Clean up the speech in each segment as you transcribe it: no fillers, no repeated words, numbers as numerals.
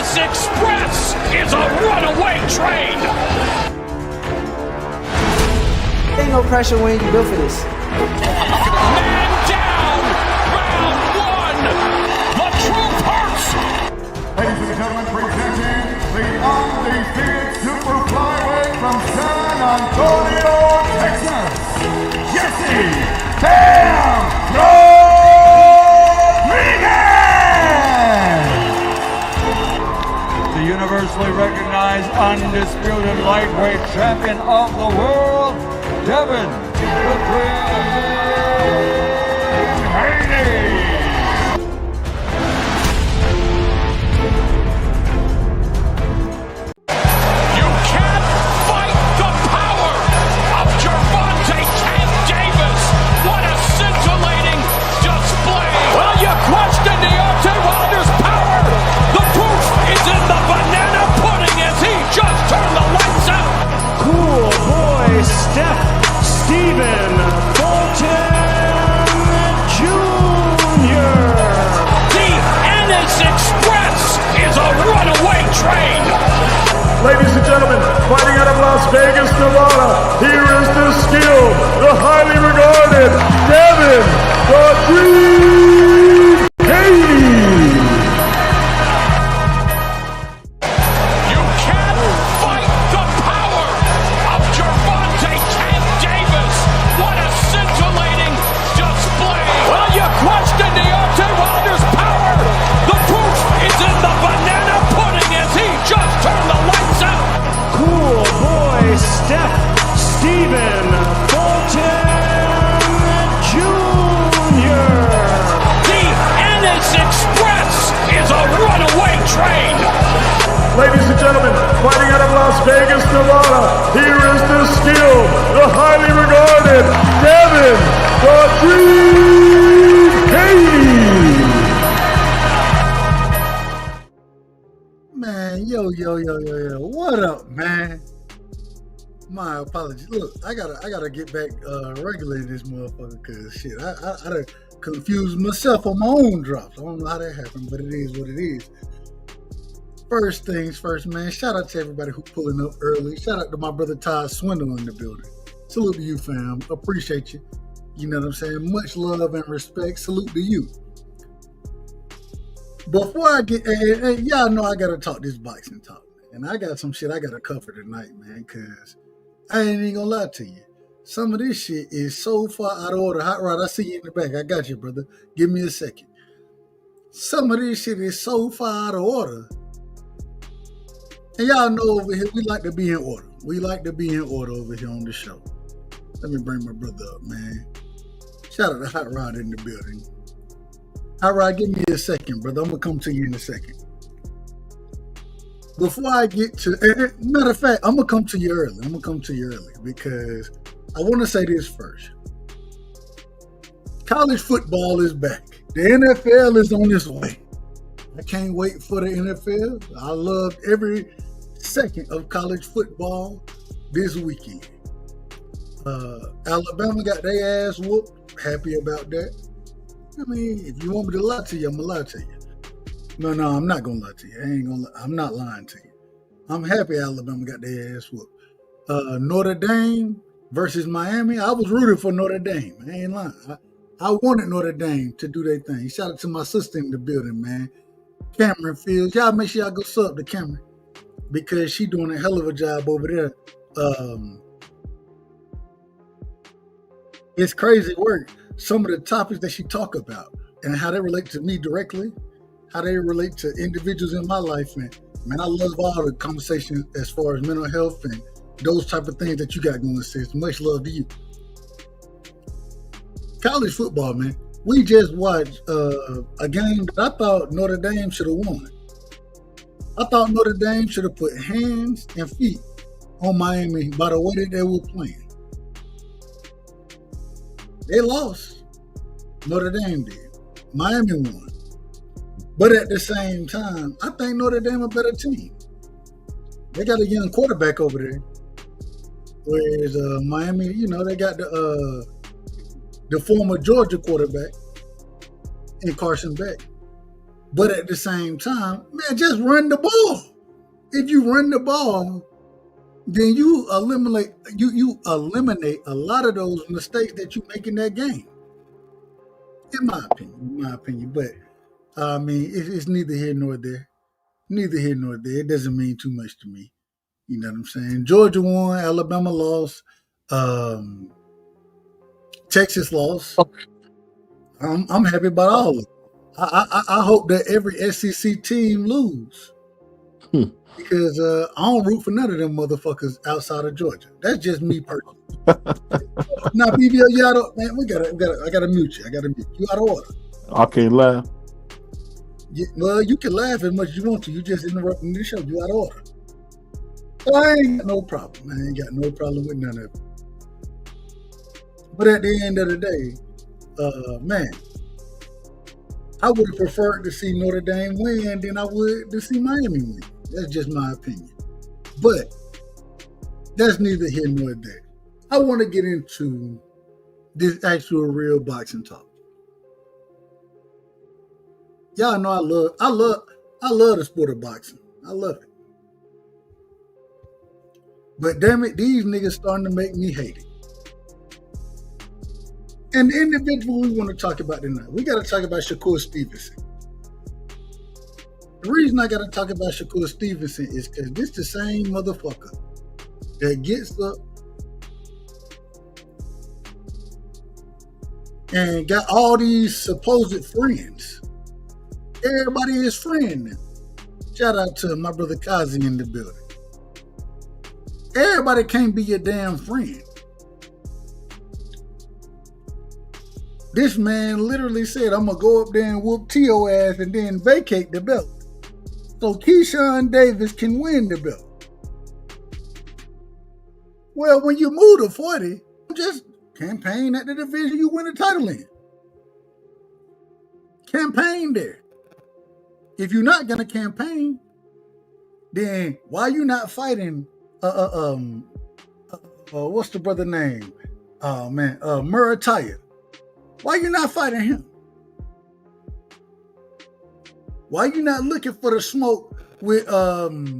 This Express is a runaway train. Ain't no pressure when you built for this. Man down. Round one. The truth hurts. Ladies and gentlemen, presenting the undefeated super flyweight from San Antonio, Texas, Jesse Bam Rodriguez! The universally recognized undisputed lightweight champion of the world, Devin the Dream Haney! Ladies and gentlemen, fighting out of Las Vegas, Nevada, here is the skilled, the highly regarded Devin the Dream Haney. You can't fight the power of Gervonta Tank Davis. What a scintillating display. Well, you question Deontay Wilder's power. The proof is in the banana pudding as he just turned the lights out. Cool boy, Stephen Fulton Jr. The Ennis Express is a runaway train. Ladies and gentlemen, fighting out of Las Vegas, Nevada, here is the skilled, the highly regarded Devin the Dream Haney. Man, yo, what up, man? My apologies. Look, I gotta get back regulating this motherfucker, cause shit, I done confused myself on my own drops. I don't know how that happened, but it is what it is. First things first, man. Shout out to everybody who pulling up early. Shout out to my brother Todd Swindle in the building. Salute to you, fam. Appreciate you. You know what I'm saying? Much love and respect. Salute to you. Before I get, y'all know I gotta talk this boxing talk, man. And I got some shit I gotta cover tonight, man, cause I ain't even gonna lie to you. Some of this shit is so far out of order. Hot Rod, I see you in the back. I got you, brother. Give me a second. Some of this shit is so far out of order. And y'all know over here, we like to be in order. We like to be in order over here on the show. Let me bring my brother up, man. Shout out to Hot Rod in the building. Hot Rod, give me a second, brother. I'm going to come to you in a second. Before I get to, matter of fact, I'm going to come to you early. Because I want to say this first. College football is back. The NFL is on its way. I can't wait for the NFL. I loved every second of college football this weekend. Alabama got their ass whooped. Happy about that. I mean, if you want me to lie to you, I'm going to lie to you. No, I'm not going to lie to you. I'm not lying to you. I'm happy Alabama got their ass whooped. Notre Dame versus Miami. I was rooting for Notre Dame. I ain't lying. I wanted Notre Dame to do their thing. Shout out to my sister in the building, man. Cameron Fields. Y'all make sure y'all go sub to Cameron because she doing a hell of a job over there. It's crazy work. Some of the topics that she talk about and how they relate to me directly, how they relate to individuals in my life. And man, I love all the conversations as far as mental health and those type of things that you got going, sis. Much love to you. College football, man. We just watched a game that I thought Notre Dame should have won. I thought Notre Dame should have put hands and feet on Miami by the way that they were playing. They lost. Notre Dame did. Miami won. But at the same time, I think Notre Dame a better team. They got a young quarterback over there. Whereas Miami, you know, they got the former Georgia quarterback and Carson Beck. But at the same time, man, just run the ball. If you run the ball, then you eliminate a lot of those mistakes that you make in that game. In my opinion. But I mean, it's neither here nor there. Neither here nor there. It doesn't mean too much to me. You know what I'm saying? Georgia won, Alabama lost, Texas lost. I'm happy about all of it. I hope that every SEC team lose. Because I don't root for none of them motherfuckers outside of Georgia. That's just me personally. Now, BVO, you out of, man, I gotta mute you. You out of order. I can't laugh. Well, you can laugh as much as you want to. You just interrupting the show. You out of order. So I ain't got no problem. I ain't got no problem with none of it. But at the end of the day, man, I would have preferred to see Notre Dame win than I would to see Miami win. That's just my opinion. But that's neither here nor there. I want to get into this actual real boxing talk. Y'all know I love the sport of boxing. I love it. But damn it, these niggas starting to make me hate it. And the individual we want to talk about tonight, we got to talk about Shakur Stevenson. The reason I got to talk about Shakur Stevenson is because this the same motherfucker that gets up and got all these supposed friends. Everybody is friend now. Shout out to my brother Kazi in the building. Everybody can't be your damn friend. This man literally said, I'm going to go up there and whoop T.O. ass and then vacate the belt so Keyshawn Davis can win the belt. Well, when you move to 40, just campaign at the division you win the title in. Campaign there. If you're not going to campaign, then why you not fighting, what's the brother name? Oh, man, Murataya. Why you not fighting him? Why you not looking for the smoke with the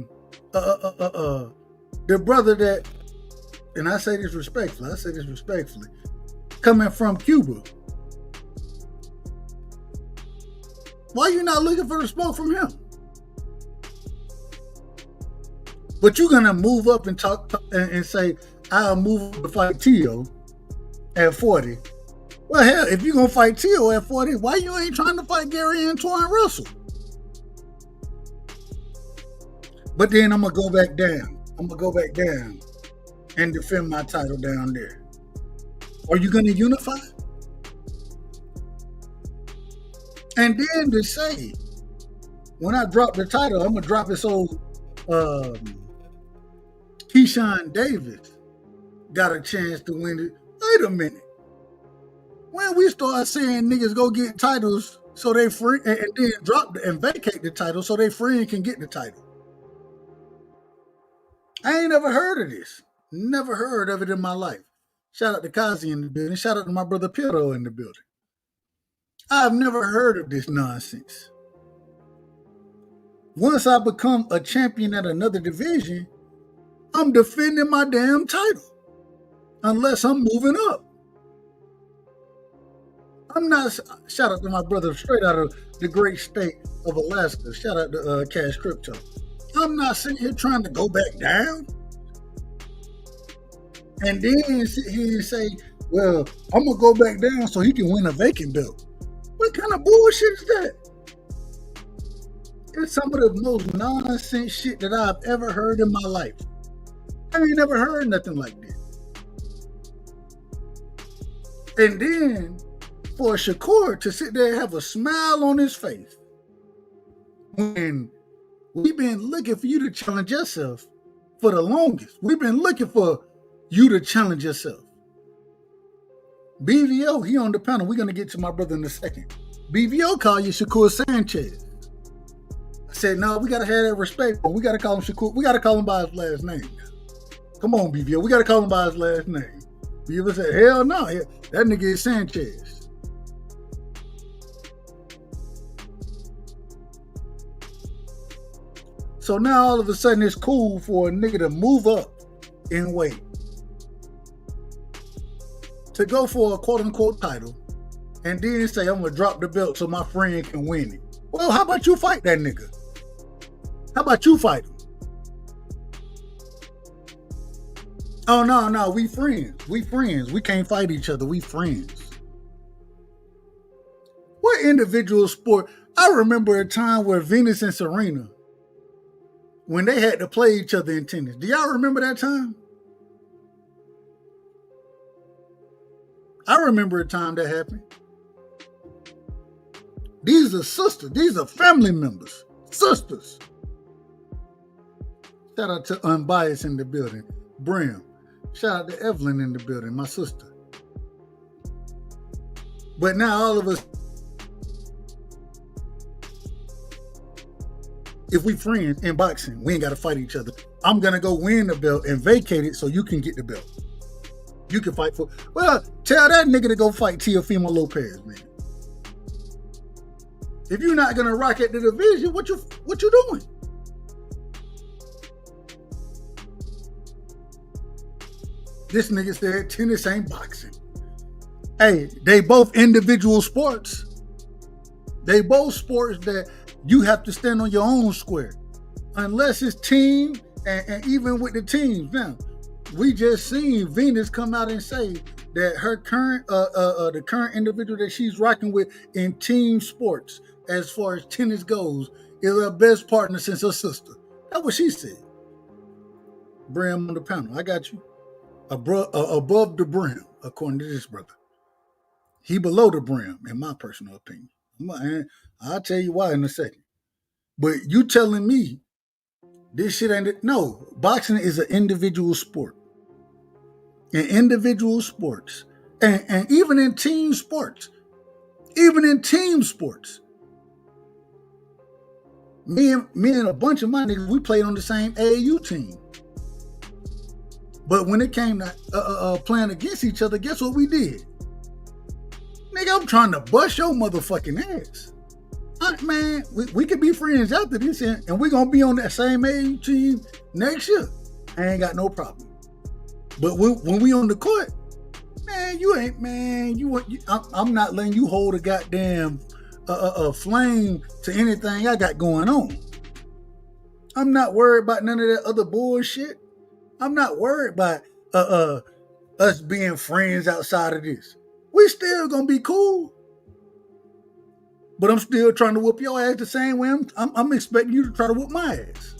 brother that, and I say this respectfully, coming from Cuba? Why you not looking for the smoke from him? But you're gonna move up and talk and say, I'll move up to fight T.O. at 40. Well, hell, if you're going to fight T.O. at 40, why you ain't trying to fight Gary Antoine Russell? But then I'm going to go back down. And defend my title down there. Are you going to unify? And then to say, when I drop the title, I'm going to drop it so Keyshawn Davis got a chance to win it. Wait a minute. When we start saying niggas go get titles so they free and then drop and vacate the title so they friend can get the title. I ain't never heard of this. Never heard of it in my life. Shout out to Kazi in the building. Shout out to my brother Piero in the building. I've never heard of this nonsense. Once I become a champion at another division, I'm defending my damn title. Unless I'm moving up. I'm not, shout out to my brother straight out of the great state of Alaska. Shout out to Cash Crypto. I'm not sitting here trying to go back down. And then sit here and say, well, I'm going to go back down so he can win a vacant belt. What kind of bullshit is that? It's some of the most nonsense shit that I've ever heard in my life. I ain't never heard nothing like this. And then for Shakur to sit there and have a smile on his face when we've been looking for you to challenge yourself for the longest. We've been looking for you to challenge yourself. BVO, he on the panel. We're going to get to my brother in a second. BVO call you Shakur Sanchez. I said, no, we got to have that respect. We got to call him Shakur. We got to call him by his last name. Come on, BVO. We got to call him by his last name. BVO said, hell no. That nigga is Sanchez. So now all of a sudden it's cool for a nigga to move up in weight, to go for a quote unquote title, and then say, I'm gonna drop the belt so my friend can win it. Well, how about you fight that nigga? How about you fight him? Oh, no, we friends. We friends. We can't fight each other. We friends. What individual sport? I remember a time where Venus and Serena, when they had to play each other in tennis. Do y'all remember that time? I remember a time that happened. These are sisters. These are family members. Sisters. Shout out to Unbiased in the building. Brim. Shout out to Evelyn in the building, my sister. But now all of us, if we friends in boxing, we ain't got to fight each other. I'm going to go win the belt and vacate it so you can get the belt. You can fight for, well, tell that nigga to go fight Teofimo Lopez, man. If you're not going to rock at the division, what you doing? This nigga said tennis ain't boxing. Hey, they both individual sports. They both sports that you have to stand on your own square. Unless it's team, and even with the teams. Now, we just seen Venus come out and say that her current, the current individual that she's rocking with in team sports, as far as tennis goes, is her best partner since her sister. That's what she said. Brim on the panel. I got you. Above the brim, according to this brother. He below the brim, in my personal opinion. I'll tell you why in a second. But you telling me this shit ain't it? No, boxing is an individual sport. In individual sports, and even in team sports, me and a bunch of my niggas, we played on the same AAU team. But when it came to playing against each other, guess what we did? Nigga, I'm trying to bust your motherfucking ass. Man, we could be friends after this, and we're going to be on that same AAU team next year. I ain't got no problem. But when we on the court, man, you ain't, man, I'm not letting you hold a goddamn flame to anything I got going on. I'm not worried about none of that other bullshit. I'm not worried about us being friends outside of this. We still gonna be cool. But I'm still trying to whoop your ass the same way I'm expecting you to try to whoop my ass.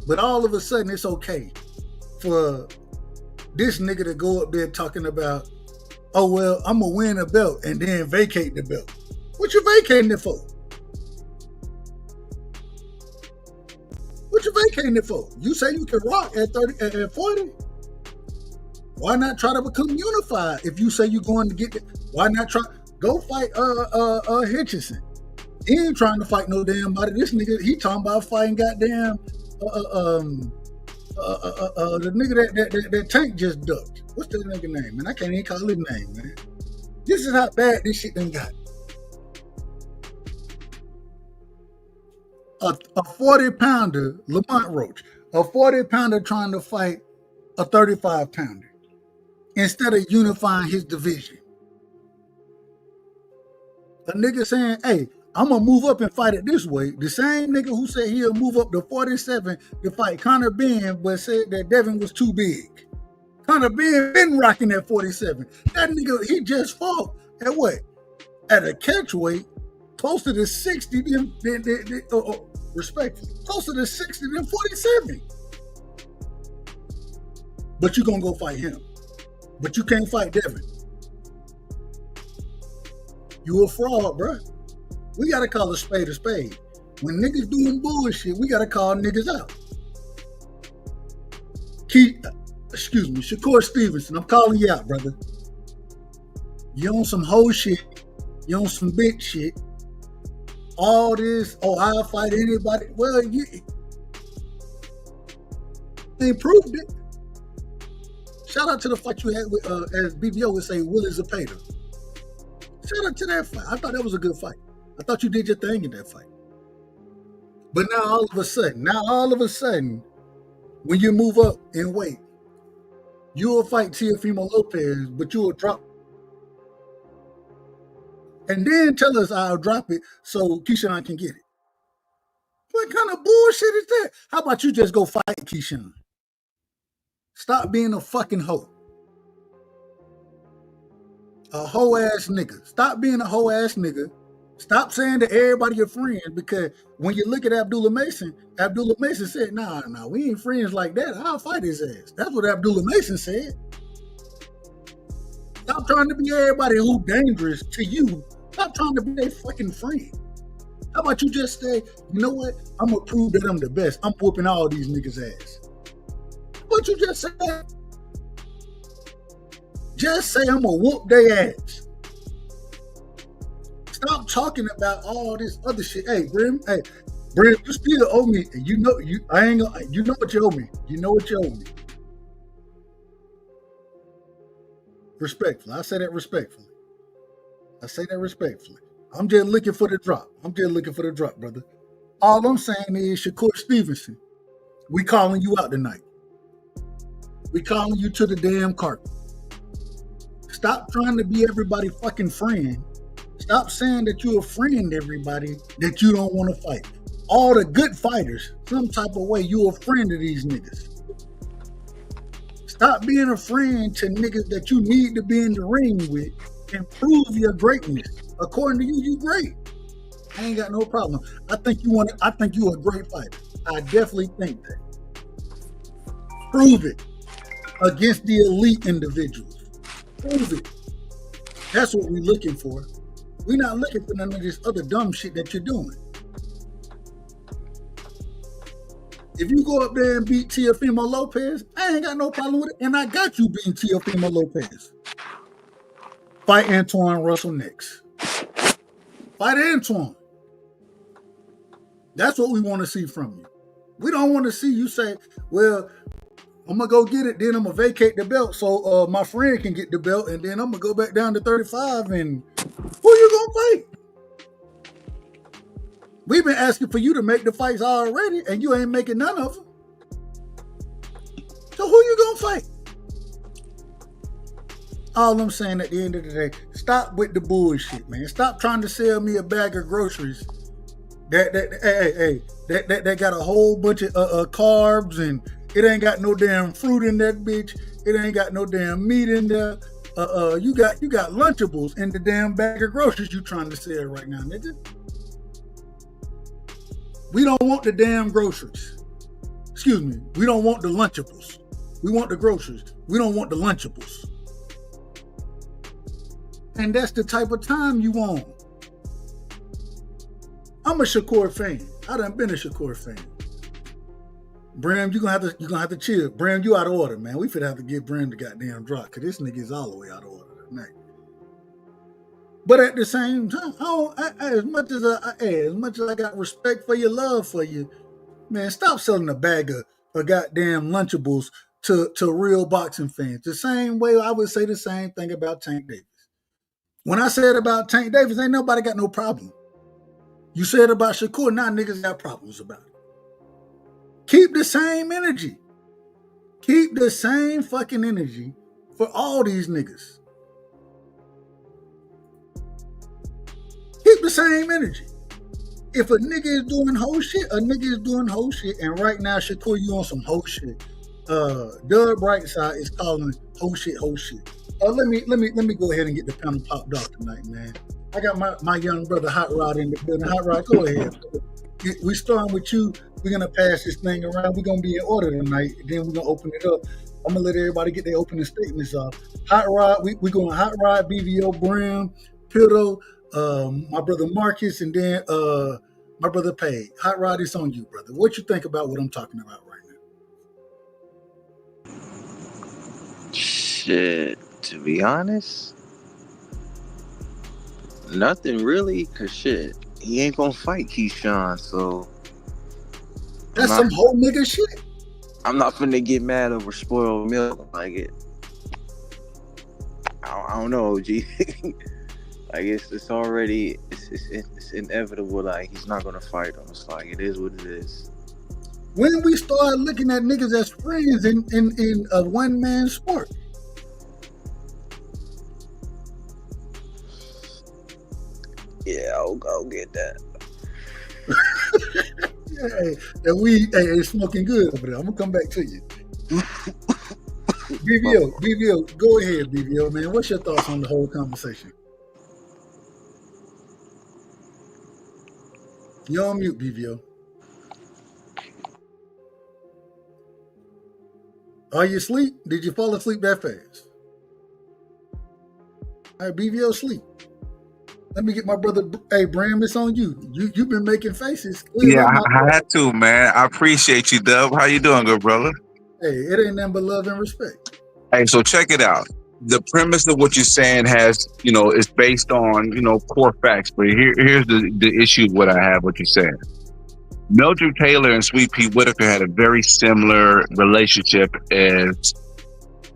But all of a sudden it's okay for this nigga to go up there talking about, oh well, I'm gonna win a belt and then vacate the belt. What you vacating it for? What you vacating it for? You say you can rock at 30, at 40? Why not try to become unified? If you say you're going to get it, why not try? Go fight Hitchison. He ain't trying to fight no damn body. This nigga, he talking about fighting goddamn the nigga that Tank just ducked. What's that nigga name, man? I can't even call his name, man. This is how bad this shit done got. A 40-pounder, Lamont Roach, a 40-pounder trying to fight a 35-pounder instead of unifying his division. A nigga saying, hey, I'm going to move up and fight it this way. The same nigga who said he'll move up to 47 to fight Conor Ben, but said that Devin was too big. Conor Ben been rocking at 47. That nigga, he just fought at what? At a catch weight closer to 60 than respectfully, closer to 60 than 47. But you gonna go fight him. But you can't fight Devin. You a fraud, bruh. We gotta call a spade a spade. When niggas doing bullshit, we gotta call niggas out. Shakur Stevenson, I'm calling you out, brother. You on some hoe shit. You on some bitch shit. All this, oh, I'll fight anybody. Well, you ain't proved it. Shout out to the fight you had with, as BVO would say, Willie Zapata. Shout out to that fight. I thought that was a good fight. I thought you did your thing in that fight. But now all of a sudden, when you move up in weight, you will fight Teofimo Lopez, but you will drop. And then tell us I'll drop it so Keyshawn can get it. What kind of bullshit is that? How about you just go fight Keyshawn? Stop being a fucking hoe. A hoe ass nigga. Stop being a hoe ass nigga. Stop saying to everybody your friends, because when you look at Abdullah Mason said, nah, we ain't friends like that. I'll fight his ass. That's what Abdullah Mason said. Stop trying to be everybody who dangerous to you. Stop trying to be their fucking friend. How about you just say, you know what? I'm going to prove that I'm the best. I'm whooping all these niggas' ass. How about you just say that? Just say I'm going to whoop their ass. Stop talking about all this other shit. Hey, Brim, you still owe me. You know what you owe me. You know what you owe me. Respectfully. I say that respectfully. I'm just looking for the drop. Brother. All I'm saying is, Shakur Stevenson, we calling you out tonight. We calling you to the damn carpet. Stop trying to be everybody fucking friend. Stop saying that you're a friend to everybody that you don't want to fight. All the good fighters, some type of way, you're a friend of these niggas. Stop being a friend to niggas that you need to be in the ring with and prove your greatness. According to you, you great. I ain't got no problem. I think you're a great fighter. I definitely think that. Prove it against the elite individuals. Prove it. That's what we're looking for. We're not looking for none of this other dumb shit that you're doing. If you go up there and beat Teofimo Lopez, I ain't got no problem with it. And I got you beating Teofimo Lopez. Fight Antoine Russell next. Fight Antoine. That's what we want to see from you. We don't want to see you say, well, I'm going to go get it, then I'm going to vacate the belt so my friend can get the belt, and then I'm going to go back down to 35, and who you going to fight? We've been asking for you to make the fights already, and you ain't making none of them. So who you going to fight? All I'm saying at the end of the day, stop with the bullshit, man. Stop trying to sell me a bag of groceries that got a whole bunch of carbs, and it ain't got no damn fruit in that bitch. It ain't got no damn meat in there. You got Lunchables in the damn bag of groceries you trying to sell right now, nigga. We don't want the damn groceries. Excuse me. We don't want the Lunchables. We want the groceries. We don't want the Lunchables. And that's the type of time you want. I'm a Shakur fan. I done been a Shakur fan. Bram, you're gonna have to chill. Bram, you out of order, man. We finna have to get Bram the goddamn drop, because this nigga is all the way out of order tonight. But at the same time, as much as I got respect for your love for you, man, stop selling a bag of goddamn Lunchables to real boxing fans. The same way I would say the same thing about Tank Davis. When I said about Tank Davis, ain't nobody got no problem. You said about Shakur, now niggas got problems about it. Keep the same energy. Keep the same fucking energy for all these niggas. Keep the same energy. If a nigga is doing whole shit, a nigga is doing whole shit. And right now, Shakur, you on some whole shit. Doug Rightside is calling whole shit. Let me go ahead and get the panel popped off tonight, man. I got my young brother Hot Rod in the building. Hot Rod, go ahead. We starting with you. We're gonna pass this thing around. We're gonna be in order tonight. Then we're gonna open it up. I'm gonna let everybody get their opening statements off. Hot Rod, we going Hot Rod, BVO, Brim, Pitto, my brother Marcus, and then my brother Pay. Hot Rod, it's on you, brother. What you think about what I'm talking about right now? Shit, to be honest, nothing really, cause shit, he ain't gonna fight Keyshawn, so that's some whole nigga shit. I'm not finna get mad over spoiled milk like it. I don't know, G. Like it's already it's inevitable. Like he's not gonna fight him. It's like it is what it is. When we start looking at niggas as friends in a one-man sport. Yeah, I'll get that. Hey, smoking good over there. I'm gonna come back to you. BVO, go ahead, BVO, man. What's your thoughts on the whole conversation? You're on mute, BVO. Are you asleep? Did you fall asleep that fast? All right, BVO, sleep. Let me get my brother. Hey, Bram, it's on you. You've been making faces. Yeah, I had to, man. I appreciate you, Dub. How you doing, good brother? Hey, it ain't nothing but love and respect. Hey, so check it out. The premise of what you're saying has, is based on, core facts. But here's the issue of what I have, what you're saying. Mildred Taylor and Sweet Pea Whitaker had a very similar relationship as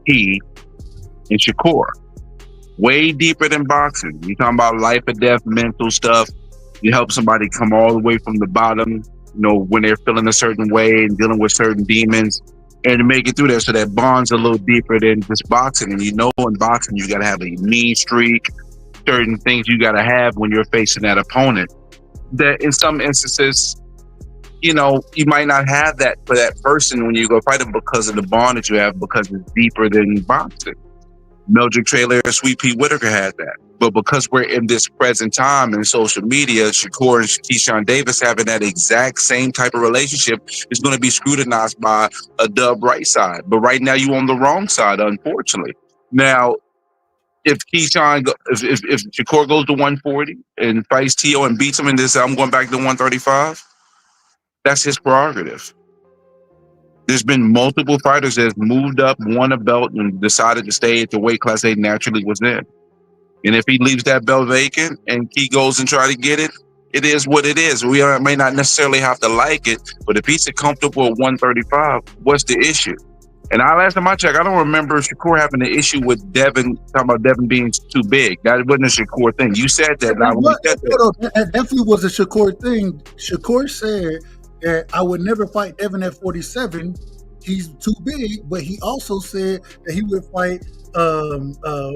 he and Shakur. Way deeper than boxing. You're talking about life or death, mental stuff. You help somebody come all the way from the bottom, when they're feeling a certain way and dealing with certain demons, and to make it through there. So that bond's a little deeper than just boxing. And in boxing, you got to have a mean streak, certain things you got to have when you're facing that opponent. That in some instances, you might not have that for that person when you go fight them because of the bond that you have, because it's deeper than boxing. Mildred Taylor and Sweet Pea Whitaker had that. But because we're in this present time in social media, Shakur and Keyshawn Davis having that exact same type of relationship is going to be scrutinized by a Dub Rightside. But right now you on the wrong side, unfortunately. Now, if Shakur goes to 140 and fights T.O. and beats him and this, I'm going back to 135, that's his prerogative. There's been multiple fighters that have moved up, won a belt, and decided to stay at the weight class they naturally was in. And if he leaves that belt vacant and he goes and try to get it, it is what it is. We may not necessarily have to like it, but if he's comfortable at 135, what's the issue? And last time I checked, I don't remember Shakur having an issue with Devin, talking about Devin being too big. That wasn't a Shakur thing. You said that. That definitely was a Shakur thing. Shakur said that I would never fight Devin at 47. He's too big, but he also said that he would fight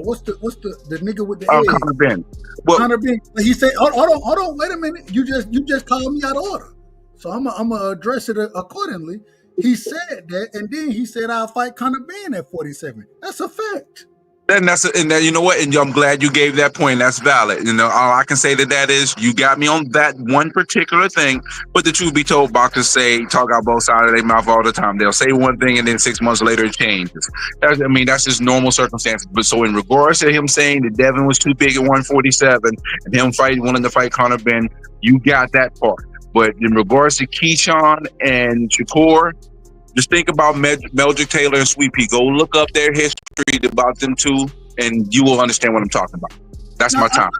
what's the nigga with the egg? Conor Ben. Conor Ben. He said, hold on, wait a minute. You just called me out of order. So I'm gonna address it accordingly. He said that, and then he said I'll fight Conor Ben at 47. That's a fact. And you know what? And I'm glad you gave that point. That's valid. All I can say to that is you got me on that one particular thing. But the truth be told, boxers talk out both sides of their mouth all the time. They'll say one thing and then 6 months later it changes. That's just normal circumstances. But so in regards to him saying that Devin was too big at 147 and him wanting to fight Conor Ben, you got that part. But in regards to Keyshawn and Shakur, just think about Mildred Taylor and Sweet Pea. Go look up their history about them two, and you will understand what I'm talking about. That's my time.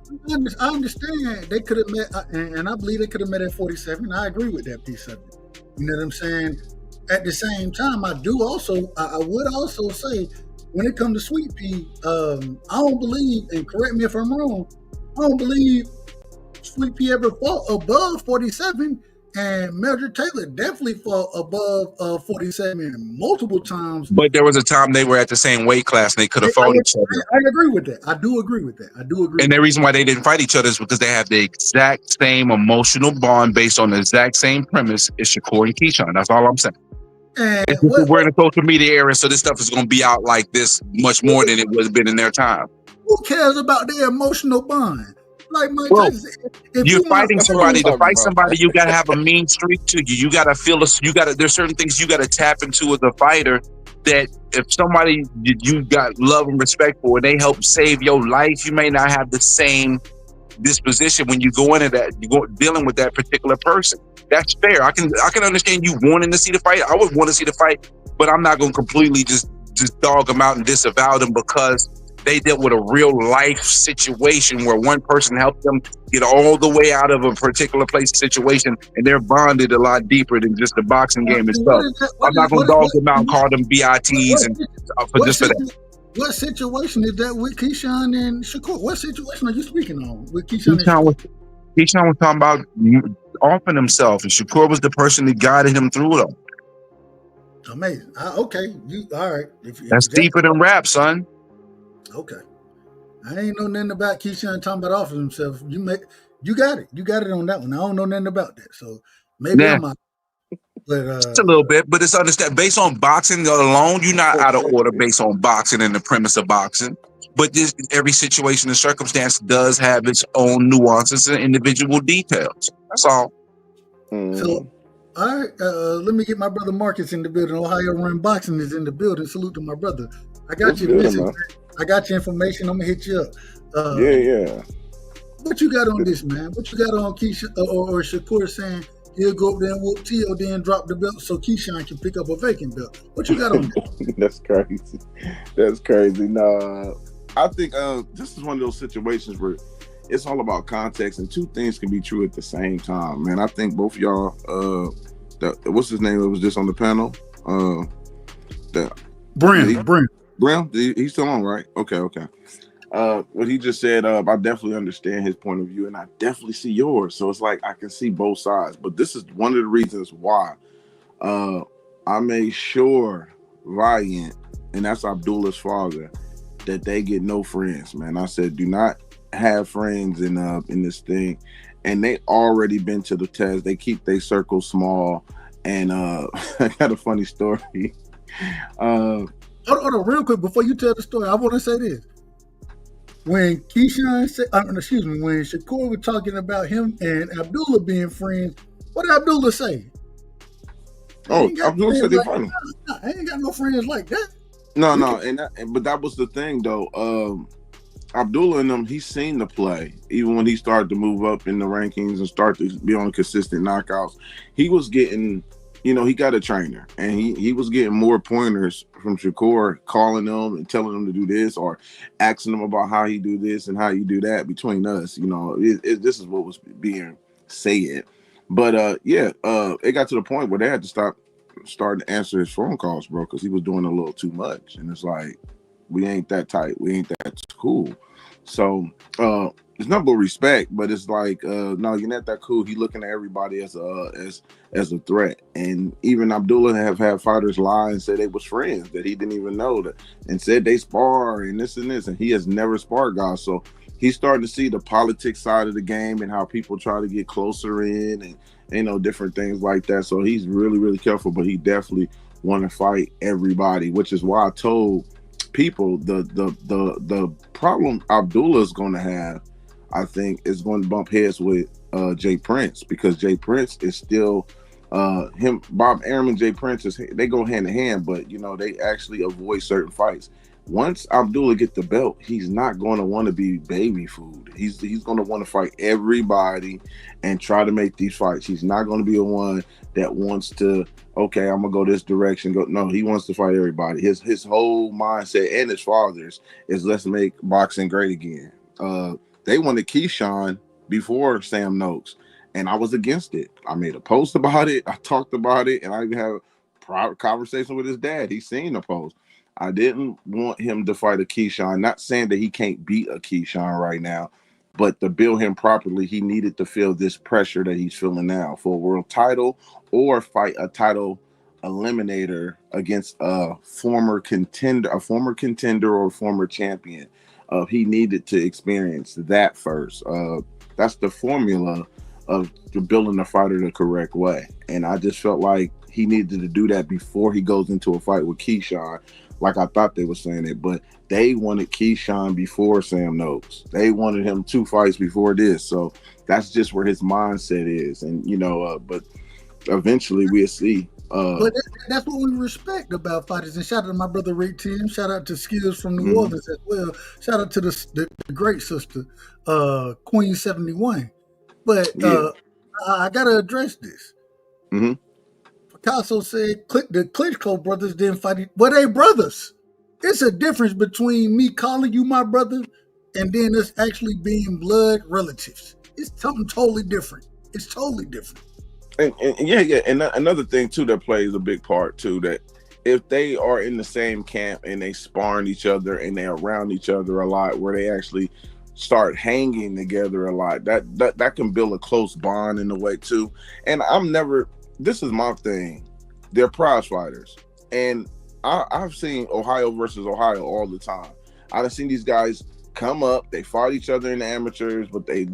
I understand they could have met, and I believe they could have met at 47. I agree with that piece of it. You know what I'm saying? At the same time, I would also say, when it comes to Sweet Pea, I don't believe, and correct me if I'm wrong, I don't believe Sweet Pea ever fought above 47. And Mildred Taylor definitely fought above 47 multiple times. But there was a time they were at the same weight class and they could have fought each other. I agree with that. I do agree with that. And the reason why they didn't fight each other is because they have the exact same emotional bond based on the exact same premise as Shakur and Keyshawn. That's all I'm saying. We're in a social media era, so this stuff is going to be out like this much more than it would have been in their time. Who cares about their emotional bond? Like Mike Tyson, you're fighting somebody. To fight somebody, you gotta have a mean streak to you. You gotta feel there's certain things you gotta tap into as a fighter. That if somebody you got love and respect for, and they help save your life, you may not have the same disposition when you go into that. You go dealing with that particular person. That's fair. I can understand you wanting to see the fight. I would want to see the fight, but I'm not gonna completely just dog them out and disavow them because they dealt with a real life situation where one person helped them get all the way out of a particular place situation, and they're bonded a lot deeper than just the boxing game itself. I'm not going to dog them out and call them BITs and for that. What situation is that with Keyshawn and Shakur? What situation are you speaking on with Keyshawn and Keyshawn Shakur? was talking about offing himself, and Shakur was the person that guided him through it all. Amazing. Okay, you all right? That's deeper than rap, son. Okay, I ain't know nothing about Keyshawn talking about offing himself. You got it. You got it on that one. I don't know nothing about that, so maybe I'm out. But just a little bit, but it's understand based on boxing alone, you're not out of order based on boxing and the premise of boxing. But every situation and circumstance does have its own nuances and individual details. That's all. So, all right, let me get my brother Marcus in the building. Ohio Run Boxing is in the building. Salute to my brother. I got your message. Man. I got your information. I'm gonna hit you up. Yeah. What you got on this, man? What you got on Keyshawn or Shakur saying he'll go up there and whoop Tio, then drop the belt so Keyshawn can pick up a vacant belt? What you got on that? That's crazy. That's crazy. No, I think this is one of those situations where it's all about context, and two things can be true at the same time, man. I think both of y'all, what's his name that was just on the panel? Brown? He's still on, right? Okay. What he just said, I definitely understand his point of view, and I definitely see yours. So it's like I can see both sides. But this is one of the reasons why I made sure Valiant, and that's Abdullah's father, that they get no friends, man. I said, do not have friends in this thing. And they already been to the test. They keep their circle small. And I got a funny story. Hold on, real quick before you tell the story. I want to say this: when Keyshawn said, when Shakur was talking about him and Abdullah being friends, what did Abdullah say? Abdullah said they're funny. I ain't got no friends like that. No, but that was the thing though. Abdullah and them, he's seen the play. Even when he started to move up in the rankings and start to be on consistent knockouts, he was getting, he got a trainer, and he was getting more pointers from Shakur, calling them and telling them to do this or asking them about how he do this and how you do that between us. This is what was being said. But it got to the point where they had to start to answer his phone calls, bro, because he was doing a little too much. And it's like, we ain't that tight. We ain't that cool. So it's not but respect, but it's like, no, you're not that cool. He looking at everybody as a threat. And even Abdullah have had fighters lie and say they was friends that he didn't even know that, and said they spar and this, and he has never sparred guys. So he's starting to see the politics side of the game and how people try to get closer in and different things like that. So he's really, really careful, but he definitely want to fight everybody, which is why I told people the problem Abdullah is going to have, I think, is going to bump heads with Jay Prince, because Jay Prince is still Bob Arum and Jay Prince they go hand in hand, but they actually avoid certain fights. Once Abdullah get the belt, he's not going to want to be baby food. He's going to want to fight everybody and try to make these fights. He's not going to be a one that wants to, okay, I'm gonna go this direction. No, he wants to fight everybody. His whole mindset, and his father's, is let's make boxing great again. They wanted Keyshawn before Sam Noakes, and I was against it. I made a post about it. I talked about it, and I even had a private conversation with his dad. He's seen the post. I didn't want him to fight a Keyshawn. Not saying that he can't beat a Keyshawn right now, but to build him properly, he needed to feel this pressure that he's feeling now for a world title, or fight a title eliminator against a former contender or a former champion. He needed to experience that first. That's the formula of building a fighter the correct way. And I just felt like he needed to do that before he goes into a fight with Keyshawn, like I thought they were saying it. But they wanted Keyshawn before Sam Noakes. They wanted him 2 fights before this. So that's just where his mindset is. And, but eventually we'll see. But that's what we respect about fighters. And shout out to my brother Rick Tim. Shout out to Skills from New Orleans as well. Shout out to the great sister, Queen 71. But I got to address this. Picasso said the Klitschko brothers didn't fight. Well, they brothers. It's a difference between me calling you my brother and then us actually being blood relatives. It's something totally different. It's totally different. And another thing too that plays a big part too, that if they are in the same camp and they sparring each other and they're around each other a lot, where they actually start hanging together a lot, that can build a close bond in a way too. And this is my thing. They're prize fighters. And I've seen Ohio versus Ohio all the time. I've seen these guys come up, they fought each other in the amateurs, but they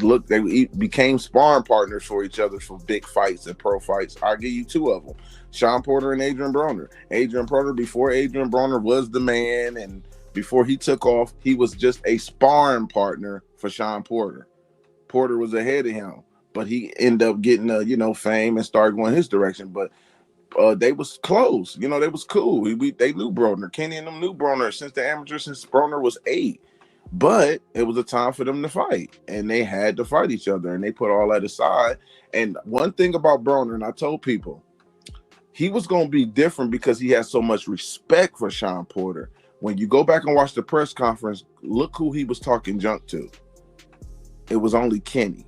became sparring partners for each other for big fights and pro fights. I'll give you two of them. Sean Porter and Adrian Broner. Adrian Porter, before Adrian Broner was the man, and before he took off, he was just a sparring partner for Sean Porter. Porter was ahead of him, but he ended up getting fame and started going his direction. But they was close, they was cool. They knew Broner. Kenny and them knew Broner since the amateur, since Broner was 8. But it was a time for them to fight, and they had to fight each other, and they put all that aside. And one thing about Broner, and I told people, he was going to be different because he had so much respect for Sean Porter. When you go back and watch the press conference, look who he was talking junk to. It was only Kenny.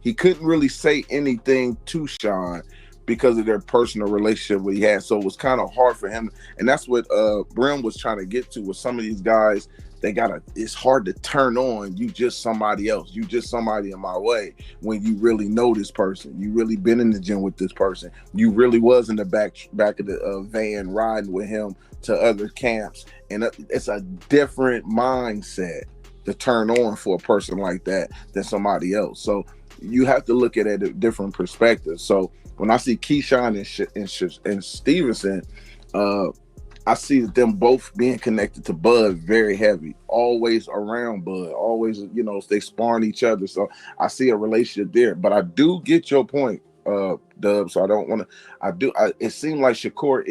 He couldn't really say anything to Sean because of their personal relationship he had. So it was kind of hard for him. And that's what Brim was trying to get to with some of these guys. It's hard to turn on. You just somebody else. You just somebody in my way when you really know this person. You really been in the gym with this person. You really was in the back of the van riding with him to other camps. And it's a different mindset to turn on for a person like that than somebody else. So you have to look at it at a different perspective. So when I see Keyshawn and Stevenson, I see them both being connected to Bud very heavy, always around Bud, always, they sparring each other. So I see a relationship there. But I do get your point, Dub. So I don't want to. It seems like Shakur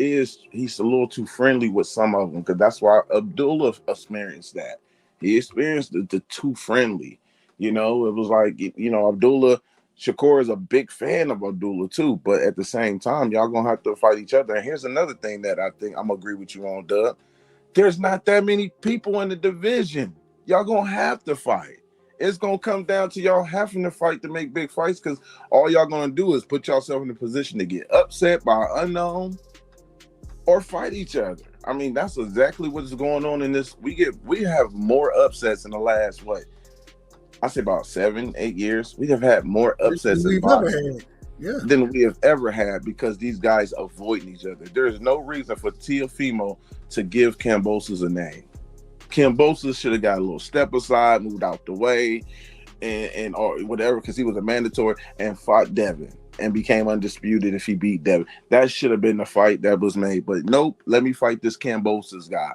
he's a little too friendly with some of them, because that's why Abdullah experienced that. He experienced the too friendly. It was like, Abdullah. Shakur is a big fan of Abdullah too, but at the same time, y'all gonna have to fight each other. And here's another thing that I think I'm gonna agree with you on, Doug. There's not that many people in the division. Y'all gonna have to fight. It's gonna come down to y'all having to fight to make big fights, because all y'all gonna do is put yourself in a position to get upset by an unknown or fight each other. I mean, that's exactly what's going on in this. We have more upsets in the last I say about 7-8 years. We have had more upsets than we have ever had, because these guys avoiding each other. There is no reason for Teofimo to give Kambosos a name. Kambosos should have got a little step aside, moved out the way, and or whatever, because he was a mandatory, and fought Devin and became undisputed if he beat Devin. That should have been the fight that was made. But nope, let me fight this Kambosos guy.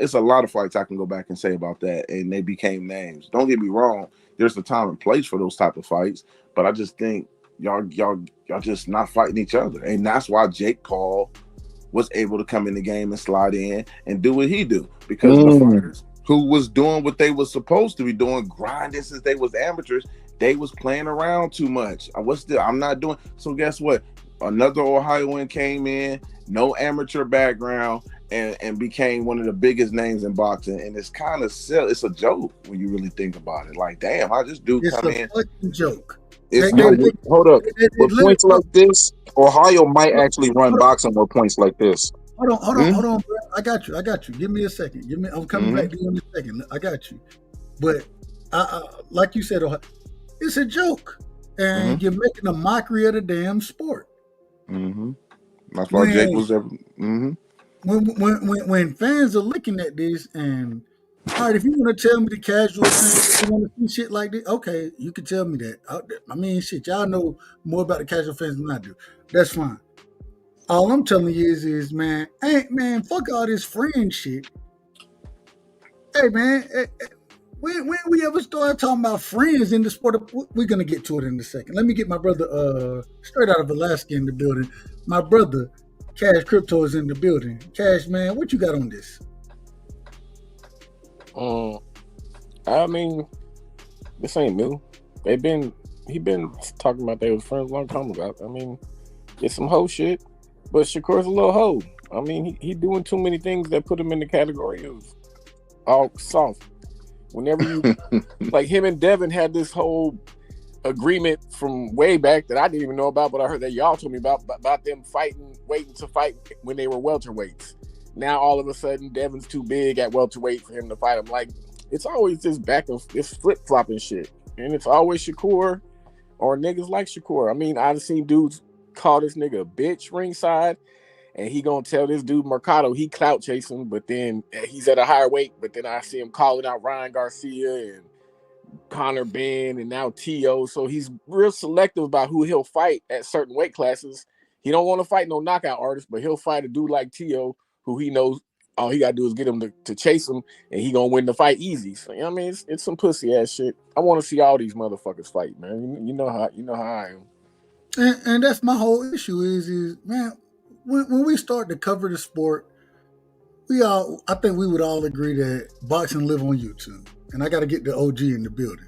It's a lot of fights I can go back and say about that, and they became names. Don't get me wrong, there's a time and place for those type of fights, but I just think y'all just not fighting each other, and that's why Jake Paul was able to come in the game and slide in and do what he do, because the fighters who was doing what they was supposed to be doing, grinding since they was amateurs, they was playing around too much. I'm not doing. So guess what? Another Ohioan came in, no amateur background, and became one of the biggest names in boxing. And it's kind of it's a joke when you really think about it. Like, damn, I just do come in. It's a fucking joke. Hold up. With points like this, Ohio might actually run boxing with points like this. Hold on, bro. I got you. Give me a second. I'm coming back to you in a second. I got you. But like you said, Ohio, it's a joke. And you're making a mockery of the damn sport. That's why Jake was ever. When fans are looking at this, and all right, if you want to tell me the casual fans, you want to see shit like this, okay, you can tell me that. I mean, shit, y'all know more about the casual fans than I do. That's fine. All I'm telling you is, man, fuck all this friend shit. Hey, man, when we ever start talking about friends in the sport, we're gonna get to it in a second. Let me get my brother, straight out of Alaska, in the building. My brother, Cash Crypto, is in the building. Cash, man, what you got on this? I mean, this ain't new. He been talking about they was friends a long time ago. I mean, it's some hoe shit, but Shakur's a little hoe. I mean, he doing too many things that put him in the category of all soft. Whenever you like him and Devin had this whole agreement from way back that I didn't even know about, but I heard that y'all told me about them waiting to fight when they were welterweights. Now all of a sudden Devin's too big at welterweight for him to fight him. Like, it's always this it's flip-flopping shit. And it's always Shakur or niggas like Shakur. I mean, I've seen dudes call this nigga a bitch ringside, and he gonna tell this dude Mercado he clout chasing, but then he's at a higher weight, but then I see him calling out Ryan Garcia and Conor Ben and now T.O. So he's real selective about who he'll fight at certain weight classes. He don't want to fight no knockout artist, but he'll fight a dude like T.O. who he knows all he gotta do is get him to chase him, and he gonna win the fight easy. So, you know what I mean, it's some pussy ass shit. I want to see all these motherfuckers fight, man. You know how I am. And that's my whole issue is man, when we start to cover the sport, I think we would all agree that boxing live on YouTube. And I got to get the OG in the building.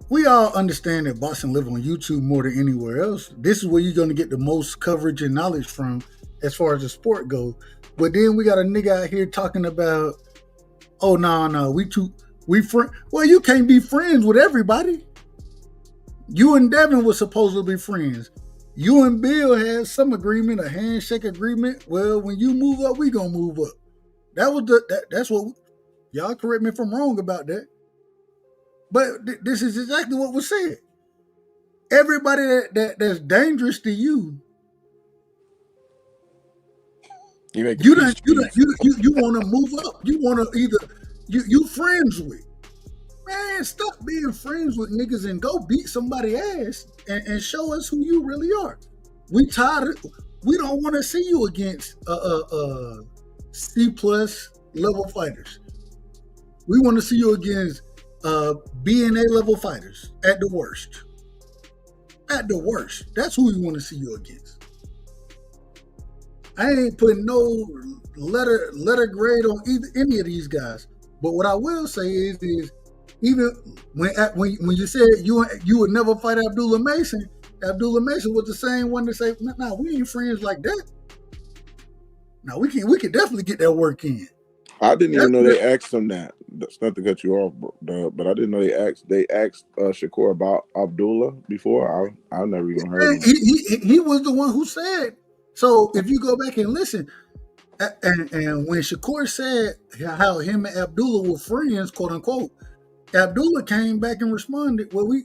We all understand that boxing live on YouTube more than anywhere else. This is where you're going to get the most coverage and knowledge from as far as the sport goes. But then we got a nigga out here talking about, oh, no, we friends. Well, you can't be friends with everybody. You and Devin were supposed to be friends. You and Bill had some agreement, a handshake agreement. Well, when you move up, we gonna move up. That's what. Y'all correct me if I'm wrong about that. But this is exactly what was said. Everybody that's dangerous to you, you want to move up. You want to either you friends with. Man, stop being friends with niggas and go beat somebody's ass and show us who you really are. We tired. We don't want to see you against C+ level fighters. We want to see you against B and A level fighters at the worst. At the worst, that's who we want to see you against. I ain't putting no letter grade on any of these guys. But what I will say is even when you said you would never fight Abdullah Mason was the same one to say, nah, we ain't friends like that. Now we can definitely get that work in. I didn't even know they asked him that. That's not to cut you off, bro, but I didn't know they asked Shakur about Abdullah before. I never even heard him. He was the one who said. So if you go back and listen, and when Shakur said how him and Abdullah were friends, quote unquote, Abdullah came back and responded, well, we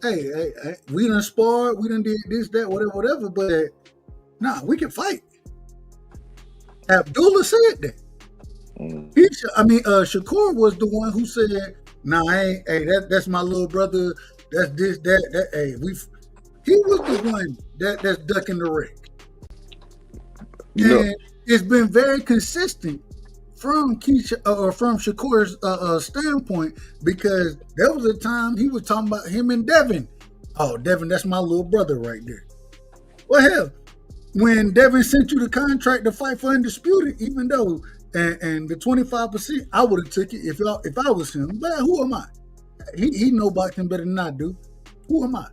done sparred, we done did this, that, whatever, but nah, we can fight. Abdullah said that. Shakur was the one who said, nah, that's my little brother, that's this, that, he was the one that's ducking the wreck. And it's been very consistent from Shakur's standpoint, because there was a time he was talking about him and Devin. Oh, Devin, that's my little brother right there. Well, hell, when Devin sent you the contract to fight for Undisputed, even though and the 25%, I would have took it if I was him. But who am I? He know boxing better than I do. Who am I?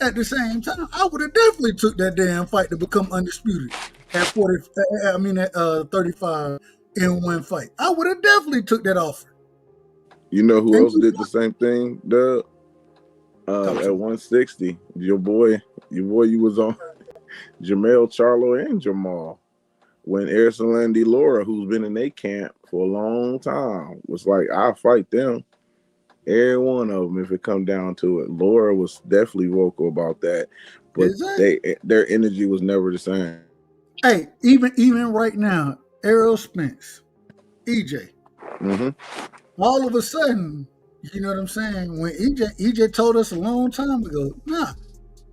At the same time, I would have definitely took that damn fight to become Undisputed at 35 in one fight. I would have definitely took that offer. You know who else did the same thing, Doug? At 160, your boy you was on Jamel Charlo and Jamal. When Errol De Laura, who's been in their camp for a long time, was like, I'll fight them. Every one of them, if it come down to it. Laura was definitely vocal about that, but their energy was never the same. Hey, even right now, Errol, Spence, EJ, all of a sudden, you know what I'm saying? When EJ told us a long time ago, nah,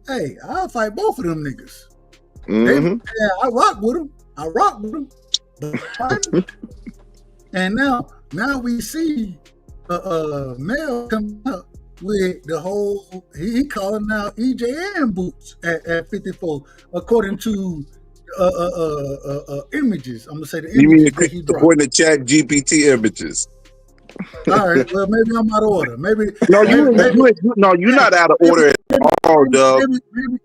hey, I'll fight both of them niggas. I rock with them. And now we see Mel come up with the whole, he calling out EJ and Boots at 54, according to images. I'm gonna say the images. You mean according to Chat GPT images? All right, well, maybe I'm out of order. Maybe you're not out of order at all, Doug.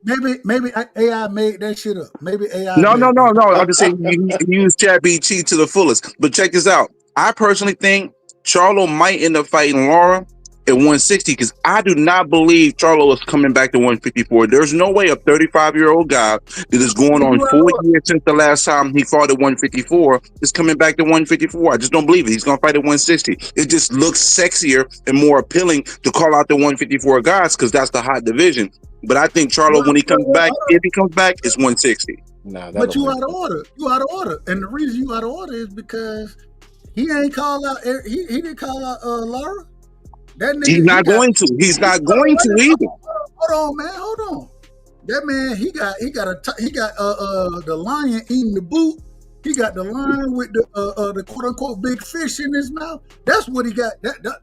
Maybe AI made that shit up. Maybe AI. No. I'm just saying you use ChatGPT to the fullest. But check this out. I personally think Charlo might end up fighting Laura at 160 because I do not believe Charlo is coming back to 154. There's no way a 35-year-old guy that is going on 4 years since the last time he fought at 154 is coming back to 154. I just don't believe it. He's going to fight at 160. It just looks sexier and more appealing to call out the 154 guys because that's the hot division. But I think Charlo, when he comes back, if he comes back, it's 160. Nah, but you out of order. You out of order. And the reason you out of order is because he ain't called out. He didn't call out Lara. That nigga, He's not going to. He's not going to either. Hold on, man. Hold on. That man, he got the lion eating the boot. He got the lion with the quote unquote big fish in his mouth. That's what he got.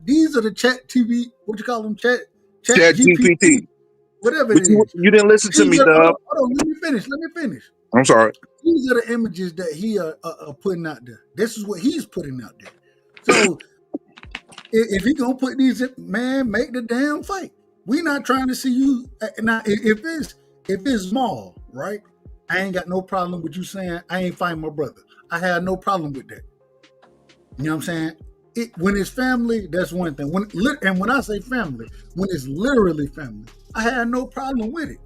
These are the chat TV. What you call them? Chat GPT. Whatever it is. You didn't listen to me, Dub. Hold on. Let me finish. I'm sorry. These are the images that he putting out there. This is what he's putting out there. So if he gonna put these, man, make the damn fight. We not trying to see you now. If it's small, right? I ain't got no problem with you saying I ain't fighting my brother. I have no problem with that. You know what I'm saying? When it's family, that's one thing. When I say family, when it's literally family, I had no problem with it.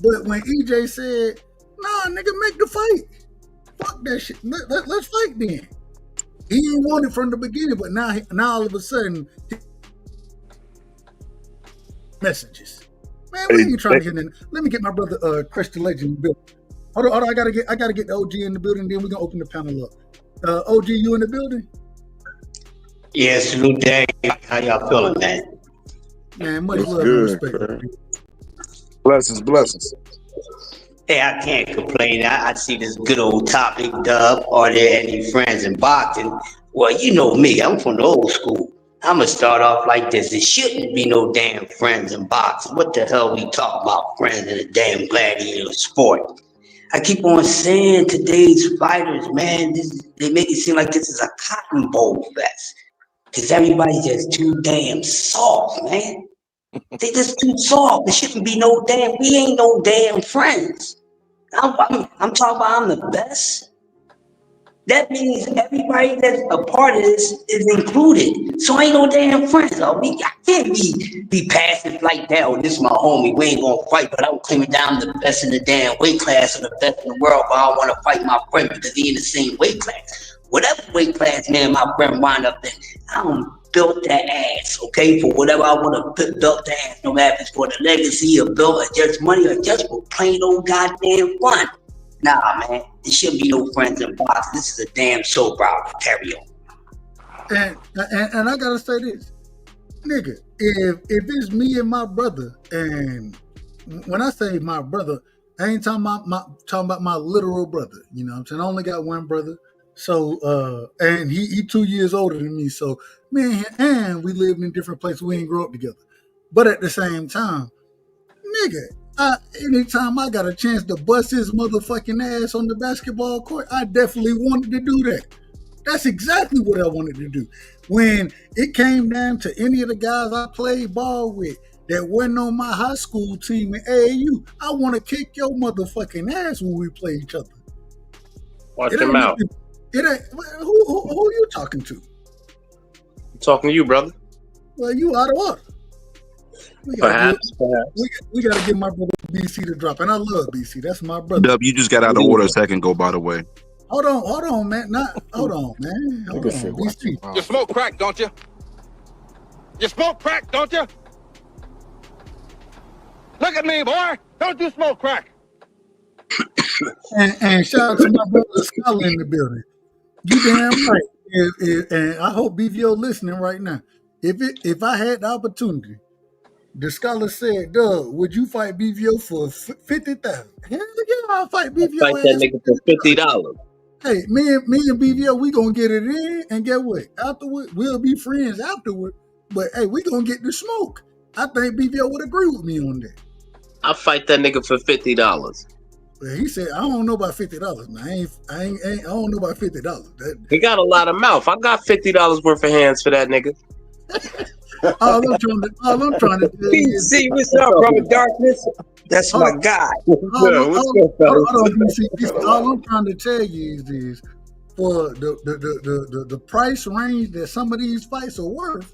But when EJ said, "Nah, nigga, make the fight. Fuck that shit. Let's fight then." He didn't want it from the beginning, but now all of a sudden, messages. Man, what are you trying to get in? Let me get my brother CRUSHDALEGEND in the building. Hold on. I gotta get the OG in the building. Then we're gonna open the panel up. OG, you in the building? Yes, salute day. How y'all feeling, man? Man, much love and respect. Man. Blessings. Hey, I can't complain. I see this good old topic, Dub. Are there any friends in boxing? Well, you know me. I'm from the old school. I'm going to start off like this. There shouldn't be no damn friends in boxing. What the hell we talk about friends in a damn gladiator sport? I keep on saying today's fighters, man, they make it seem like this is a cotton bowl fest. Because everybody's just too damn soft, man. They just too soft. There shouldn't be no damn, we ain't no damn friends. I'm talking about I'm the best. That means everybody that's a part of this is included. So ain't no damn friends. I can't be passive like that. Oh, this is my homie. We ain't gonna fight, but I'm claiming down the best in the damn weight class or the best in the world. But I don't want to fight my friend because he in the same weight class. Whatever weight class, man, my friend wind up in, I don't build that ass, okay? For whatever I want to build that ass, no matter if it's for the legacy or build or just money or just for plain old goddamn fun. Nah, man, there shouldn't be no friends in boxing. This is a damn soap opera. Carry on. And I gotta say this, nigga. If it's me and my brother, and when I say my brother, I ain't talking about my literal brother. You know what I'm saying? I only got one brother. So and he 2 years older than me. So me and we lived in different places. We ain't grow up together. But at the same time, nigga. Anytime I got a chance to bust his motherfucking ass on the basketball court, I definitely wanted to do that. That's exactly what I wanted to do. When it came down to any of the guys I played ball with that wasn't on my high school team in AAU, I want to kick your motherfucking ass when we play each other. Watch your mouth. Who are you talking to? I'm talking to you, brother. Well, you out of order. Perhaps. We got to get my brother BC to drop. And I love BC. That's my brother. Dub, you just got out of order a second ago, by the way. Hold on, man. Hold on, man. Hold on. BC. You smoke crack, don't you? You smoke crack, don't you? Look at me, boy. Don't you smoke crack? and shout out to my brother Scholar in the building. You damn right. And I hope BVO listening right now. If I had the opportunity, the Scholar said, "Doug, would you fight BVO for $50,000?" Hell yeah, I'll fight BVO. Fight that nigga for $50. Hey, me and BVO, we gonna get it in, and get what? Afterward, we'll be friends afterward. But hey, we gonna get the smoke. I think BVO would agree with me on that. I'll fight that nigga for $50. Well, he said, "I don't know about $50." Now, I don't know about $50. He got a lot of mouth. I got $50 worth of hands for that nigga. all I'm trying to tell you is, BC, what's up, brother Darkness? That's my guy. All I'm trying to tell you is for the price range that some of these fights are worth,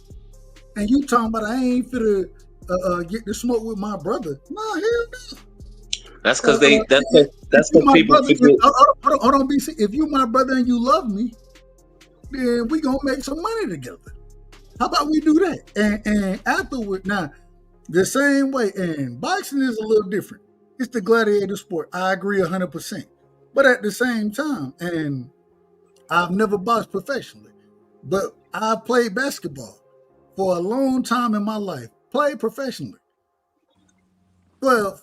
And you talking about I ain't finna get to smoke with my brother? Nah, hell no. That's because that's what people forget. Hold on, BC. If you my brother and you love me, then we gonna make some money together. How about we do that? And afterward, now the same way. And boxing is a little different. It's the gladiator sport. I agree 100%. But at the same time, and I've never boxed professionally, but I've played basketball for a long time in my life. Played professionally. Well,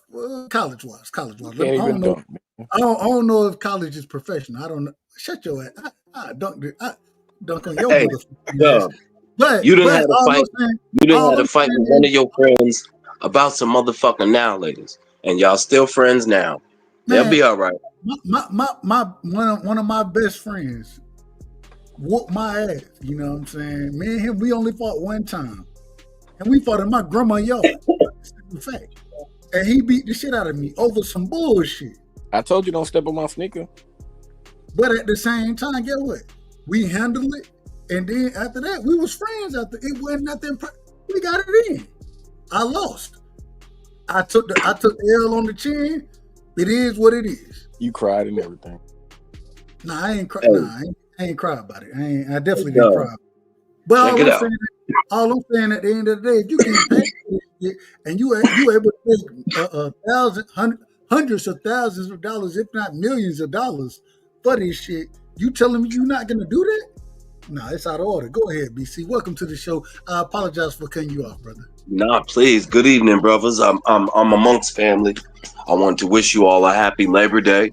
college-wise. Can't even dunk. I don't know if college is professional. I don't know. Shut your ass. I dunk on your motherfucking ass. But you done had a fight. You done had a fight with one of your friends about some motherfucking now, ladies, and y'all still friends now. They'll be all right. One of my best friends whooped my ass. You know what I'm saying? Me and him, we only fought one time, and we fought in my grandma's yard. In fact, and he beat the shit out of me over some bullshit. I told you don't step on my sneaker. But at the same time, guess what? We handled it, and then after that, we was friends. After it wasn't nothing, we got it in. I lost. I took the L on the chin. It is what it is. You cried and everything. Nah, I ain't cry. Nah, I ain't cry about it. I definitely didn't cry. But all I'm saying at the end of the day, if you can't pay for this shit and you able to take hundreds of thousands of dollars, if not millions of dollars for this shit, you telling me you're not gonna do that? Nah, it's out of order. Go ahead, BC. Welcome to the show. I apologize for cutting you off, brother. Nah, please. Good evening, brothers. I'm amongst family. I want to wish you all a happy Labor Day.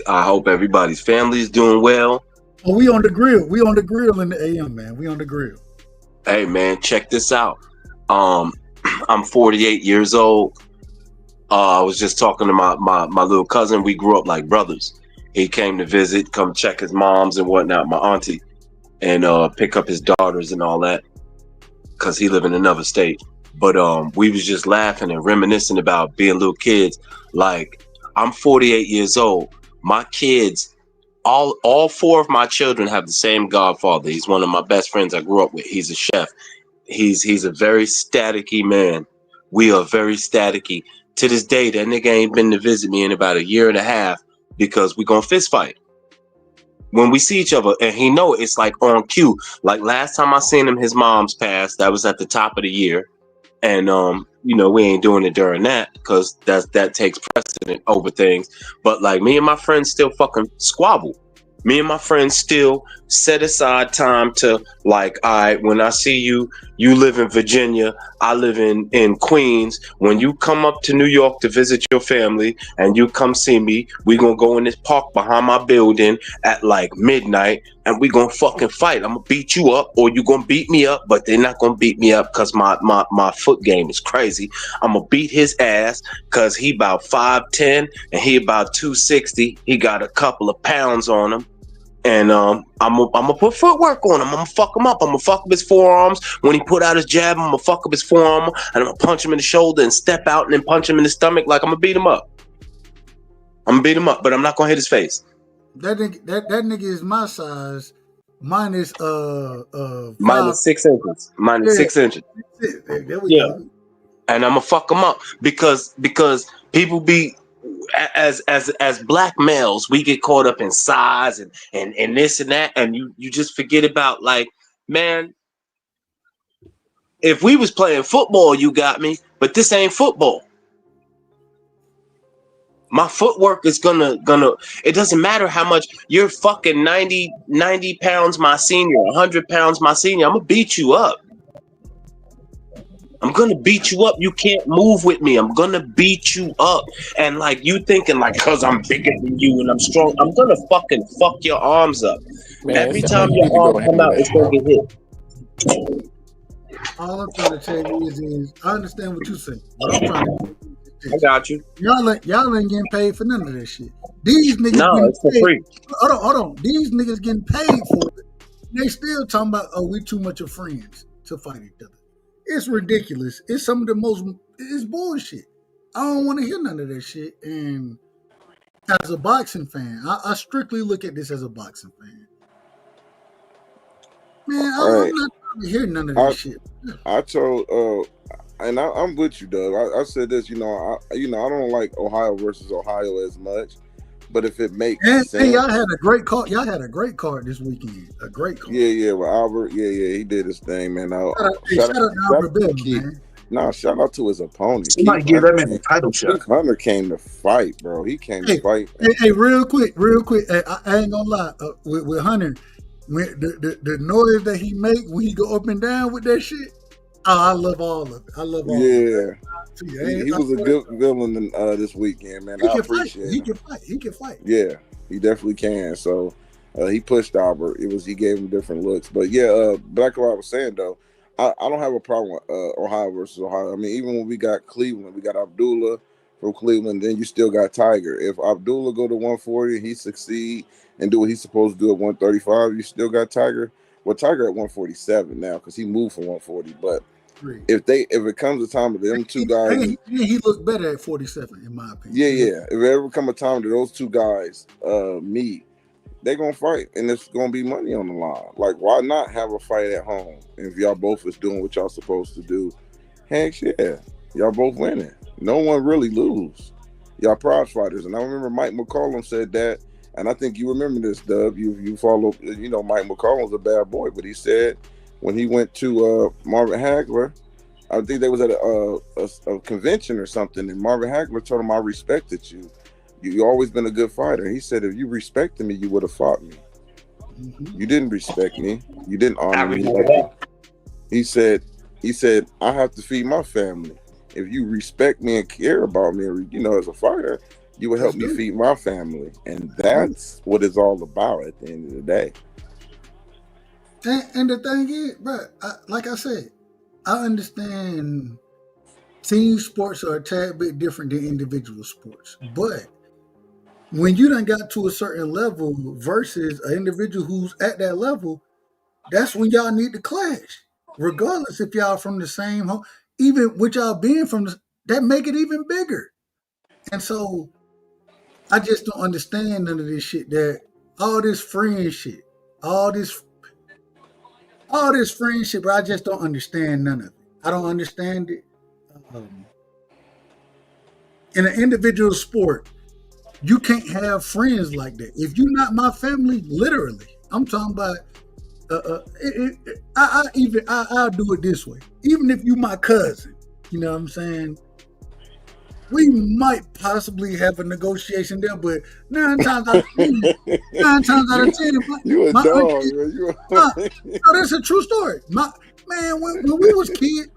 I hope everybody's family is doing well. Oh, we on the grill. We on the grill in the AM, man. We on the grill. Hey, man, check this out. I'm 48 years old. I was just talking to my little cousin. We grew up like brothers. He came to visit, come check his moms and whatnot, my auntie, and pick up his daughters and all that, because he live in another state. But we was just laughing and reminiscing about being little kids. Like, I'm 48 years old. My kids, all four of my children have the same godfather. He's one of my best friends I grew up with. He's a chef. He's a very staticky man. We are very staticky. To this day, that nigga ain't been to visit me in about a year and a half because we gonna fist fight when we see each other, and he know it's like on cue. Like last time I seen him, his mom's passed. That was at the top of the year, and we ain't doing it during that because that takes precedent over things. But like me and my friends still fucking squabble. Me and my friends still set aside time to, like, all right, when I see you, you live in Virginia, I live in Queens. When you come up to New York to visit your family and you come see me, we gonna go in this park behind my building at like midnight and we gonna fucking fight. I'm gonna beat you up or you gonna beat me up, but they're not gonna beat me up because my foot game is crazy. I'm gonna beat his ass because he about 5'10" and he about 260. He got a couple of pounds on him. And I'm gonna put footwork on him. I'm gonna fuck him up. I'm gonna fuck up his forearms. When he put out his jab, I'm gonna fuck up his forearm and I'm gonna punch him in the shoulder and step out and then punch him in the stomach. Like, I'm gonna beat him up. I'm gonna beat him up, but I'm not gonna hit his face. That nigga is my size, minus 6 inches. Minus 6 inches. There we go. And I'm gonna fuck him up because people be. As black males, we get caught up in size and this and that, and you just forget about, like, man, if we was playing football, you got me, but this ain't football. My footwork is gonna it doesn't matter how much you're fucking 90 pounds my senior, 100 pounds my senior, I'm gonna beat you up. I'm gonna beat you up. You can't move with me. I'm gonna beat you up. And like, you thinking like, cause I'm bigger than you and I'm strong, I'm gonna fucking fuck your arms up. Man, every time your arms come out, it's gonna get hit. All I'm trying to tell you is I understand what you're saying. But I'm trying to I got you. Y'all ain't getting paid for none of this shit. These niggas it's for free. Hold on. These niggas getting paid for it. They still talking about, oh, we too much of friends to fight each other. It's ridiculous. It's some of the most. It's bullshit. I don't want to hear none of that shit. And as a boxing fan, I strictly look at this as a boxing fan. Man, I'm not want to hear none of this shit. I told, and I'm with you, Doug. I said this, I don't like Ohio versus Ohio as much, but if it makes sense, and y'all had a great card. Y'all had a great card this weekend. A great card. Yeah. Well, Albert, he did his thing, man. Shout out to Albert Bell, man. Nah, shout out to his opponent. He might give that man a title shot. Hunter came to fight, bro. He came to fight. Hey, real quick. Hey, I ain't gonna lie. With Hunter, when the noise that he make when he go up and down with that shit, I love all of it. I love all of it. He was a good villain this weekend, man. I appreciate it. He can fight. Yeah, he definitely can. So he pushed Albert. He gave him different looks. But back to what I was saying though. I don't have a problem with Ohio versus Ohio. I mean, even when we got Cleveland, we got Abdullah from Cleveland, then you still got Tiger. If Abdullah go to 140 and he succeed and do what he's supposed to do at 135, you still got Tiger. Well, Tiger at 147 now because he moved from 140. But if it comes a time of them two guys, he looked better at 47 in my opinion. Yeah. If it ever come a time that those two guys meet, they're gonna fight, and it's gonna be money on the line. Like, why not have a fight at home? If y'all both is doing what y'all supposed to do, heck yeah, y'all both winning. No one really lose. Y'all prize fighters. And I remember Mike McCollum said that, and I think you remember this, Dub. You follow, Mike McCollum's a bad boy, but he said when he went to Marvin Hagler, I think they was at a convention or something, and Marvin Hagler told him, "I respected you. You always been a good fighter." He said, "If you respected me, you would have fought me. You didn't respect me. You didn't honor me." He said, "I have to feed my family. If you respect me and care about me, as a fighter, you would help me feed my family." And that's what it's all about at the end of the day. And the thing is, bro, like I said, I understand team sports are a tad bit different than individual sports, but when you done got to a certain level versus an individual who's at that level, that's when y'all need to clash. Regardless if y'all from the same home, even with y'all being from that make it even bigger. And so I just don't understand none of this shit, that all this friend shit, all this friendship, but I just don't understand none of it. I don't understand it. In an individual sport, you can't have friends like that. If you're not my family, literally, I'm talking about. I'll do it this way. Even if you my cousin, you know what I'm saying? We might possibly have a negotiation there, but 9 times out of 10, you a my dog, auntie, man. no, that's a true story. When we was kids,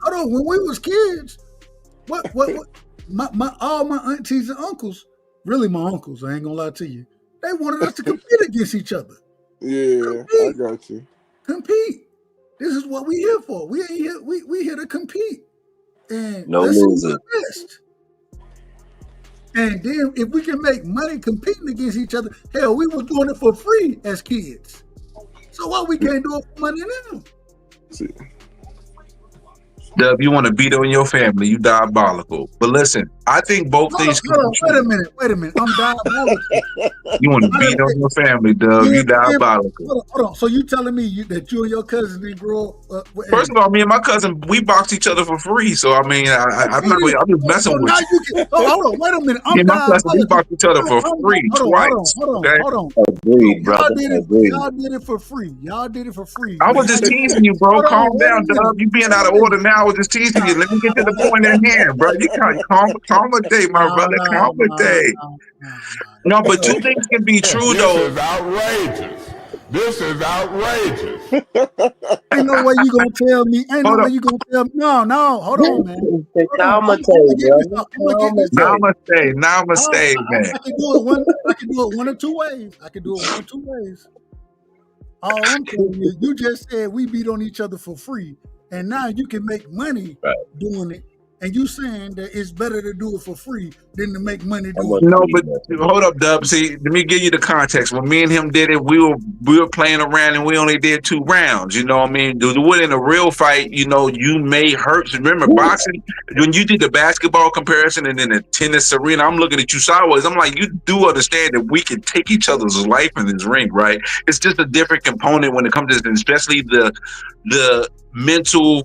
all my aunties and uncles, really my uncles, I ain't gonna lie to you, they wanted us to compete against each other. Yeah, I got you. Compete. This is what we here for. We ain't here. We here to compete. And no let's losing. do our best. And then if we can make money competing against each other, hell, we was doing it for free as kids. So why we can't do it for money now? See. Dub, you want to beat on your family, you diabolical. But listen, I think both things. Wait a minute. I'm diabolical. You want to beat on your family, Dub? You diabolical. Hold on. So you telling me that you and your cousin didn't grow up? First of all, me and my cousin, we boxed each other for free. So I mean, I'm just messing with you. Hold on. Wait a minute. Me and my cousin, we boxed each other for free twice. Hold on. Agreed, brother. Y'all did it for free. I was just teasing you, bro. Calm down, Dub. You being out of order now. I was just teasing you. Let me get to the point in here, bro. You can't calm a day, my brother. Calm a day. No, but two things can be true, though. This is outrageous. Ain't no way you gonna tell me. No. Hold on, man. Namaste, man. I can do it one of two ways. All I'm telling you, you just said we beat on each other for free, and now you can make money doing it. and you saying that it's better to do it for free than to make money doing it. No, but hold up, Dub. See, let me give you the context. When me and him did it, we were playing around and we only did 2 rounds. You know what I mean? Do it in a real fight, you know, you may hurt. Remember, boxing, when you did the basketball comparison and then the tennis arena, I'm looking at you sideways. I'm like, you do understand that we can take each other's life in this ring, right? It's just a different component when it comes to this, especially the mental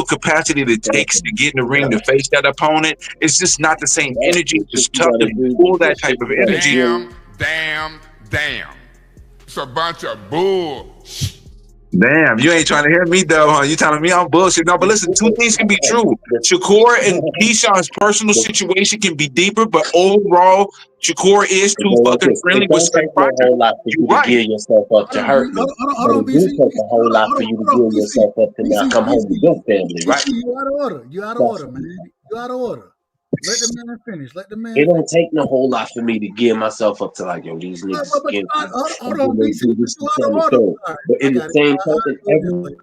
capacity that it takes to get in the ring to face that opponent. It's just not the same energy. It's tough to pull that type of energy. Damn. It's a bunch of bull. Damn, you ain't trying to hear me though, huh? You telling me I'm bullshit. No, but listen, 2 things can be true. Shakur and Keyshawn's personal situation can be deeper, but overall, Shakur is too fucking friendly with Spence. It don't take a whole lot for you to gear yourself up to hurt me. It do take a whole lot for you to gear yourself up to not come home to your family, right? You out of order. You out of order, man. You out of order. Let the man finish. Let the man. It don't take no whole lot for me to gear myself up to like, yo, these niggas. Hold on, but in the same time,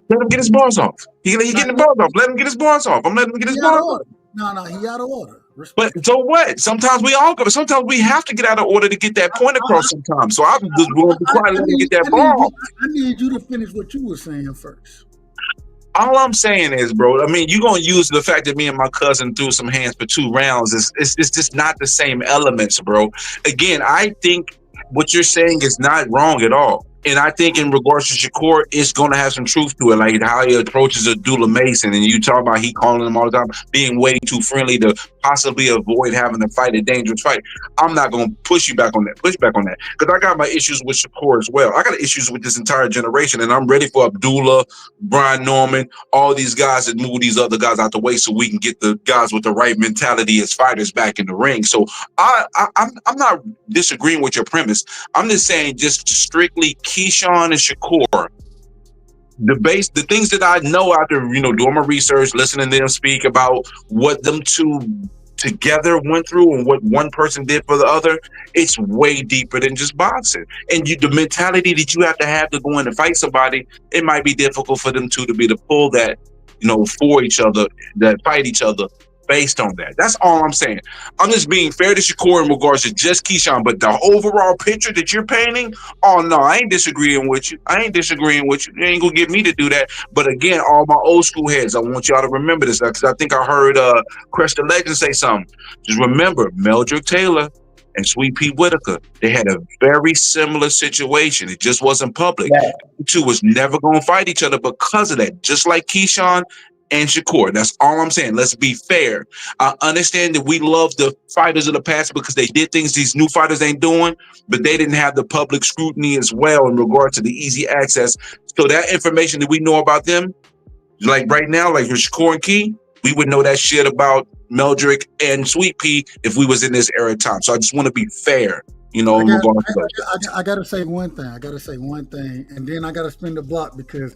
let him get his balls off. He getting the balls off. Let him get his balls off. I'm letting him get his balls off. No, he out of order. But so what? Sometimes we all go. Sometimes we have to get out of order to get that point across. Sometimes, so I'm just going to be quiet. Let him get that ball. I need you to finish what you were saying first. All I'm saying is, bro, I mean, you're going to use the fact that me and my cousin threw some hands for 2 rounds. It's just not the same elements, bro. Again, I think what you're saying is not wrong at all. And I think in regards to Shakur, it's going to have some truth to it, like how he approaches Abdullah Mason. And you talk about he calling him all the time, being way too friendly to possibly avoid having to fight a dangerous fight. I'm not going to push back on that, because I got my issues with Shakur as well. I got issues with this entire generation, and I'm ready for Abdullah, Brian Norman, all these guys that move these other guys out the way so we can get the guys with the right mentality as fighters back in the ring. So I'm not disagreeing with your premise. I'm just saying, just strictly Keyshawn and Shakur, the things that I know after, doing my research, listening to them speak about what them 2 together went through and what one person did for the other, it's way deeper than just boxing. And the mentality that you have to go in and fight somebody, it might be difficult for them 2 to be to pull that, for each other, that fight each other based on that. That's all I'm saying. I'm just being fair to Shakur in regards to just Keyshawn, but the overall picture that you're painting, oh no, I ain't disagreeing with you. You ain't gonna get me to do that. But again, all my old school heads, I want y'all to remember this, because I think I heard CRUSHDALEGEND say something. Just remember, Meldrick Taylor and Sweet Pea Whitaker, they had a very similar situation. It just wasn't public. Yeah. The 2 was never gonna fight each other because of that, just like Keyshawn and Shakur. That's all I'm saying. Let's be fair. I understand that we love the fighters of the past because they did things these new fighters ain't doing, but they didn't have the public scrutiny as well in regard to the easy access. So that information that we know about them, like right now, like with Shakur and Key, we would know that shit about Meldrick and Sweet Pea if we was in this era of time. So I just want to be fair, I gotta say one thing, and then I gotta spin the block because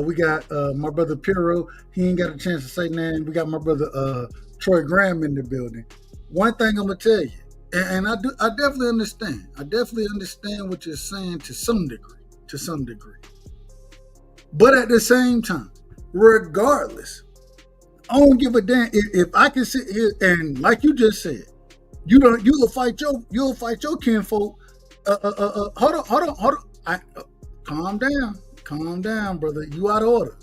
we got my brother Piero. He ain't got a chance to say nothing. We got my brother Troy Graham in the building. One thing I'm gonna tell you, and I definitely understand. I definitely understand what you're saying to some degree. But at the same time, regardless, I don't give a damn if I can sit here and, like you just said, you'll fight your kinfolk. Hold on. Calm down, brother. You out of order.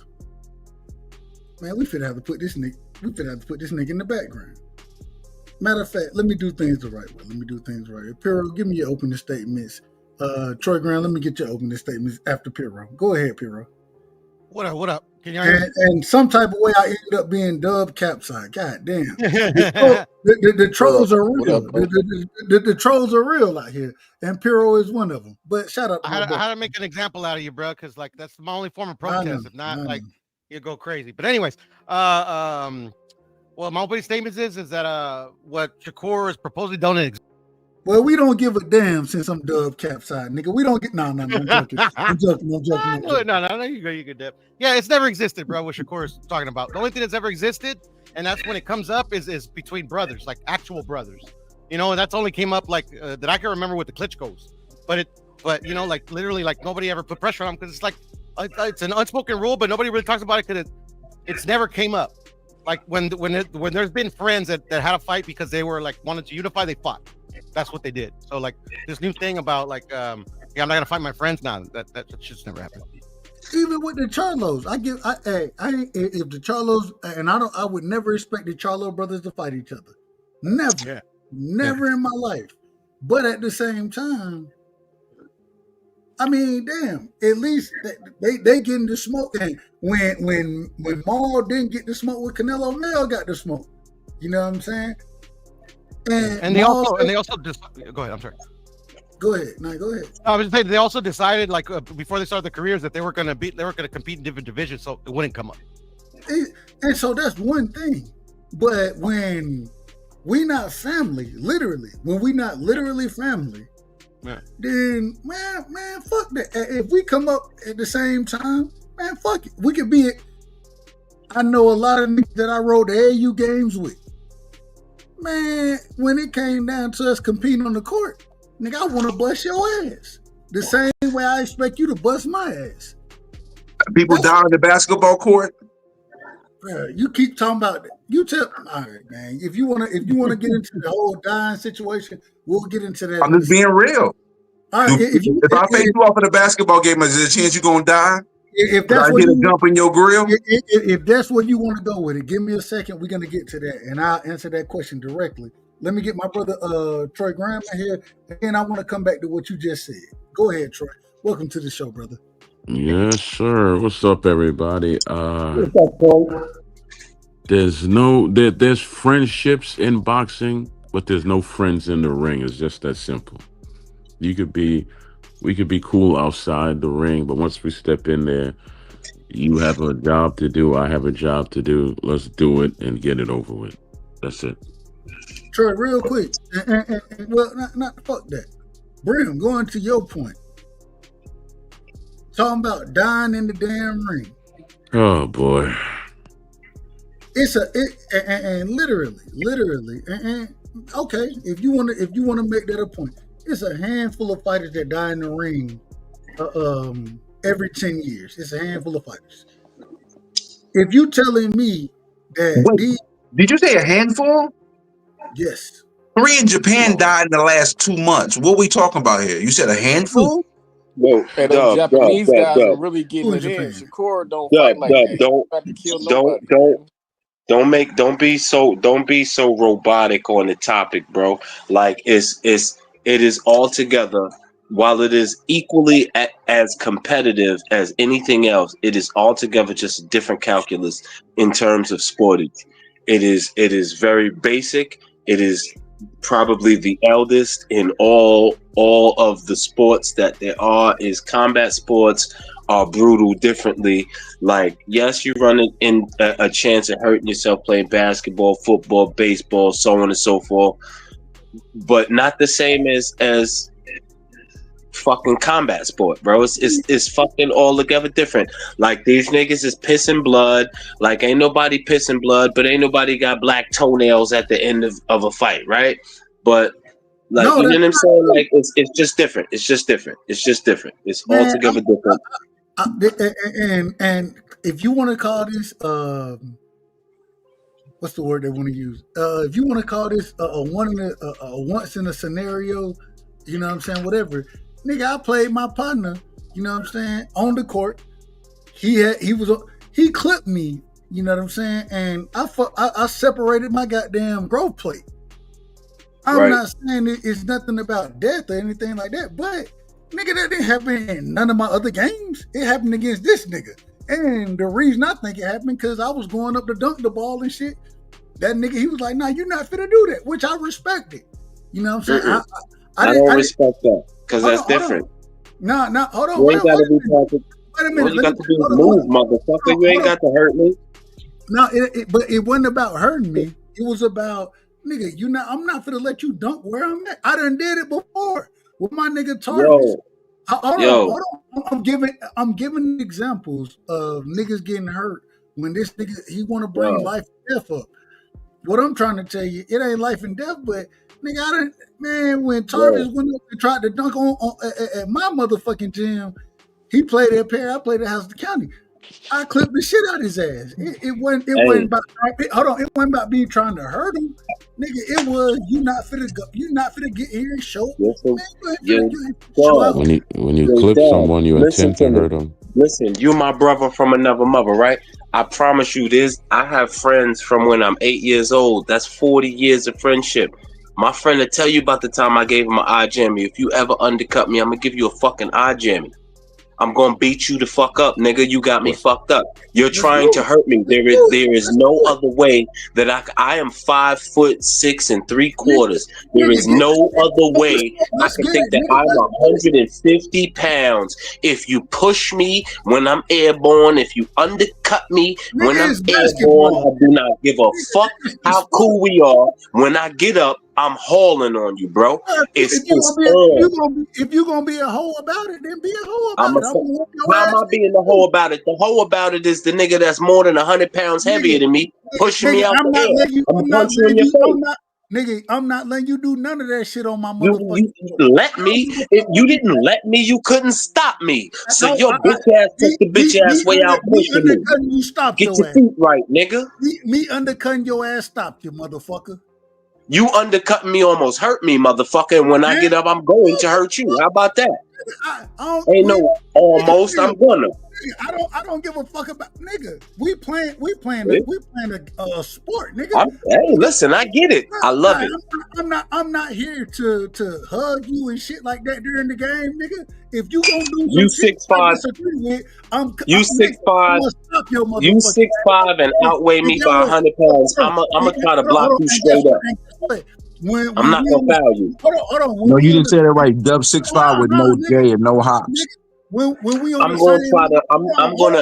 Man, we finna have to put this nigga in the background. Matter of fact, let me do things the right way. Piero, give me your opening statements. Troy Graham, let me get your opening statements after Piero. Go ahead, Piero. What up? Can you hear me? And some type of way I ended up being dubbed capside. God damn. The trolls are real. The trolls are real out here. And Piero is one of them. But shout out to I had to make an example out of you, bro, because that's my only form of protest. If not, you go crazy. But anyways, well, my opening statement is that what Shakur is proposing don't exist. Well, we don't give a damn since I'm dubbed capside, nigga. We don't get no. I'm joking. I'm joking. No, you good dip. Yeah, it's never existed, bro. What Shakur is talking about. The only thing that's ever existed, and that's when it comes up, is between brothers, like actual brothers. And that's only came up like that I can remember with the Klitschko's. But like literally, like nobody ever put pressure on them because it's like it's an unspoken rule, but nobody really talks about it because it's never came up. Like when there's been friends that had a fight because they were like wanted to unify, they fought. That's what they did. So like this new thing about like yeah, I'm not gonna fight my friends now. That shit's never happened. Even with the Charlos, if the Charlos, and I would never expect the Charlo brothers to fight each other. Never in my life. But at the same time, I mean, damn, at least they getting the smoke. And when Maul didn't get the smoke with Canelo, Mel got the smoke. You know what I'm saying? And they also just go ahead. I'm sorry. Go ahead. No, go ahead. I was just saying they also decided like before they started their careers that they were gonna compete in different divisions, so it wouldn't come up. And so that's one thing. But when we not family, literally, when we not literally family, then man, fuck that. If we come up at the same time, man, fuck it. We could be it. I know a lot of niggas that I rode the AU games with. Man, when it came down to us competing on the court, nigga, I want to bust your ass. The same way I expect you to bust my ass. People die on the basketball court. Bro, you keep talking about that. You tell all right, man. If you wanna get into the whole dying situation, we'll get into that. I'm just being real. All right, if I face you off in a basketball game, is there a chance you're gonna die? If that's I what get a jump in your grill. If that's what you want to go with it, give me a second. We're gonna get to that, and I'll answer that question directly. Let me get my brother Troy Graham in here, and I want to come back to what you just said. Go ahead, Troy. Welcome to the show, brother. Yes, sir. What's up, everybody? What's up, Troy? There's friendships in boxing, but there's no friends in the ring. It's just that simple. We could be cool outside the ring, but once we step in there, you have a job to do, I have a job to do. Let's do it and get it over with. That's it. Troy, real quick, and well, not fuck that. Brim, going to your point, talking about dying in the damn ring. Oh boy, and literally, and okay, if you want to make that a point, it's a handful of fighters that die in the ring every 10 years. It's a handful of fighters. If you telling me that did you say a handful? Yes. 3 in Japan died in the last 2 months. What are we talking about here? You said a handful? No, and the Japanese guys are really getting it in. Shakur don't fight like that. Don't be so robotic on the topic, bro. Like it is altogether, while it is equally as competitive as anything else, it is altogether just a different calculus in terms of sportage. It is very basic. It is probably the eldest in all of the sports that there are. Is combat sports are brutal differently. Like, yes, you run in a chance of hurting yourself playing basketball, football, baseball, so on and so forth, but not the same as fucking combat sport, bro. It's fucking altogether different. Like, these niggas is pissing blood. Like, ain't nobody pissing blood, but ain't nobody got black toenails at the end of a fight, right? But like, you know what I'm saying? Like, it's just different. It's just different. It's just different. It's altogether different. And if you want to call this what's the word they want to use? If you want to call this a once in a scenario, you know what I'm saying? Whatever. Nigga, I played my partner, you know what I'm saying, on the court. He clipped me, you know what I'm saying, and I separated my goddamn growth plate. I'm not saying it's nothing about death or anything like that, but nigga, that didn't happen in none of my other games. It happened against this nigga. And the reason I think it happened, because I was going up to dunk the ball and shit. That nigga, he was like, nah, you're not finna do that, which I respected. You know what I'm saying? I don't respect that, because that's different. No, hold on. You ain't got to be perfect. Wait a minute. You got to do move, motherfucker. You ain't got to hurt me. No, but it wasn't about hurting me. It was about, nigga, I'm not finna let you dunk where I'm at. I done did it before with my nigga Tarvis. Hold on. I'm giving examples of niggas getting hurt when this nigga, he want to bring life and death up. What I'm trying to tell you, it ain't life and death, but nigga, when Tarvis went up and tried to dunk on at my motherfucking gym, he played at Perry, I played at House of the County. I clipped the shit out of his ass. It wasn't about it wasn't about me trying to hurt him. Nigga, it was you not finna get here and show. When you clip someone, you intend to hurt them. Listen, you my brother from another mother, right? I promise you this. I have friends from when I'm 8 years old. That's 40 years of friendship. My friend will tell you about the time I gave him an eye jammy. If you ever undercut me, I'm gonna give you a fucking eye jammy. I'm gonna beat you the fuck up, nigga. You got me fucked up. You're trying to hurt me. There is no other way that I am 5'6" 3/4. There is no other way I can think that I'm 150 pounds. If you push me when I'm airborne, if you undercut me when I'm airborne, I do not give a fuck how cool we are. When I get up, I'm hauling on you, bro. If you're gonna be a hoe about it, then be a hoe about it. How am I being the hoe about it? The hoe about it is the nigga that's more than 100 pounds heavier than me, pushing me out the air. I'm punching you in your face. Nigga, I'm not letting you do none of that shit on my motherfucking. You let me. If you didn't let me, you couldn't stop me. So your bitch ass took the bitch ass way out pushing me. You stopped Get your feet right, nigga. Me undercutting your ass stopped you, motherfucker. You undercutting me almost hurt me, motherfucker. And when I get up, I'm going to hurt you. How about that? Ain't no almost. I'm gonna. I don't give a fuck about nigga. We playing a sport, nigga. Hey, listen, I get it. I love it. I'm not here to hug you and shit like that during the game, nigga. If you gonna do you 6'5", you 6'5", you 6'5" and outweigh me by 100 pounds. I'm gonna try to block you straight up. I'm not gonna foul you. Hold on. No, you didn't say that right. Dub 6'5" with no J and no hops. When we on I'm not gonna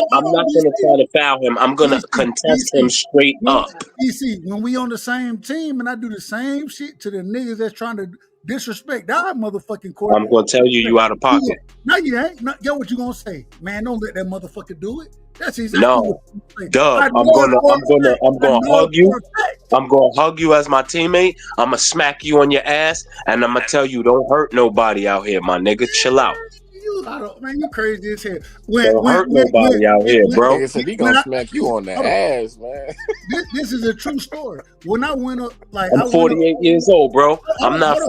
try to foul him. I'm gonna contest him straight up. DC, when we on the same team and I do the same shit to the niggas that's trying to disrespect our motherfucking court, I'm gonna tell you out of pocket. No, you ain't. Yo, what you gonna say, man? Don't let that motherfucker do it. That's exactly no. Dub, I'm gonna hug you. I'm gonna hug you as my teammate. I'm gonna smack you on your ass, and I'm gonna tell you, don't hurt nobody out here, my nigga. Chill out. Man, you crazy as hell. Don't hurt nobody out here, bro. He gonna smack you on the ass, man. This is a true story. When I went up, like I'm 48 years old, bro. I'm not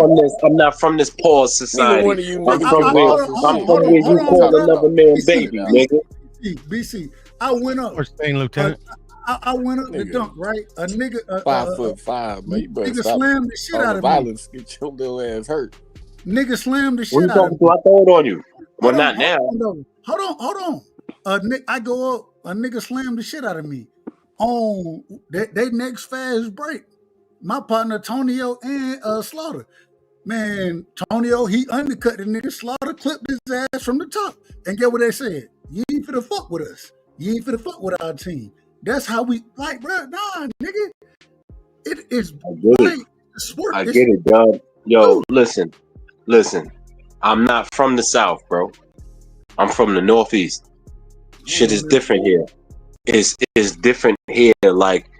from this poor society. I'm from where you call another man baby, nigga. BC, I went up. Or staying lieutenant. I went up to dunk, right? A nigga, 5'5", man. You better nigga stop slammed the shit out of violence. Get your little ass hurt. Nigga slammed the What shit you out of talking me. to? I throw it on you. Well, not now. Hold on. I go up. A nigga slammed the shit out of me on they next fast break. My partner Tonio and Slaughter. Man, Tonio, he undercut the nigga. Slaughter clipped his ass from the top. And get what they said? You ain't finna fuck with us. You ain't finna fuck with our team. That's how we like, bro. Nah, nigga. It is like sport. I get it, dog. Yo, listen. I'm not from the South, bro. I'm from the Northeast. Shit is different here. It's different here. Like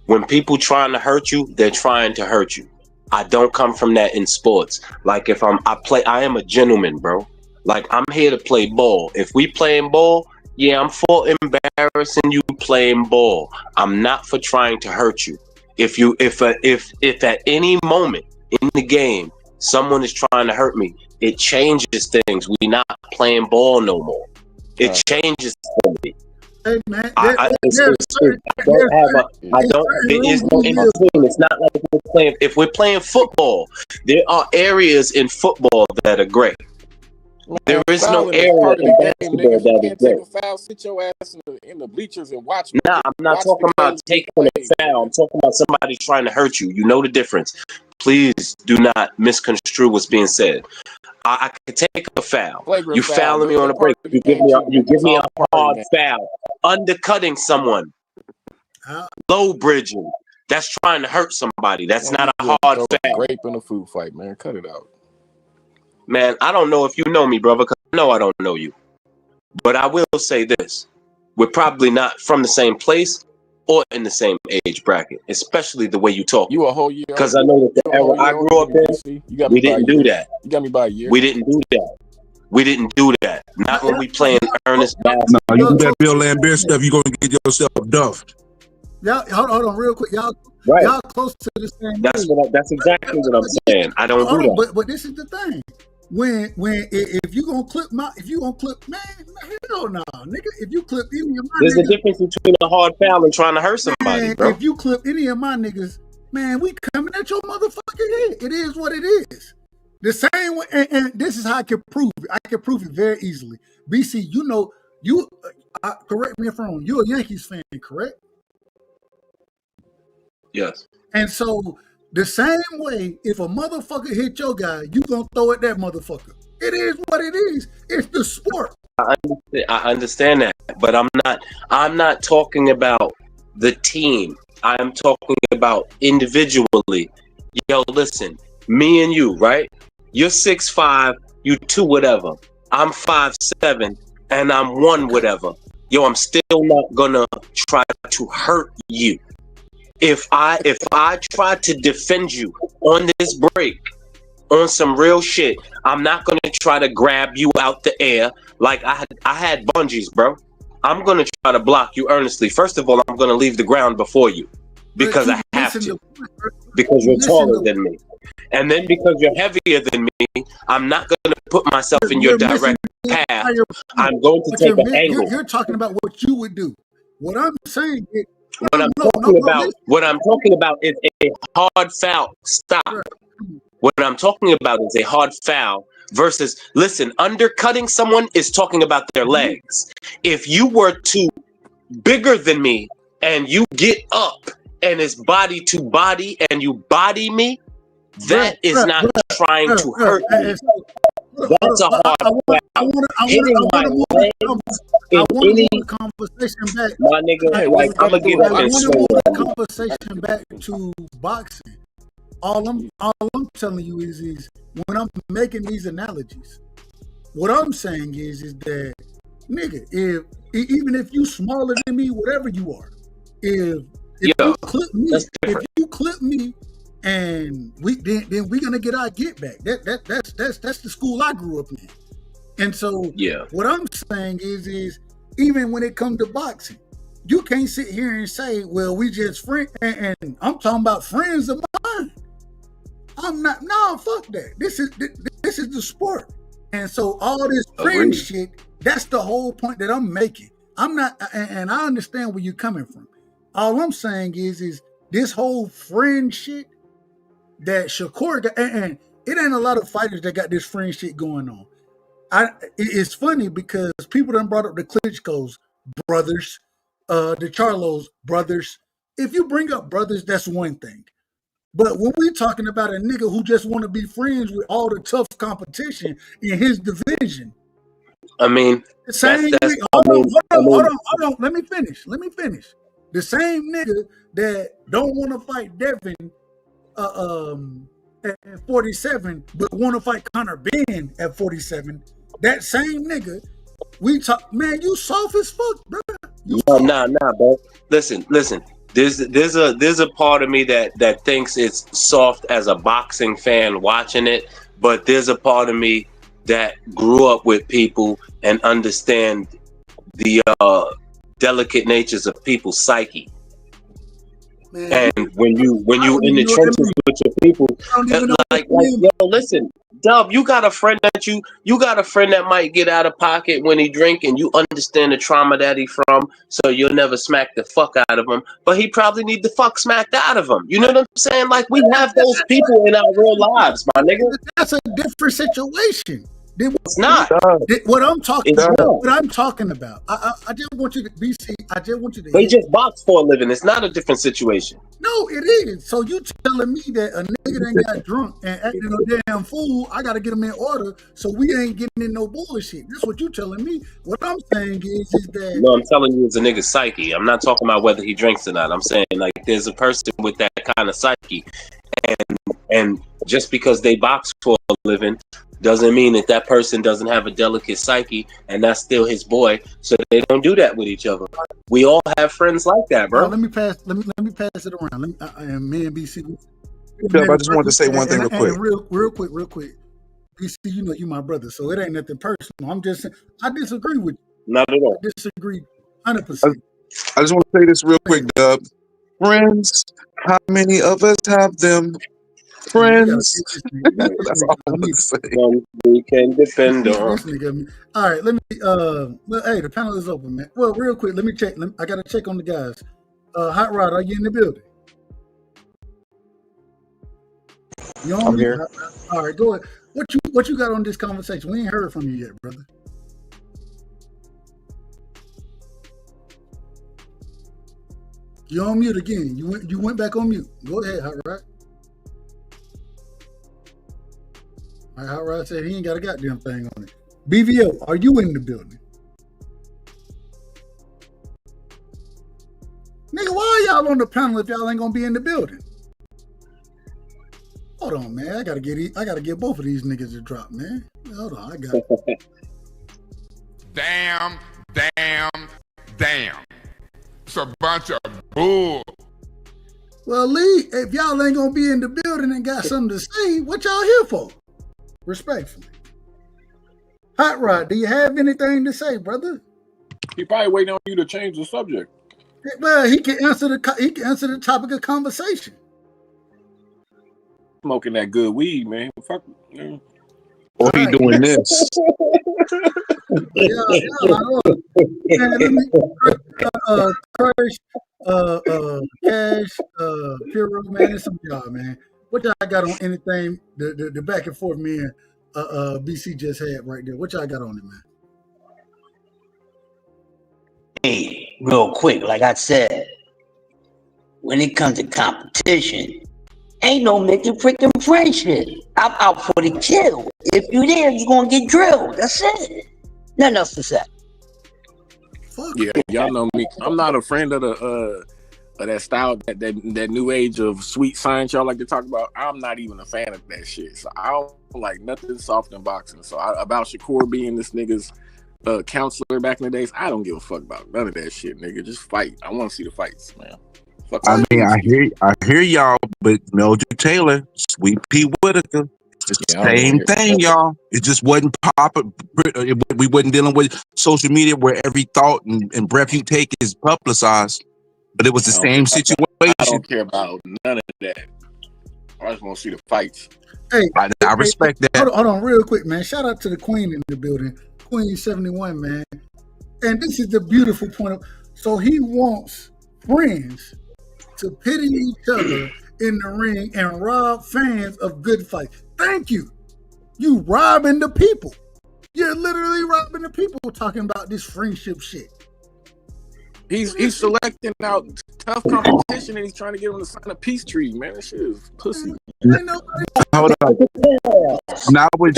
when people trying to hurt you, they're trying to hurt you. I don't come from that in sports. Like if I am a gentleman, bro. Like I'm here to play ball. If we playing ball, yeah, I'm for embarrassing you playing ball. I'm not for trying to hurt you. If at any moment in the game someone is trying to hurt me, it changes things. We not playing ball no more. It changes for me. Hey, man, there is no in between. It's not like we're playing. If we're playing football, there are areas in football that are great. There is no area in basketball that is great. Foul, sit your ass in the bleachers and watch. Nah, I'm not talking about taking a foul. I'm talking about somebody trying to hurt you. You know the difference. Please do not misconstrue what's being said. I could take a foul. You fouling me on a break. You give me a hard foul. Undercutting someone. Low bridging. That's trying to hurt somebody. That's not a hard foul. Grape in a food fight, man. Cut it out. Man, I don't know if you know me, brother, because I know I don't know you. But I will say this. We're probably not from the same place or in the same age bracket, especially the way you talk. You a whole year. Because I know that the era I grew up in, we didn't do that. You got me by a year. We didn't do that. We didn't do that. Not when we playing earnest basketball. No, you do that Bill Lambert stuff, you're gonna get yourself duffed. Y'all, hold on, real quick. Y'all close to the same. That's exactly what I'm saying. I don't do that. But this is the thing. When if you gonna clip man, hell no, nigga. If you clip any of my There's niggas, a difference between a hard foul and trying to hurt somebody, man, bro. if you clip any of my niggas, man, we coming at your motherfucking head. It is what it is. The same way, and this is how I can prove it. I can prove it very easily. BC, you know, correct me if I'm wrong. You're a Yankees fan, correct? Yes. And so the same way, if a motherfucker hit your guy, you gonna throw at that motherfucker. It is what it is. It's the sport. I understand that, but I'm not talking about the team. I'm talking about individually. Yo, listen, me and you, right? You're 6'5", you 2 whatever. I'm 5'7", and I'm 1 whatever. Yo, I'm still not gonna try to hurt you. If I try to defend you on this break, on some real shit, I'm not gonna try to grab you out the air like I had bungees, bro. I'm gonna try to block you earnestly. First of all, I'm gonna leave the ground before you because I have to. Because you're taller than me. And then because you're heavier than me, I'm not gonna put myself in your direct path. I'm going to take an angle. You're talking about what you would do. What I'm saying is, what I'm talking about is a hard foul. Stop. What I'm talking about is a hard foul versus, listen, undercutting someone is talking about their legs. If you were bigger than me and you get up and it's body to body and you body me, that is not trying to hurt me. That's a hard foul. Hitting my leg in any conversation back. My nigga, like, I'm gonna get up and swing. The conversation back to boxing. All I'm telling you is when I'm making these analogies, what I'm saying is that, nigga, even if you smaller than me, whatever you are, if you clip me, and then we're gonna get our get back. That's the school I grew up in. And so what I'm saying is even when it comes to boxing, you can't sit here and say, well, we just friends, and I'm talking about friends of mine. I'm not, no, fuck that. This is the sport. And so all this friend shit, that's the whole point that I'm making. I'm not, and I understand where you're coming from. All I'm saying is this whole friend shit that Shakur got, and it ain't a lot of fighters that got this friend shit going on. It's funny because people done brought up the Klitschko's brothers, the Charlos brothers. If you bring up brothers, that's one thing. But when we're talking about a nigga who just want to be friends with all the tough competition in his division, I mean, the same nigga, hold on. Let me finish. The same nigga that don't want to fight Devin at 47, but want to fight Conor Ben at 47. That same nigga, we talk, man, you soft as fuck, bro. Nah, bro. Listen. There's a part of me that thinks it's soft as a boxing fan watching it, but there's a part of me that grew up with people and understand the delicate natures of people's psyche. Man. And when you in the trenches with your people, like yo, listen, Dub, you got a friend that might get out of pocket when he drink, and you understand the trauma that he from, so you'll never smack the fuck out of him, but he probably need the fuck smacked out of him. You know what I'm saying? Like, we have those people in our real lives, my nigga. That's a different situation. It's not. What I'm talking about. I just want you to BC. I just want you to. They just box for a living. It's not a different situation. No, it is. So you telling me that a nigga that got drunk and acting a damn fool, I got to get him in order, so we ain't getting in no bullshit. That's what you telling me. What I'm saying is that. No, I'm telling you, it's a nigga's psyche. I'm not talking about whether he drinks or not. I'm saying, like, there's a person with that kind of psyche, and just because they box for a living doesn't mean that person doesn't have a delicate psyche, and that's still his boy. So they don't do that with each other. We all have friends like that, bro. Let me pass it around. And me and BC. I just wanted to say one thing real quick. Real quick. DC, you know you my brother, so it ain't nothing personal. I'm just saying, I disagree with you. Not at all. I disagree 100%. I just want to say this real quick, Dub. Friends, how many of us have them? Friends. That's all I want to say. One we can depend on. All right, let me. Well, hey, the panel is open, man. Well, real quick, let me check. I got to check on the guys. Hot Rod, are you in the building? You on I'm me? here. All right, go ahead. What you got on this conversation? We ain't heard from you yet, brother. You're on mute again. You went back on mute. Go ahead, Hot Rod. All right, Hot Rod said he ain't got a goddamn thing on it. BVO, are you in the building? Nigga, why are y'all on the panel if y'all ain't gonna be in the building? Hold on, man. I gotta get both of these niggas to drop, man. Hold on, I got it. Damn. It's a bunch of bull. Well, Lee, if y'all ain't gonna be in the building and got something to say, what y'all here for? Respectfully. Hot Rod, do you have anything to say, brother? He probably waiting on you to change the subject. Well, he can answer the topic of conversation. Smoking that good weed, man. Fuck. Man. Or he doing this. Crush, Cash, Puro, man, it's some of y'all, man. What y'all got on anything, the back and forth me and BC just had right there? What y'all got on it, man? Hey, real quick, like I said, when it comes to competition, ain't no making freaking friendship. I'm out for the kill. If you there, you're gonna get drilled. That's it. Nothing else to say. Yeah, y'all know me. I'm not a friend of that style, that new age of sweet science y'all like to talk about. I'm not even a fan of that shit. So I don't like nothing soft in boxing. So about Shakur being this nigga's counselor back in the days, I don't give a fuck about none of that shit, nigga. Just fight. I want to see the fights, man. Fuck I mean, I hear y'all, but Mildred Taylor, Sweet Pea Whitaker, it's the same thing, y'all. It just wasn't popular. We wasn't dealing with social media where every thought and breath you take is publicized, but it was the same situation. I don't care about none of that. I just want to see the fights. Hey, I respect that. Hold on, real quick, man. Shout out to the Queen in the building, Queen 71, man. And this is the beautiful point of. So he wants friends to pity each other in the ring and rob fans of good fights. Thank you. You robbing the people. You're literally robbing the people talking about this friendship shit. He's selecting out tough competition and he's trying to get them to sign a peace treaty, man. That shit is pussy. Hold on. Not with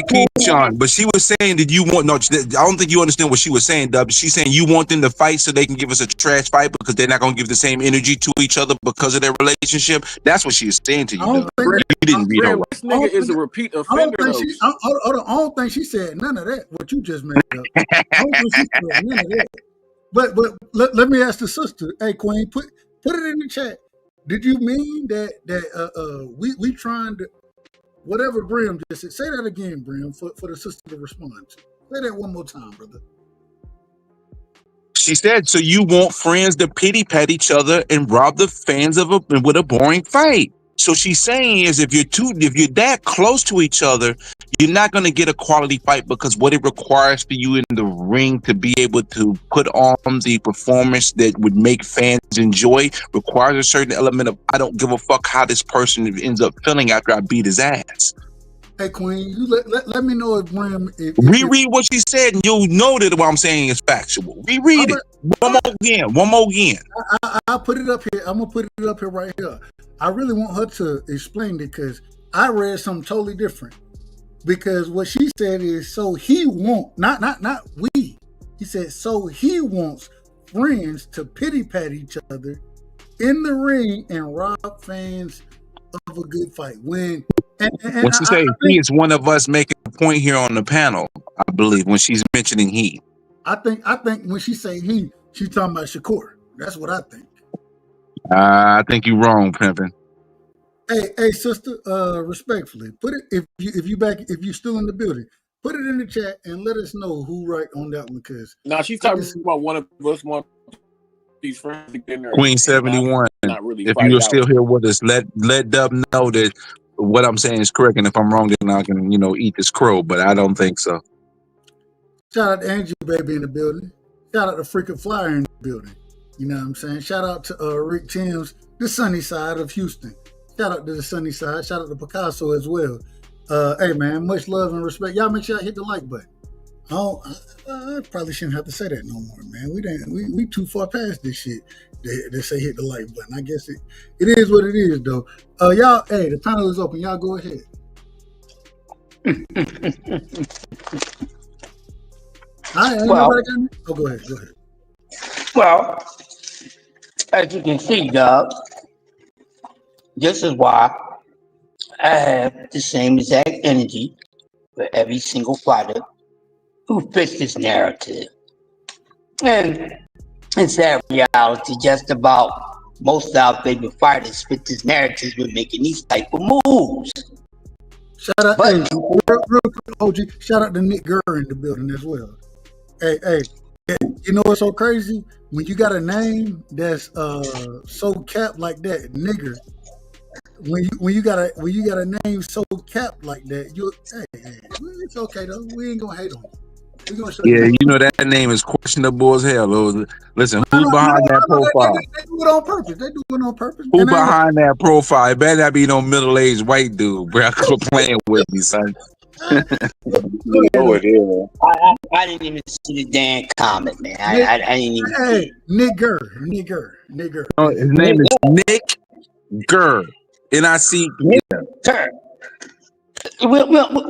Keyshawn, but she was saying that you want. No, I don't think you understand what she was saying, Dub. She's saying you want them to fight so they can give us a trash fight because they're not going to give the same energy to each other because of their relationship. That's what she was saying to you, Dub. You didn't read her. This nigga is a repeat offender. I don't think she said none of that. What you just made up. I don't think she said none of that. But let me ask the sister. Hey, Queen, put it in the chat. Did you mean that we trying to whatever Brim just said? Say that again, Brim, for the sister to respond to. Say that one more time, brother. She said, so you want friends to pity pat each other and rob the fans with a boring fight. So she's saying is if you're that close to each other, you're not going to get a quality fight because what it requires for you in the ring to be able to put on the performance that would make fans enjoy requires a certain element of I don't give a fuck how this person ends up feeling after I beat his ass. Hey, Queen, you let me know if Brim... Reread what she said and you'll know that what I'm saying is factual. Reread it. One more again. I'll put it up here. I'm going to put it up here right here. I really want her to explain it because I read something totally different. Because what she said is, so he won't, not we. He said, so he wants friends to pity pat each other in the ring and rob fans of a good fight. When she say he is one of us making a point here on the panel, I believe, when she's mentioning he. I think when she say he, she's talking about Shakur. That's what I think. I think you're wrong, Pimpin'. Hey, sister. Respectfully, put it if you still in the building, put it in the chat and let us know who right on that one. Because Now she's talking about one of us want these friends to get in there Queen and 71. not really If fight you're out. still here with us, let Dub know that what I'm saying is correct, and if I'm wrong, then I can eat this crow. But I don't think so. Shout out to Angie Baby in the building. Shout out to Freaking Flyer in the building. You know what I'm saying? Shout out to Rick Timms, the sunny side of Houston. Shout out to the sunny side. Shout out to Picasso as well. Hey man, much love and respect. Y'all make sure I hit the like button. I probably shouldn't have to say that no more, man. We too far past this shit. They say hit the like button. I guess it is what it is though. Y'all, hey, the panel is open. Y'all go ahead. Well, go ahead. Well, as you can see, Doug, this is why I have the same exact energy for every single fighter who fits this narrative. And it's that reality, just about most of our favorite fighters fit this narrative with making these type of moves. Shout out, real quick, OG, shout out to Nick Gurr in the building as well. Hey, you know what's so crazy? When you got a name that's so capped like that, nigger. When you got a name so capped like that, it's okay though. We ain't gonna hate on it. We gonna show Yeah, that name is questionable as hell. Listen, who's behind that profile? They do it on purpose. Who behind that profile? It better not be no middle-aged white dude, bro. Quit playing with me, son. I didn't even see the damn comment, man. I didn't even. Hey, Nigger. No, his name is Nick Gurr. NIC. Gurr. We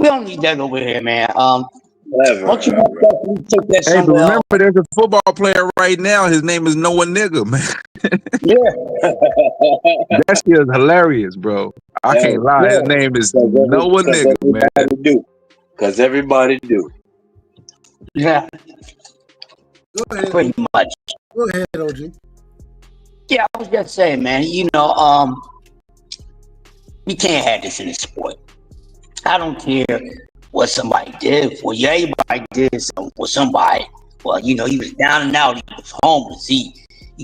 don't need that over here, man. Don't you take that Hey, but remember, there's a football player right now. His name is Noah Nigger, man. Yeah. That shit is hilarious, bro. I can't lie. His name is Noah Nigger, man. Because everybody do. Yeah. Go ahead. Pretty much. Go ahead, OG. Yeah, I was just saying, man, we can't have this in the sport. I don't care what somebody did for you. Everybody did something for somebody. Well, he was down and out. He was homeless. He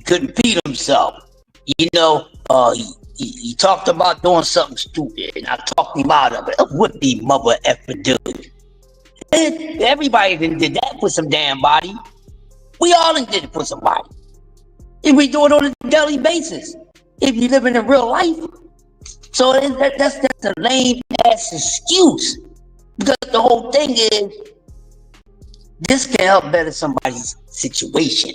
couldn't feed himself. He talked about doing something stupid, and I talked him out of it. What the mother effer do? And everybody did that for some damn body. We all did it for somebody. And we do it on a daily basis. If you live in real life. So that's a lame ass excuse. Because the whole thing is, this can help better somebody's situation.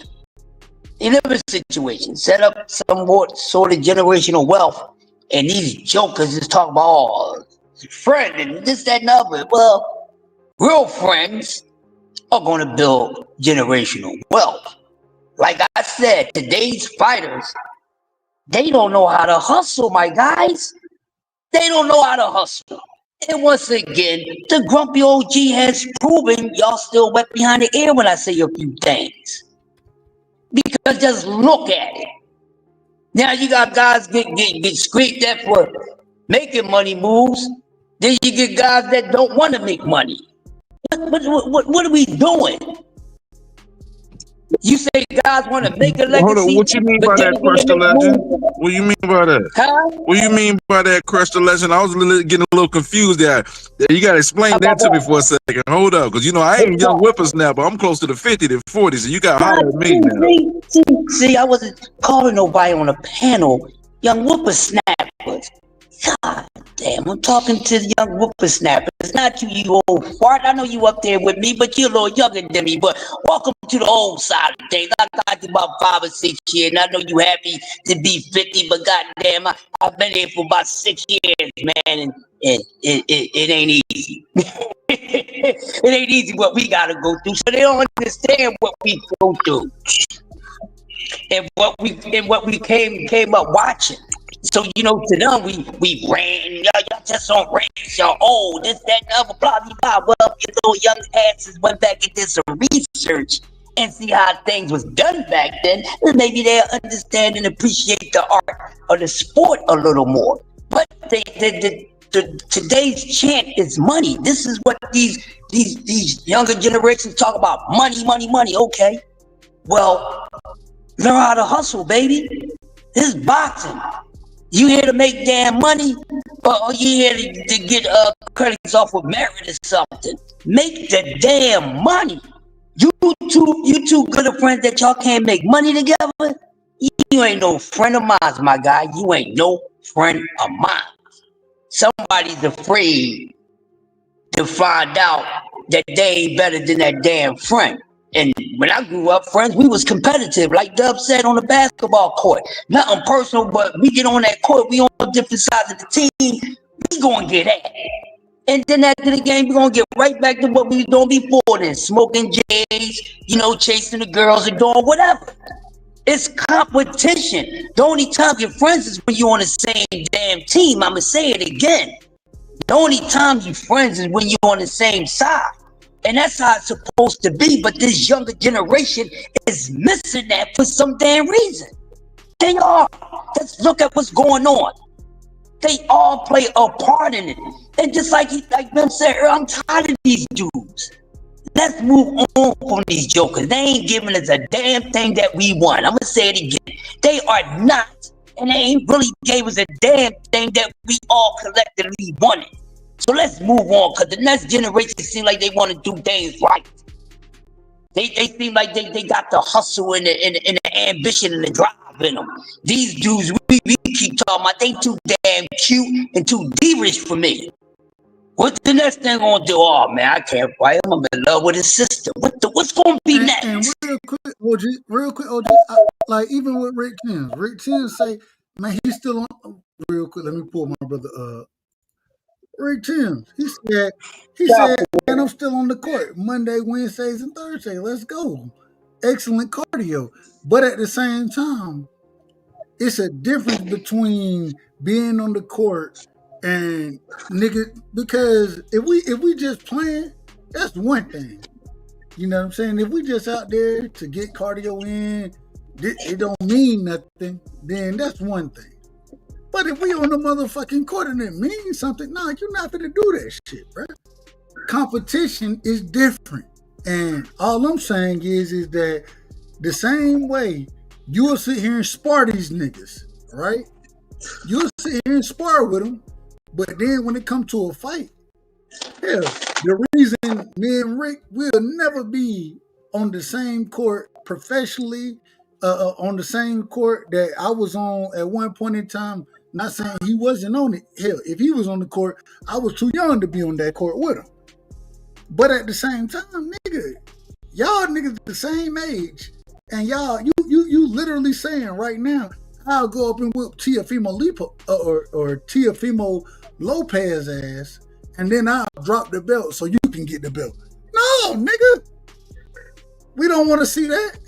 In every situation, set up some sort of generational wealth, and these jokers just talk about friend and this, that, and the other. Well, real friends are going to build generational wealth. Like I said, today's fighters, they don't know how to hustle, my guys. They don't know how to hustle. And once again, the grumpy OG has proven y'all still wet behind the ear when I say a few things. Because just look at it. Now you got guys get screamed at for making money moves. Then you get guys that don't want to make money. What are we doing? You say guys want to make a legacy. Hold on, what you mean by that, Crush the Legend? What you mean by that? Huh? What you mean by that, Crush the Legend? I was getting a little confused there. You got to explain that to me for a second. Hold up, because I ain't young whippersnapper. I'm close to the 50 to 40, so you got to holler at me now. See, I wasn't calling nobody on a panel. Young whippersnappers. God damn, I'm talking to the young whippersnappers. It's not you old fart. I know you up there with me, but you're a little younger than me. But welcome to the old side of things. I got you about 5 or 6 years, and I know you happy to be 50, but goddamn, I've been here for about 6 years, man, and it ain't easy. It ain't easy what we gotta go through, so they don't understand what we go through and what we came up watching. So, to them, we ran, y'all just on range, y'all old, this, that, and other, blah, blah, blah. Well, young asses went back and did some research and see how things was done back then, and maybe they'll understand and appreciate the art of the sport a little more. But today's chant is money. This is what these younger generations talk about. Money, money, money. Okay. Well, learn how to hustle, baby. This is boxing. You here to make damn money, or you here to get credits off of merit or something? Make the damn money. You two good of friends that y'all can't make money together. You ain't no friend of mine, my guy. You ain't no friend of mine. Somebody's afraid to find out that they ain't better than that damn friend. And when I grew up, friends, we was competitive, like Dub said, on the basketball court. Nothing personal, but we get on that court, we on different sides of the team, we gonna get at it. And then after the game, we gonna get right back to what we was doing before then, smoking J's, chasing the girls and doing whatever. It's competition. The only time you're friends is when you're on the same damn team. I'ma say it again. The only time you're friends is when you're on the same side. And that's how it's supposed to be. But this younger generation is missing that for some damn reason. They are. Let's look at what's going on. They all play a part in it. And just like Ben said earlier, I'm tired of these dudes. Let's move on from these jokers. They ain't giving us a damn thing that we want. I'm going to say it again. They are not. And they ain't really gave us a damn thing that we all collectively wanted. So let's move on, because the next generation seem like they want to do things right. They seem like they got the hustle and the ambition and the drive in them. These dudes, we keep talking about, they too damn cute and too divish for me. What's the next thing gonna do? Oh man, I can't fight him. I'm in love with his sister. What's gonna be next? And real quick, OG, like even with Rick Timms say, man, he's still on. Real quick, let me pull my brother Rick Timms. He said, man, I'm still on the court Monday, Wednesdays, and Thursday. Let's go. Excellent cardio. But at the same time, it's a difference between being on the court and nigga, because if we just playing, that's one thing. You know what I'm saying? If we just out there to get cardio in, it don't mean nothing, then that's one thing. But if we on the motherfucking court and it means something, nah, you're not gonna do that shit, bro. Competition is different. And all I'm saying is that the same way you'll sit here and spar these niggas, right? You'll sit here and spar with them, but then when it comes to a fight, hell, the reason me and Rick will never be on the same court professionally, on the same court that I was on at one point in time, not saying he wasn't on it. Hell, if he was on the court, I was too young to be on that court with him. But at the same time, nigga, y'all niggas the same age, and y'all, you literally saying right now, I'll go up and whip Teofimo or Teofimo Lopez ass, and then I'll drop the belt so you can get the belt. No, nigga, we don't want to see that.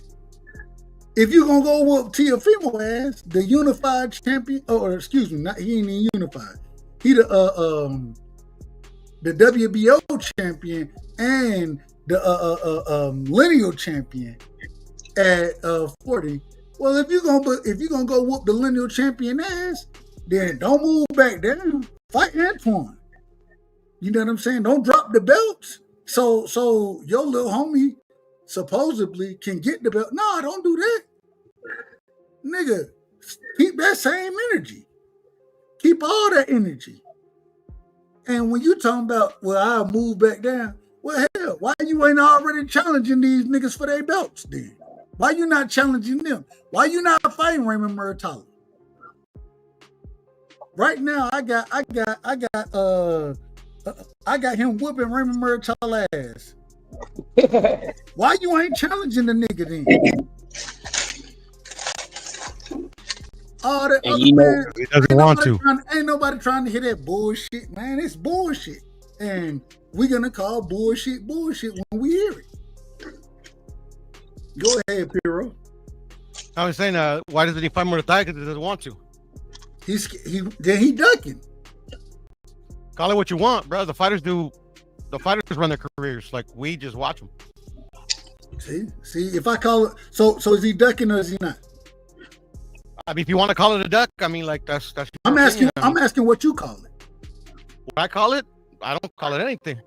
If you gonna go whoop Teofimo ass, the unified champion, or excuse me, he ain't even unified. He the WBO champion and the lineal champion at 40. Well, if you gonna go whoop the lineal champion ass, then don't move back down. Fight Antoine. You know what I'm saying? Don't drop the belts. So your little homie supposedly can get the belt. No, don't do that. Nigga, keep that same energy. Keep all that energy. And when you talking about, well, I'll move back down, well, hell, why you ain't already challenging these niggas for their belts then? Why you not challenging them? Why you not fighting Raymond Murtala? Right now, I got him whooping Raymond Murtala ass. Why you ain't challenging the nigga then? All that and you know he doesn't want to. Ain't nobody trying to hear that bullshit, man. It's bullshit. And we're going to call bullshit when we hear it. Go ahead, Piero. I was saying, why doesn't he fight Murtala? Because he doesn't want to. He ducking. Call it what you want, bro. The fighters run their careers. Like, we just watch them. See, if I call it, so is he ducking or is he not? I mean, if you want to call it a duck, I mean, like that's. I'm asking. I'm asking what you call it. What I call it? I don't call it anything.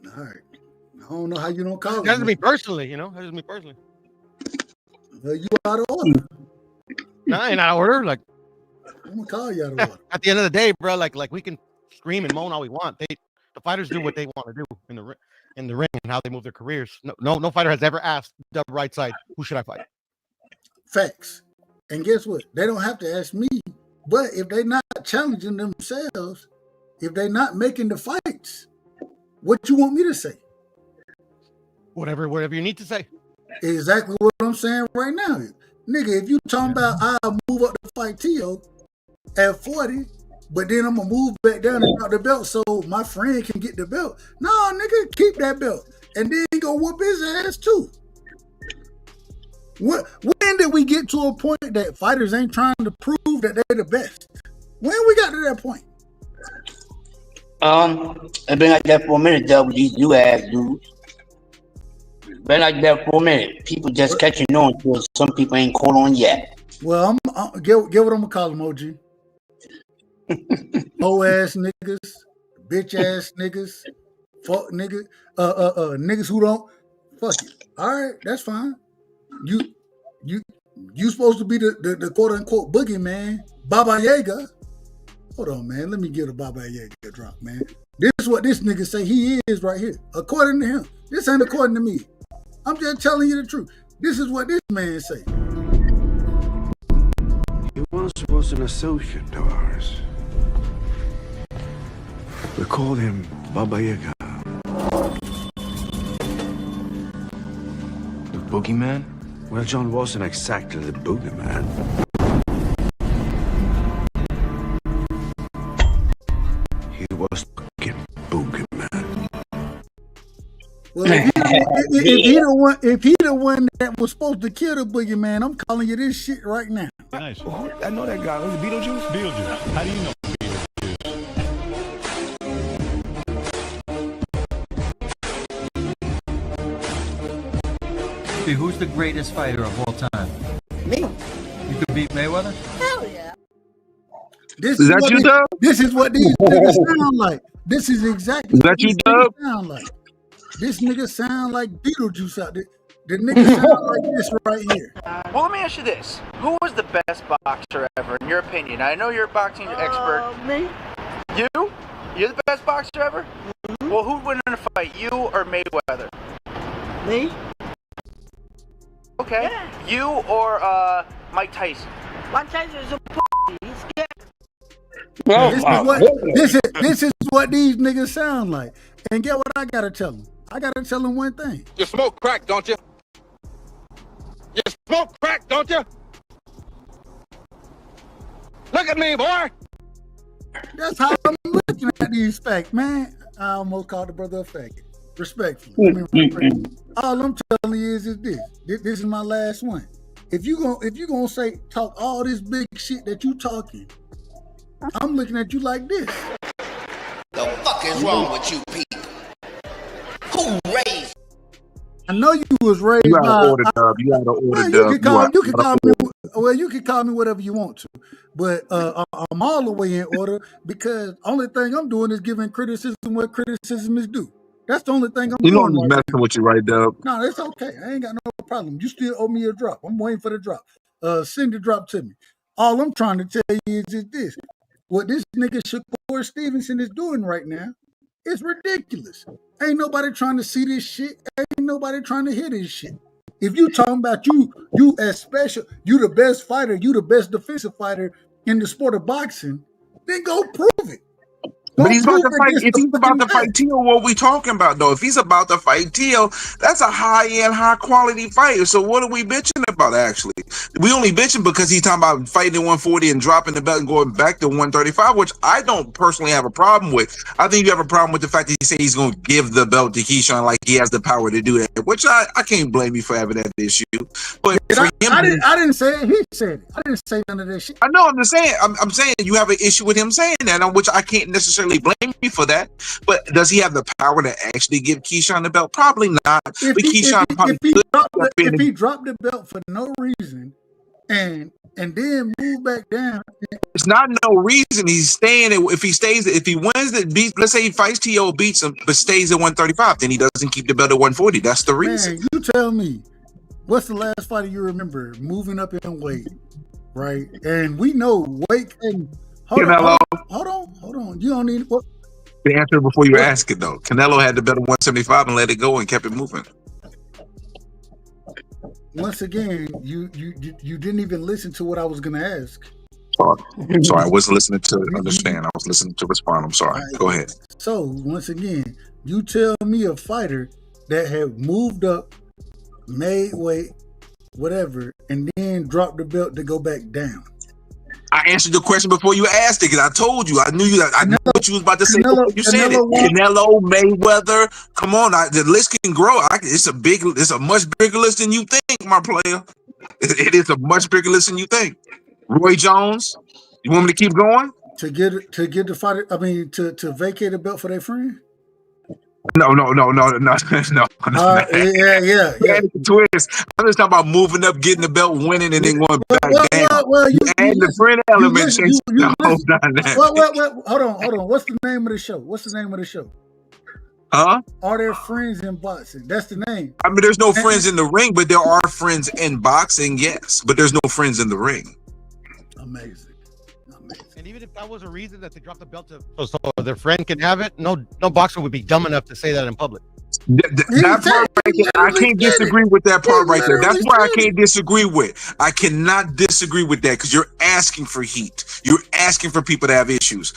All right. I don't know how you don't call it. That's me personally, you know. That's me personally. Well, you out of order. No, I ain't out of order. Like, I'm gonna call you out of order. At the end of the day, bro, like we can scream and moan all we want. The fighters do what they want to do in the ring and how they move their careers. No fighter has ever asked Dub Rightside, who should I fight? Facts. And guess what? They don't have to ask me. But if they're not challenging themselves, if they're not making the fights, what you want me to say? Whatever you need to say. Exactly what I'm saying right now. Nigga, if you talking about I'll move up to fight Tio at 40, but then I'm gonna move back down and drop the belt so my friend can get the belt. No, nigga, keep that belt. And then he gonna whoop his ass too. When did we get to a point that fighters ain't trying to prove that they're the best? When we got to that point? It's been like that for a minute, though, with these new ass dudes. Been like that for a minute. People just catching on to it. Some people ain't caught on yet. Well, I'm get what I'm gonna call them, OG. Hoe ass niggas, bitch ass niggas, fuck niggas, niggas who don't fuck it. All right, that's fine. You supposed to be the quote unquote boogeyman, Baba Yaga. Hold on, man. Let me get a Baba Yaga drop, man. This is what this nigga say he is right here. According to him. This ain't according to me. I'm just telling you the truth. This is what this man say. He once was an associate of ours. We called him Baba Yaga. The boogeyman? Well, John wasn't exactly the boogeyman. He was fucking boogeyman. Well, if he the one that was supposed to kill the boogeyman, I'm calling you this shit right now. Nice. I know that guy. Was it Beetlejuice? Beetlejuice. How do you know Who's the greatest fighter of all time? Me. You could beat Mayweather? Hell yeah. This is that you, Doug? This is what these niggas sound like. This is exactly what these niggas sound like. This nigga sound like Beetlejuice out there. The nigga sound like this right here. Well, let me ask you this. Who was the best boxer ever, in your opinion? I know you're a boxing expert. Me. You? You're the best boxer ever? Mm-hmm. Well, who'd win in a fight, you or Mayweather? Me. Okay. Yeah. You or Mike Tyson? Mike Tyson is a pussy. He's scared. This is what these niggas sound like. And get what I gotta tell them. I gotta tell them one thing. You smoke crack, don't you? You smoke crack, don't you? Look at me, boy. That's how I'm looking at these facts, man. I almost called the brother a faggot. Respectfully. All I'm telling you is this. This is my last one. If you gonna say talk all this big shit that you talking, I'm looking at you like this. The fuck is wrong with you people? Who raised? I know you was raised You by. gotta order, Dub. You gotta order, Dub. You can call me whatever you want to, but I'm all the way in order because only thing I'm doing is giving criticism what criticism is due. That's the only thing I'm doing. You know I'm just messing with you, right, Dub? No, it's okay. I ain't got no problem. You still owe me a drop. I'm waiting for the drop. Send the drop to me. All I'm trying to tell you is this. What this nigga Shakur Stevenson is doing right now is ridiculous. Ain't nobody trying to see this shit. Ain't nobody trying to hear this shit. If you talking about you as special, you the best fighter, you the best defensive fighter in the sport of boxing, then go prove it. But he's about to fight. If he's about to fight Tio, what we talking about though? If he's about to fight Tio, that's a high-end, high-quality fighter. So what are we bitching about? Actually, we only bitching because he's talking about fighting at 140 and dropping the belt and going back to 135, which I don't personally have a problem with. I think you have a problem with the fact that he said he's going to give the belt to Keyshawn like he has the power to do that, which I can't blame you for having that issue. But for him, I didn't say it. He said it. I didn't say none of that shit. I know. I'm just saying. I'm saying you have an issue with him saying that, on which I can't necessarily blame you for that, but does he have the power to actually give Keyshawn the belt? Probably not. If he dropped the belt for no reason, and then move back down. It's not no reason he's staying. If he wins the beat, let's say he fights T.O., beats him, but stays at 135, then he doesn't keep the belt at 140. That's the reason. Man, you tell me, what's the last fighter you remember moving up in weight, right? And we know weight can. Hold on. You don't need what? The answer before you ask it though. Canelo had the belt at 175 and let it go and kept it moving. Once again, you didn't even listen to what I was gonna ask. Sorry, I wasn't listening to understand. I was listening to respond. I'm sorry. Go ahead. So once again, you tell me a fighter that had moved up, made weight, whatever, and then dropped the belt to go back down. I answered the question before you asked it because I told you. I knew you. I knew what you was about to say before you said it. Canelo, Mayweather. Come on, the list can grow. It's a much bigger list than you think, my player. It is a much bigger list than you think. Roy Jones. You want me to keep going? To get the fighter. I mean, to vacate the belt for their friend. No. Yeah. Twist. I'm just talking about moving up, getting the belt, winning, and then going back down. And the friend element changes the whole dynamic. Hold on. What's the name of the show? Huh? Are there friends in boxing? That's the name. I mean, there's no friends in the ring, but there are friends in boxing, yes. But there's no friends in the ring. Amazing. And even if that was a reason that they dropped the belt so their friend can have it, no boxer would be dumb enough to say that in public. That part right there, I can't disagree with that part right there. That's why I can't disagree with. I cannot disagree with that because you're asking for heat. You're asking for people to have issues.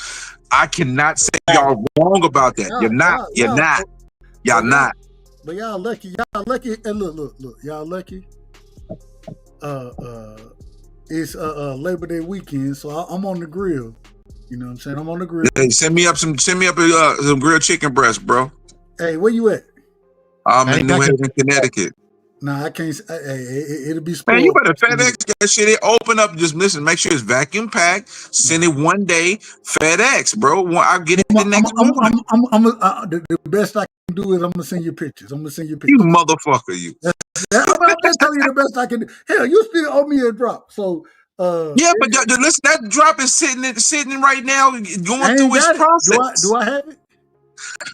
I cannot say y'all wrong about that. You're not. Y'all not. But y'all lucky. And look. Y'all lucky. It's Labor Day weekend, so I'm on the grill. You know what I'm saying? I'm on the grill. Hey, send me up some grilled chicken breast, bro. Hey, where you at? I'm in New Haven, Connecticut. Nah, I can't. It'll be spoiled. Man, you better FedEx that shit. Open up, just listen. Make sure it's vacuum packed. Send it one day. FedEx, bro. I'll get it the next morning. The best I can do is I'm gonna send you pictures. You motherfucker, you. I'm just telling you the best I can do. Hell, you still owe me a drop. So yeah, but listen, that drop is sitting right now, going through its process. Do I have it?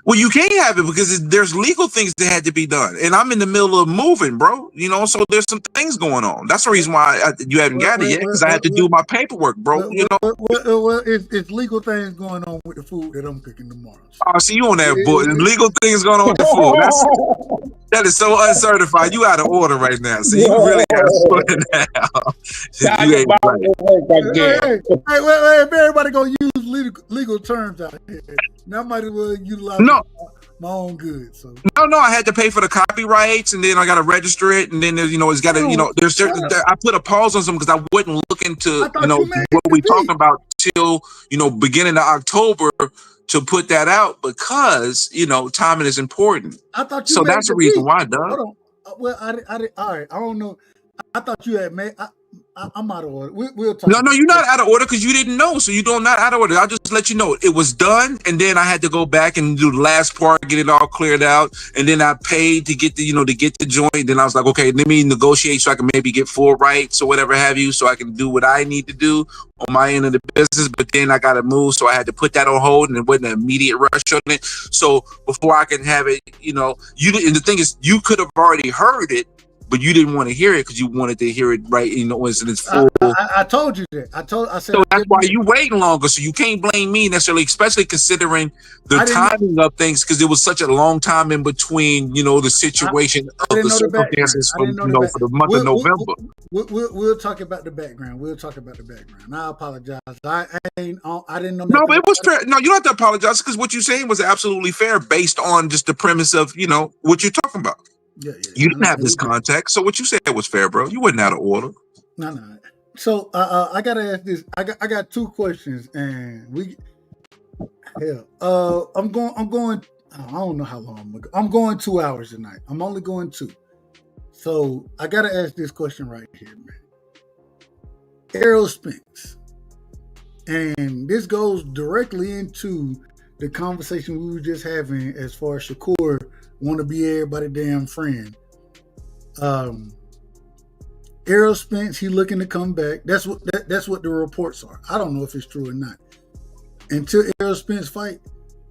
Well, you can't have it because there's legal things that had to be done, and I'm in the middle of moving, bro. You know, so there's some things going on. That's the reason why you haven't got it yet, because I had to do my paperwork, bro. You know, it's legal things going on with the food that I'm cooking tomorrow. Oh, see, you on that boy? Legal things going on with the food. That is so uncertified. You out of order right now. So you really got to sort it out. You ain't right. Hey, everybody gonna use legal terms out here. Now I might as well utilize my own goods. So no, I had to pay for the copyrights, and then I got to register it, and then there's it's got to there's certain. I put a pause on some because I wouldn't look into what we talking about till beginning of October to put that out because timing is important. I thought you so that's the reason why, Doug. Hold on. Well, I all right. I don't know. I thought you had made. I'm out of order. We'll talk. No, you're not out of order because you didn't know, so you don't not out of order. I'll just let you know it was done, and then I had to go back and do the last part, get it all cleared out, and then I paid to get the joint. Then I was like, okay, let me negotiate so I can maybe get full rights or whatever have you, so I can do what I need to do on my end of the business. But then I got to move, so I had to put that on hold, and it wasn't an immediate rush on it. So before I can have it, and the thing is, you could have already heard it. But you didn't want to hear it because you wanted to hear it right, was in its full. I told you that. I said. So that's why you waiting longer. So you can't blame me necessarily, especially considering the timing of things, because it was such a long time in between, the situation of the circumstances for the month of November. We'll talk about the background. I apologize. I didn't know. No, but it was fair. No, you don't have to apologize because what you're saying was absolutely fair based on just the premise of what you're talking about. Yeah. You didn't have this context, so what you said was fair, bro. You wasn't out of order. No. So I gotta ask this. I got two questions, and I'm going. I don't know how long I'm going 2 hours tonight. I'm only going 2. So I gotta ask this question right here, man. Errol Spence, and this goes directly into the conversation we were just having as far as Shakur want to be everybody's damn friend. Errol Spence, he looking to come back. That's what the reports are. I don't know if it's true or not. Until Errol Spence fight,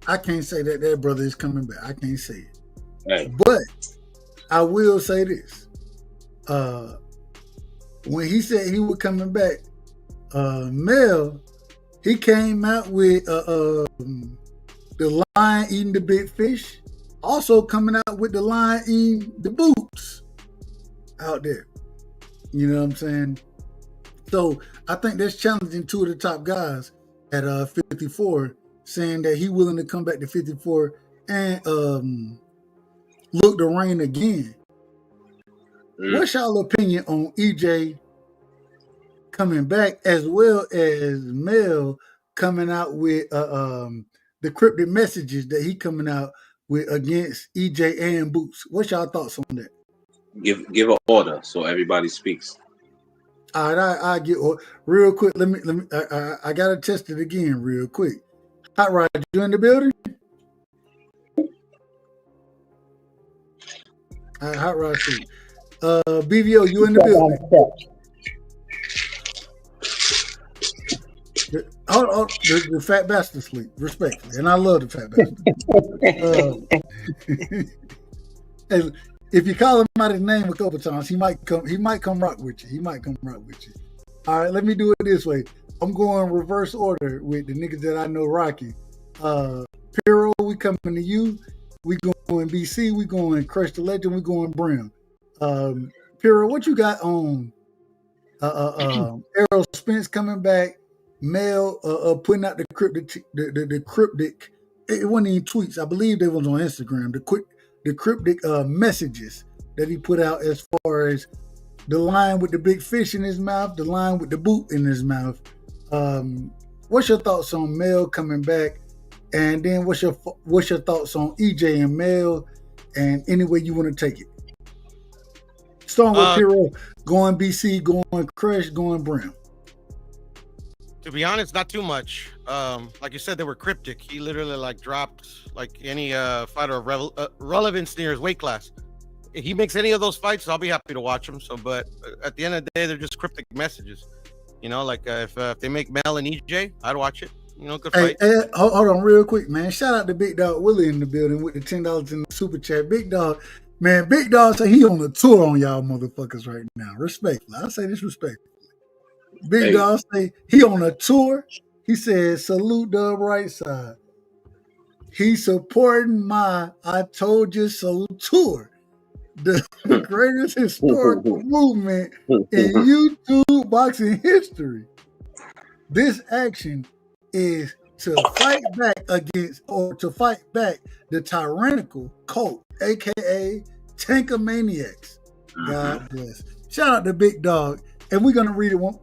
I can't say that brother is coming back. I can't say it. Right. But I will say this. When he said he was coming back, Mel, he came out with the lion eating the big fish, also coming out with the lion eating the boots out there. You know what I'm saying? So I think that's challenging two of the top guys at 54, saying that he willing to come back to 54 and look to reign again. What's y'all opinion on EJ coming back, as well as Mel coming out with the cryptic messages that he coming out with against EJ and Boots? What's y'all thoughts on that? Give an order so everybody speaks. All right, I get real quick. Let me. I gotta test it again real quick. Hot Rod, you in the building? All right, Hot Rod, too. BVO, you in the building? The fat bastard sleep, respectfully, and I love the fat bastard. And if you call him out his name a couple times, he might come rock with you. All right, let me do it this way. I'm going reverse order with the niggas that I know rocking. Piro, we coming to you. We going BC. We going Crush the Legend. We going Brim. Piro, what you got on Errol Spence coming back? Mel putting out the cryptic. It wasn't even tweets. I believe they was on Instagram. The cryptic messages that he put out, as far as the lion with the big fish in his mouth, the lion with the boot in his mouth. What's your thoughts on Mel coming back? And then what's your thoughts on EJ and Mel, and any way you want to take it? Starting with Piro, going BC, going Crush, going Brim. To be honest, not too much. Like you said, they were cryptic. He literally dropped any fighter of relevance near his weight class. If he makes any of those fights, I'll be happy to watch him. So, but at the end of the day, they're just cryptic messages. You know, if they make Mel and EJ, I'd watch it. You know, good fight. Hey, hold on real quick, man. Shout out to Big Dog Willie in the building with the $10 in the super chat. Big Dog say he on a tour on y'all motherfuckers right now. Respectfully. I say this respectfully. Big Dog say he on a tour. He said, salute the Rightside. He supporting my I Told You So tour. The greatest historical movement in YouTube boxing history. This action is to fight back the tyrannical cult, aka Tankamaniacs. God bless. Shout out to Big Dog. And we're gonna read it one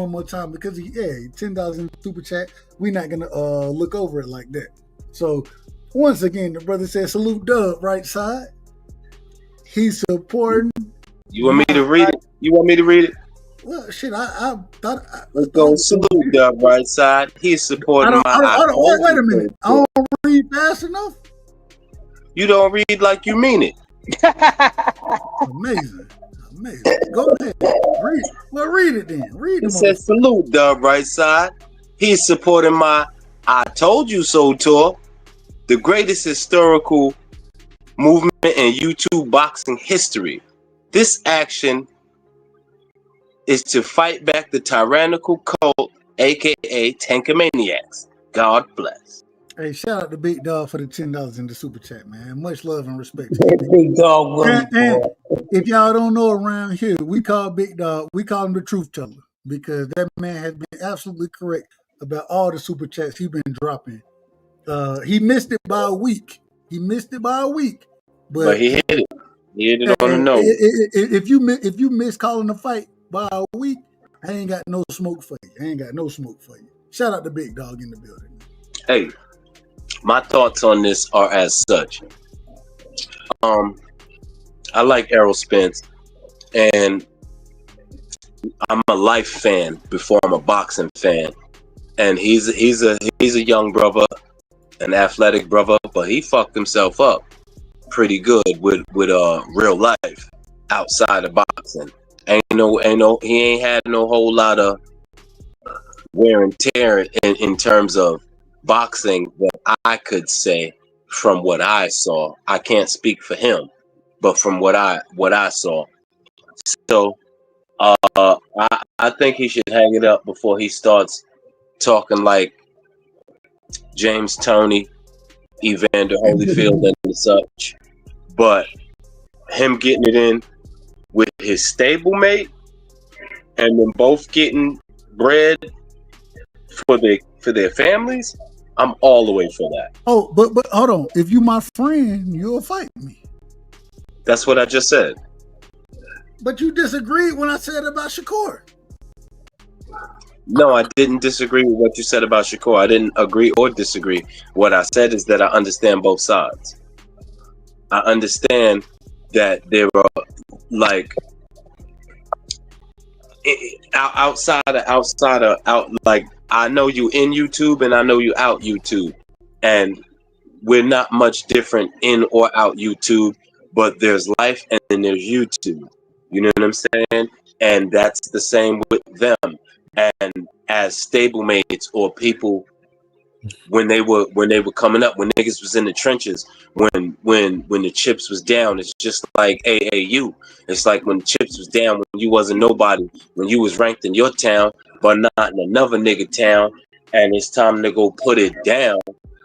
more time, because $10 super chat. We're not gonna look over it like that. So once again, the brother said, salute Dub, Rightside. He's supporting. You want me to read it? Well, shit, I thought. Let's go. Salute Dub, Rightside. He's supporting wait a minute. I don't read fast enough. You don't read like you mean it. Amazing. Go ahead. Read. Well, read it then. It says, salute Dub, Rightside. He's supporting my I Told You So tour, the greatest historical movement in YouTube boxing history. This action is to fight back the tyrannical cult, aka Tankamaniacs. God bless. Hey, shout out to Big Dog for the $10 in the super chat, man. Much love and respect. Big Dog. And if y'all don't know, around here, we call Big Dog, we call him the truth teller, because that man has been absolutely correct about all the super chats he's been dropping. He missed it by a week. But he hit it. He hit it on the nose. If you miss calling the fight by a week, I ain't got no smoke for you. Shout out to Big Dog in the building. Hey, my thoughts on this are as such. I like Errol Spence, and I'm a life fan before I'm a boxing fan. And he's a young brother, an athletic brother, but he fucked himself up pretty good with real life outside of boxing. He ain't had no whole lot of wear and tear in terms of boxing that I could say from what I saw. I can't speak for him, but from what I saw. So I think he should hang it up before he starts talking like James Toney, Evander Holyfield, and such. But him getting it in with his stablemate and them both getting bread for their families, I'm all the way for that. Oh, but hold on. If you my friend, you'll fight me. That's what I just said. But you disagreed when I said about Shakur. No, I didn't disagree with what you said about Shakur. I didn't agree or disagree. What I said is that I understand both sides. I understand that there are like outside of like, I know you in YouTube and I know you out YouTube, and we're not much different in or out YouTube, but there's life and then there's YouTube. You know what I'm saying? And that's the same with them. And as stablemates or people, when they were coming up, when niggas was in the trenches, when the chips was down, it's just like AAU. It's like when the chips was down, when you wasn't nobody, when you was ranked in your town, but not in another nigga town, and it's time to go put it down.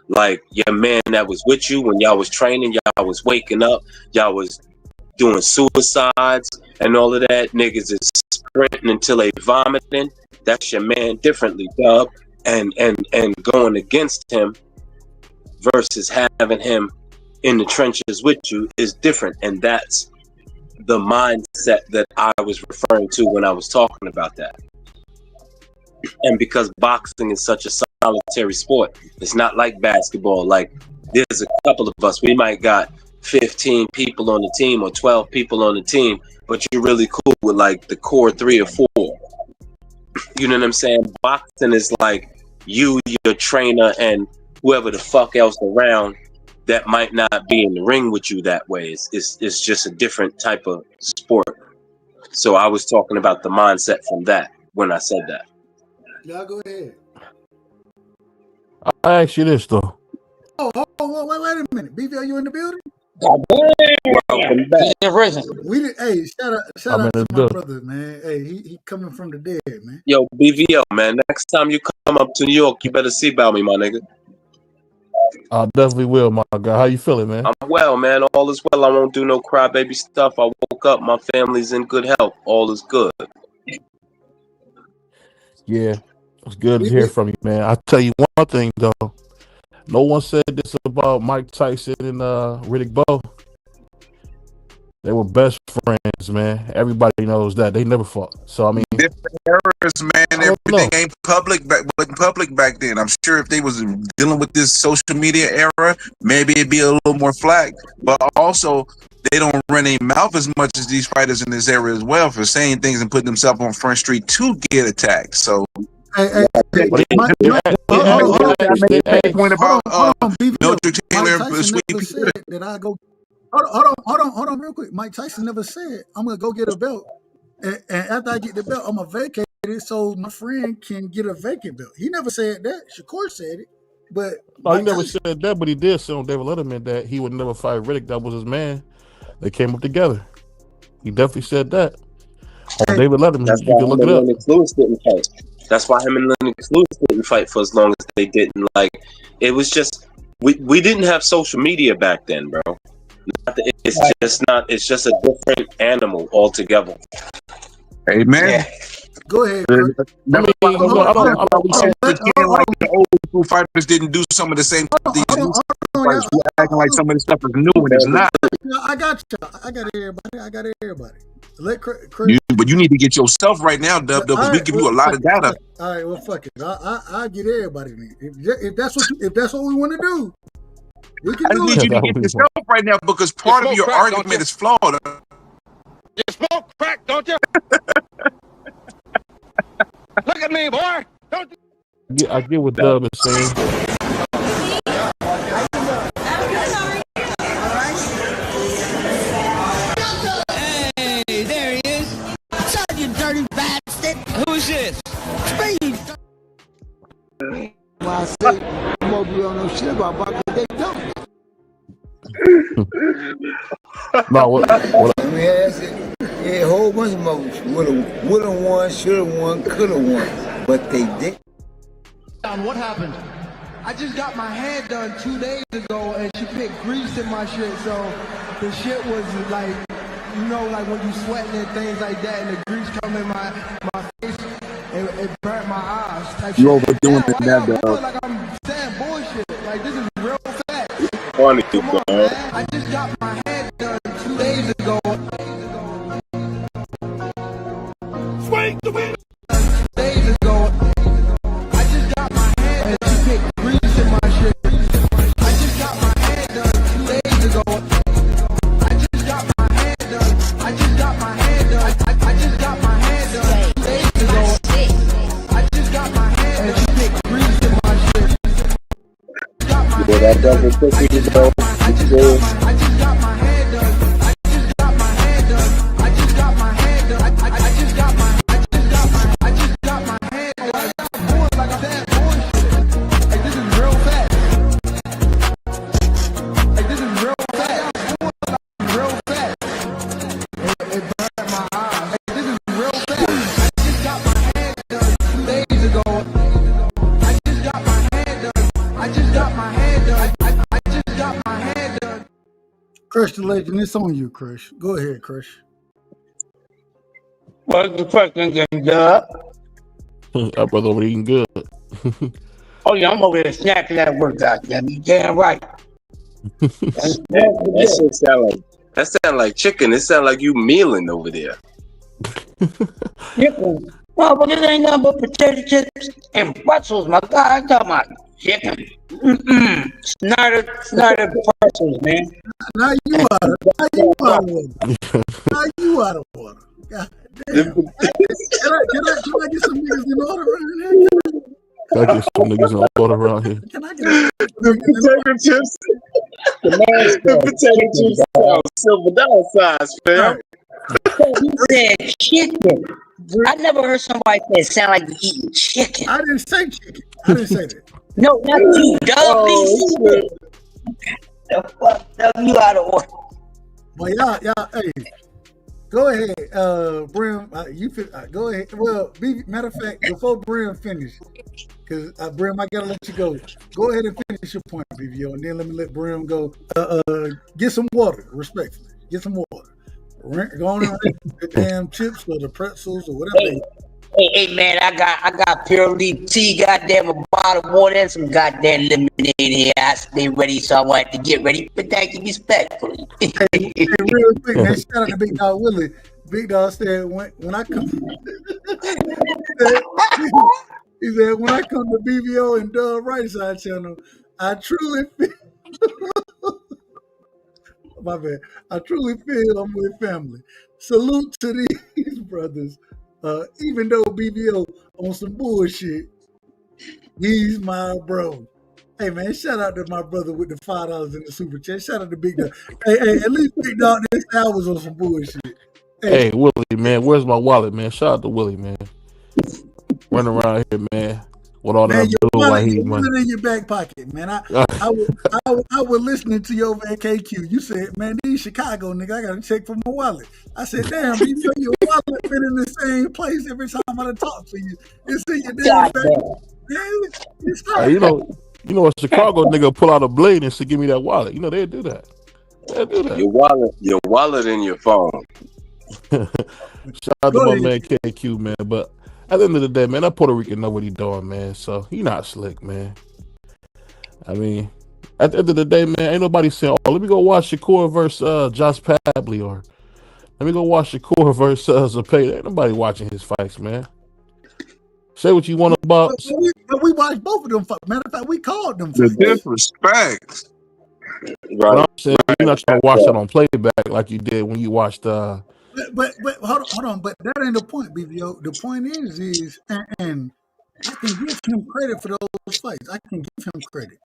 Like your man that was with you when y'all was training, y'all was waking up, y'all was doing suicides and all of that. Niggas is sprinting until they vomiting. That's your man differently, dub. And going against him versus having him in the trenches with you is different. And that's the mindset that I was referring to when I was talking about that. And because boxing is such a solitary sport, it's not like basketball. Like, there's a couple of us, we might got 15 people on the team or 12 people on the team, but you're really cool with like the core 3 or 4. You know what I'm saying? Boxing is like you, your trainer, and whoever the fuck else around that might not be in the ring with you that way. It's just a different type of sport. So I was talking about the mindset from that when I said that. Y'all go ahead. I ask you this though. Oh, wait a minute. BVO, you in the building? Welcome back. We did. Hey, shout out to my brother, man. Hey, he coming from the dead, man. Yo, BVO, man. Next time you come up to New York, you better see about me, my nigga. I definitely will, my guy. How you feeling, man? I'm well, man. All is well. I won't do no crybaby stuff. I woke up. My family's in good health. All is good. Yeah, it's good to hear from you, man. I tell you one thing though. No one said this about Mike Tyson and Riddick Bowe. They were best friends, man. Everybody knows that. They never fought. So I mean, different eras, man. Everything ain't wasn't public back then. I'm sure if they was dealing with this social media era, maybe it'd be a little more flack. But also, they don't run their mouth as much as these fighters in this era as well for saying things and putting themselves on Front Street to get attacked. So. Hey, point about Mildred Taylor and Sweet Pea. That I go. Hold on, real quick. Mike Tyson never said I'm gonna go get a belt, and after I get the belt, I'm gonna vacate it so my friend can get a vacant belt. He never said that. Shakur said it, but no, he never said that. But he did say on David Letterman that he would never fight Riddick. That was his man. They came up together. He definitely said that on David Letterman. That's you can look it up. Lennox Lewis didn't fight. That's why him and Lennox Lewis didn't fight for as long as they didn't. Like, it was just we didn't have social media back then, bro. It's just a different animal altogether. Amen. Yeah. Go ahead. The old school fighters didn't do some of the same stuff these new fighters. We're acting like some of this stuff is new and it's not. I got you. I got everybody. But you need to get yourself right now, Dub, because we give you a lot of data. All right, well, fuck it. I get everybody. If that's what we want to do, we can I do need it. you to get yourself right now because part of your argument is flawed. You smoke crack, don't you? Look at me, boy. Don't you? I get what Dub is saying. Hey, there he is. shit about boxing. They don't. No, what? I mean, yeah, a whole bunch of motherfuckers woulda won, shoulda won, coulda won, but they did. What happened? I just got my hair done 2 days ago, and she put grease in my shit, so the shit was like, you know, like when you sweating and things like that, and the grease come in my face, it burnt my eyes. Type You shit. overdoing it now, I dog. feel like I'm saying bullshit. Like this is real fat. Funny, Come on, dog. man. I just got my hair done 2 days ago. Swing the wind. 2 days ago. I just got my hair and she put grease in my shit. I just got my hair done 2 days ago. I just got my hair done. I just got my hair done. I just got my hair done 2 days ago. I just got my hair and she put grease in my shit. Yeah, that doesn't push you, bro. I just got my hair done. I just got my hair done. I just got my hair done. I just got my hair done. Boy, like I'm that bullshit. Like this is real fat. Like this is real fat. Boy, like real fat. It burned my eyes. Like this is real fat. I just got my hair done 2 days ago. I just got my hair done. I just got my hair done. I just got my hair done. Crush the Legend, it's on you, Crush. Go ahead, Crush. What's the question, getting dub? Our brother over eating good. Oh yeah, I'm over there snacking at work, goddamn. You damn right. That sound like chicken. It sound like you mealing over there. Chicken. Oh, but it ain't nothing but potato chips and pretzels, my God. I'm talking about chicken. Snyder pretzels, man. Now you out of water. Now you out of water. God damn. Can I get some niggas in order around here? I get some niggas in order around here. Can I get The potato chips. The potato chips sound $7 size, fam. You said chicken. I never heard somebody say it sound like you eating chicken. I didn't say chicken. I didn't say that. No, not you, dog. The fuck, you out of order. Well, y'all, hey, go ahead, Brim. Go ahead. Well, matter of fact, before Brim finish, because Brim, I gotta let you go. Go ahead and finish your point, BVO, and then let Brim go. Get some water, respectfully. Get some water. Go on and the damn chips or the pretzels or whatever. Hey, man, I got pure leaf tea, goddamn, a bottle of water and some goddamn lemonade here. I stay ready, so I wanted to get ready, but thank you respectfully. Hey, real quick, man, shout out to Big Dog Willie. Big Dog said when I come, he said when I come to BVO and Dub Rightside channel, I truly feel. My bad. I truly feel I'm with family. Salute to these brothers. Even though BVO on some bullshit, he's my bro. Hey man, shout out to my brother with the $5 in the super chat. Shout out to Big Dog. Hey, at least Big Dog this I was on some bullshit. Hey, Willie, man, where's my wallet, man? Shout out to Willie, man. Running around here, man. With all that blue while he money. Put it in your back pocket, man. I was listening to you over at KQ. You said, man, these Chicago nigga, I got to check for my wallet. I said, damn, you know your wallet been in the same place every time I talk to you. It's in your damn back. You know, a Chicago nigga pull out a blade and say, give me that wallet. You know, they'd do that. They'd do that. Your wallet in your phone. Shout out to my man KQ, man. But at the end of the day, man, that Puerto Rican know what he doing, man. So he not slick, man. I mean, at the end of the day, man, ain't nobody saying, oh, let me go watch Shakur versus Josh Padley, or let me go watch Shakur versus Zapata. Ain't nobody watching his fights, man. Say what you want about. But we watched both of them. Matter of fact, we called them. The disrespect. Right. I'm saying you're not trying to watch that on playback like you did when you watched. But hold on. But that ain't the point, BVO. The point is, and I can give him credit for those fights. I can give him credit,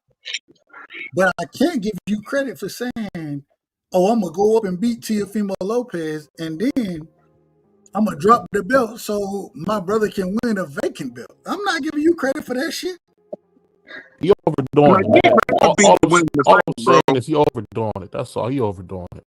but I can't give you credit for saying, "Oh, I'm gonna go up and beat Teofimo Lopez, and then I'm gonna drop the belt so my brother can win a vacant belt." I'm not giving you credit for that shit. He overdoing it, man. All I'm bro. saying is he overdoing it. That's all. He overdoing it.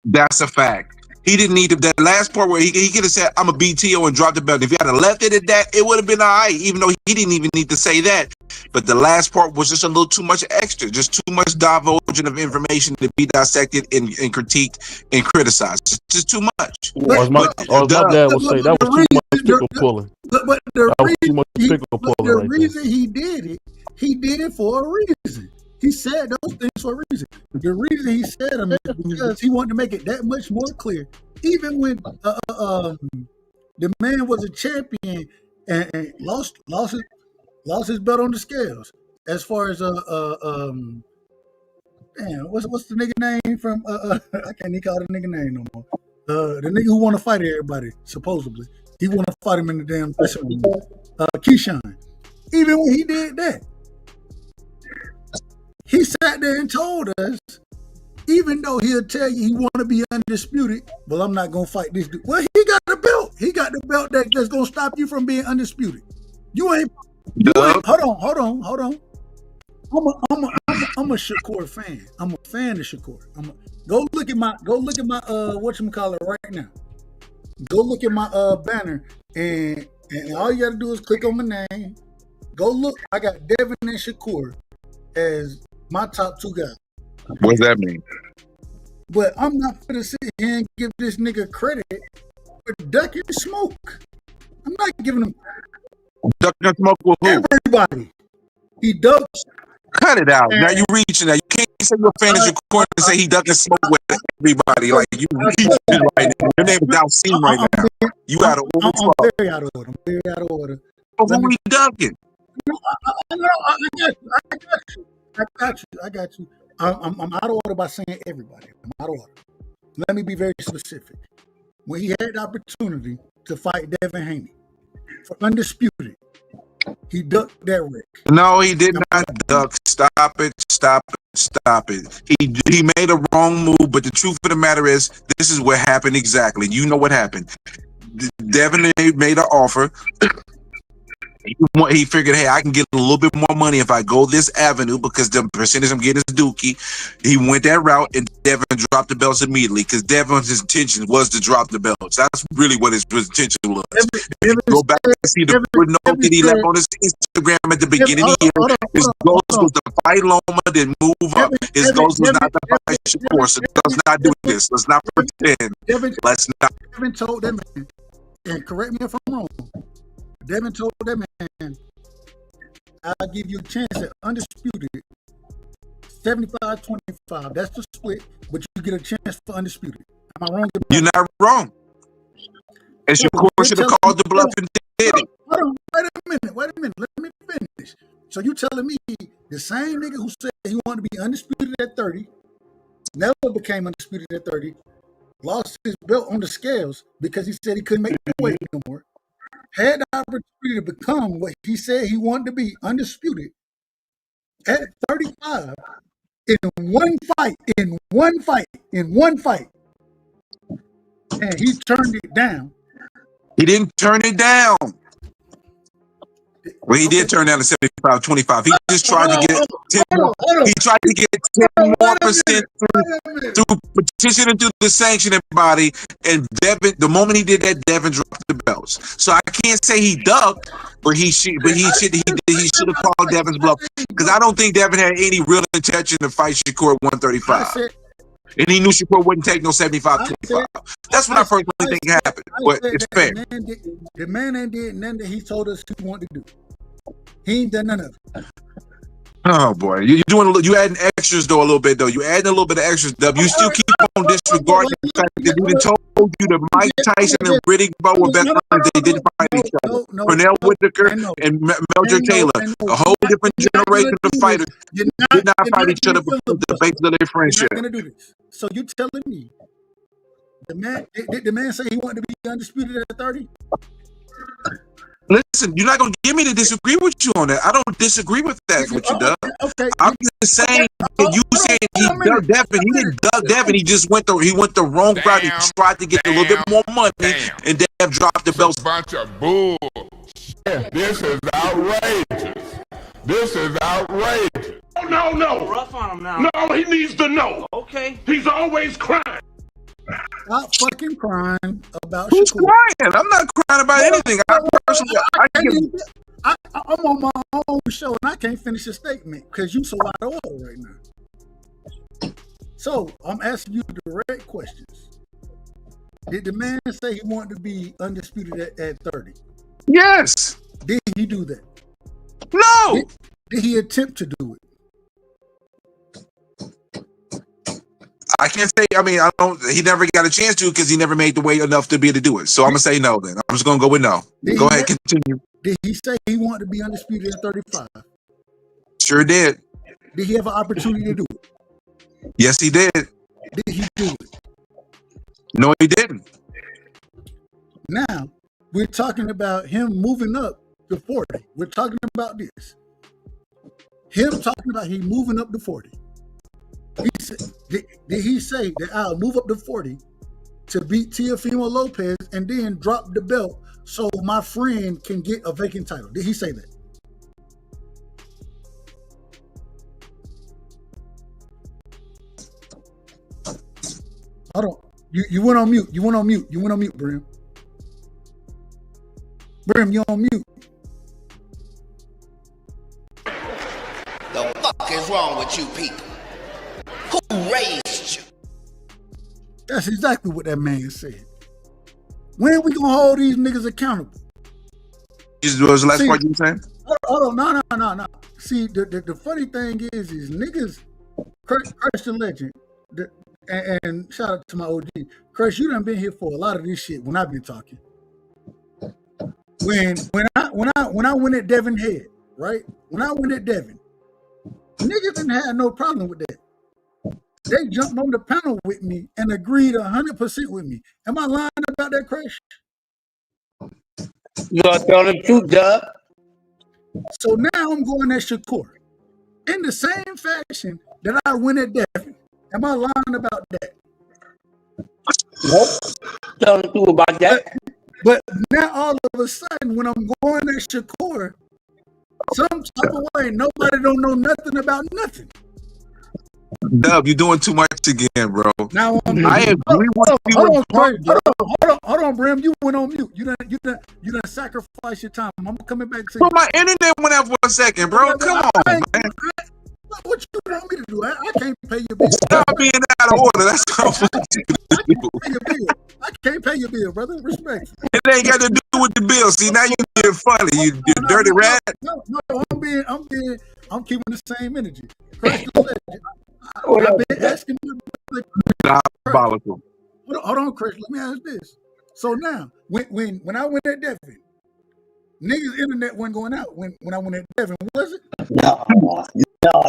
That's a fact. He didn't need to, that last part where he could have said, I'm a BTO and dropped the belt. If he had left it at that, it would have been all right, even though he didn't even need to say that. But the last part was just a little too much extra, just too much divulging of information to be dissected and critiqued and criticized. Just too much. Or my dad would say that was too much pickle pulling. But the That was too much pickle pulling the right there. reason he did it for a reason. He said those things for a reason. The reason he said them is because he wanted to make it that much more clear. Even when the man was a champion and lost his belt on the scales. As far as what's the nigga name from I can't even call the nigga name no more. The nigga who want to fight everybody supposedly. He want to fight him in the damn dressing room. Keyshawn. Even when he did that, he sat there and told us, even though he'll tell you he want to be undisputed, well, I'm not going to fight this dude. Well, he got the belt. He got the belt that's going to stop you from being undisputed. You ain't hold on. I'm a Shakur fan. I'm a fan of Shakur. Go look at my whatchamacallit right now. Go look at my banner and all you got to do is click on my name. Go look. I got Devin and Shakur as my top two guys. What does that mean? But I'm not gonna sit here and give this nigga credit for ducking smoke. I'm not giving him ducking smoke with who? Everybody. He ducks. Cut it out. Now you reaching that. You can't say you're a fan of Shakur and say he ducking smoke with everybody. Like you reaching right now. Your name is Dalcine right now. You out of order. I'm very out of order. I'm very out of order. Who are we ducking? I got you. I'm out of order by saying everybody. I'm out of order. Let me be very specific. When he had the opportunity to fight Devin Haney for undisputed, he ducked that Rick. No, he did not duck. Stop it. He made a wrong move, but the truth of the matter is, this is what happened exactly. You know what happened. Devin made an offer. He figured, hey, I can get a little bit more money if I go this avenue because the percentage I'm getting is dookie. He went that route and Devin dropped the belts immediately because Devin's intention was to drop the belts. That's really what his intention was. If you go back and see the note that he left on his Instagram at the beginning of the year, his goals was to fight Loma, then move up. His goals was not to fight Shakur, so let's not do this. Let's not pretend. Let's not. Devin told that man, and correct me if I'm wrong, Devin told that man, I'll give you a chance at undisputed 75-25. That's the split, but you get a chance for undisputed. Am I wrong? You're not wrong. And Shakur should have called the bluff and did it. Hold on, wait a minute. Let me finish. So you telling me the same nigga who said he wanted to be undisputed at 30, never became undisputed at 30, lost his belt on the scales because he said he couldn't make the weight no more, had the opportunity to become what he said he wanted to be, undisputed, at 35, in one fight, and he turned it down. He didn't turn it down. Well, he did turn down to 75-25. He just tried to get 10 more. He tried to get 10 more percent through petitioning through the sanctioning body. And Devin, the moment he did that, Devin dropped the belts. So I can't say he ducked, but he should have called Devin's bluff because I don't think Devin had any real intention to fight Shakur at 135. And he knew Shakur wouldn't take no 75-25. That's what I personally think happened. But it's fair. The man ain't did nothing that he told us he wanted to do. He ain't done none of it. Oh boy, you adding extras though a little bit though. You adding a little bit of extras. You still keep on disregarding the fact that we told you that Mike Tyson and Riddick Bowe were veterans. They didn't fight each other. Pernell Whitaker and Melcher Taylor, a whole different generation of fighters, did not fight each other for the basis of their friendship. Not gonna do this. So you telling me the man did the man say he wanted to be undisputed at 30? Listen, you're not gonna get me to disagree with you on that. I don't disagree with that. What you done? Okay. I'm just saying that you saying he dug Devin. He didn't dug Devin. He just went the wrong route. He tried to get a little bit more money, and Dev dropped the belts. Bunch of bull. This is outrageous. This is outrageous. No, no. Rough on him now. No, he needs to know. Okay. He's always crying. Stop fucking crying about Who's Shakur. crying? I'm not crying about anything. I'm on my own show and I can't finish a statement because you so out of order right now. So I'm asking you direct questions. Did the man say he wanted to be undisputed at 30? Yes. Did he do that? No. Did he attempt to do it? I can't say. I mean, I don't. He never got a chance to because he never made the weight enough to be able to do it. So I'm gonna say no. Then I'm just gonna go with no. Go ahead, continue. Did he say he wanted to be undisputed at 35? Sure did. Did he have an opportunity to do it? Yes, he did. Did he do it? No, he didn't. Now we're talking about him moving up to 40. We're talking about this. Him talking about he moving up to 40. He said, did he say that I'll move up to 40 to beat Teofimo Lopez and then drop the belt so my friend can get a vacant title? Did he say that? Hold on. You went on mute. You went on mute, Brim. Brim, you on mute. The fuck is wrong with you people? Who raised you? That's exactly what that man said. When are we gonna hold these niggas accountable? What was the last part you were saying? Hold on, no. See, the funny thing is niggas, Christian legend, and shout out to my OG, Crush, you done been here for a lot of this shit when I've been talking. When I went at Devin Head, right? When I went at Devin, niggas didn't have no problem with that. They jumped on the panel with me and agreed 100% with me. Am I lying about that, Crush? You're telling the truth, Dub. So now I'm going at Shakur in the same fashion that I went at Devin. Am I lying about that? Nope. Telling the truth about that. But now all of a sudden, when I'm going at Shakur, some type of way, nobody don't know nothing about nothing. Dub, you're doing too much again, bro. Now I agree with you. Hold on, Brim. You went on mute. You done sacrifice your time. I'm coming back to you. Well, my internet went out for a second, bro. Come on, man. What you want me to do? I can't pay your bill. Stop being out of order. That's what I want you to do. I can't pay your bill, brother. Respect. It ain't got to do with the bill. See, now you being funny. You dirty rat. No, I'm keeping the same energy. I've been asking you. Diabolical. Hold on, Chris. Let me ask this. So now, when I went at Devin, niggas' internet wasn't going out when I went at Devin, was it? No,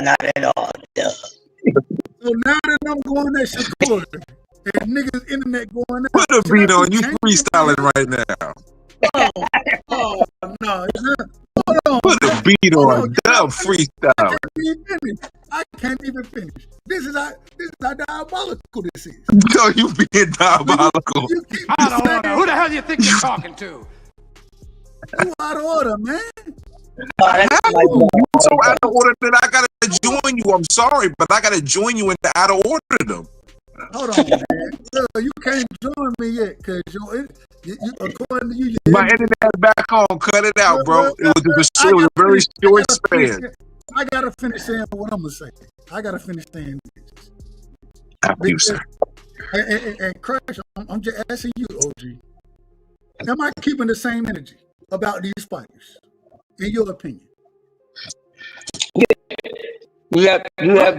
not at all. No. So now that I'm going at Shakur, and niggas' internet going out. Put a beat on you freestyling right now. Oh no, it's not. Hold on. Put a beat on Dub freestyle. I can't even finish. This is how diabolical this is. No, you being diabolical. You keep Out of order. Who the hell do you think you're talking to? You out of order, man. You so out of order that I gotta join you. I'm sorry, but I gotta join you in the out of order them. Hold on, man. You can't join me yet, because according to you, my internet back on. Cut it out, bro. It was a very short span. I gotta finish saying what I'm gonna say. I gotta finish saying this. After you, sir. And Crush, I'm just asking you, OG. Am I keeping the same energy about these fighters, in your opinion? You have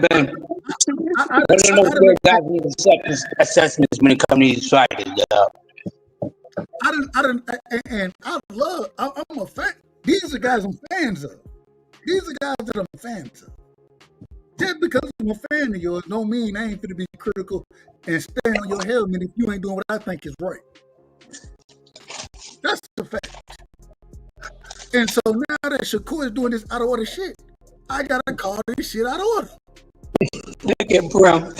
been one of the most good guys assessments when it comes to these fighters. I'm a fan. These are guys I'm fans of. These are guys that I'm fans of. Just because I'm a fan of yours don't mean I ain't finna be critical and stay on your helmet if you ain't doing what I think is right. That's the fact. And so now that Shakur is doing this out of order shit, I gotta call this shit out of order. Look at Brim.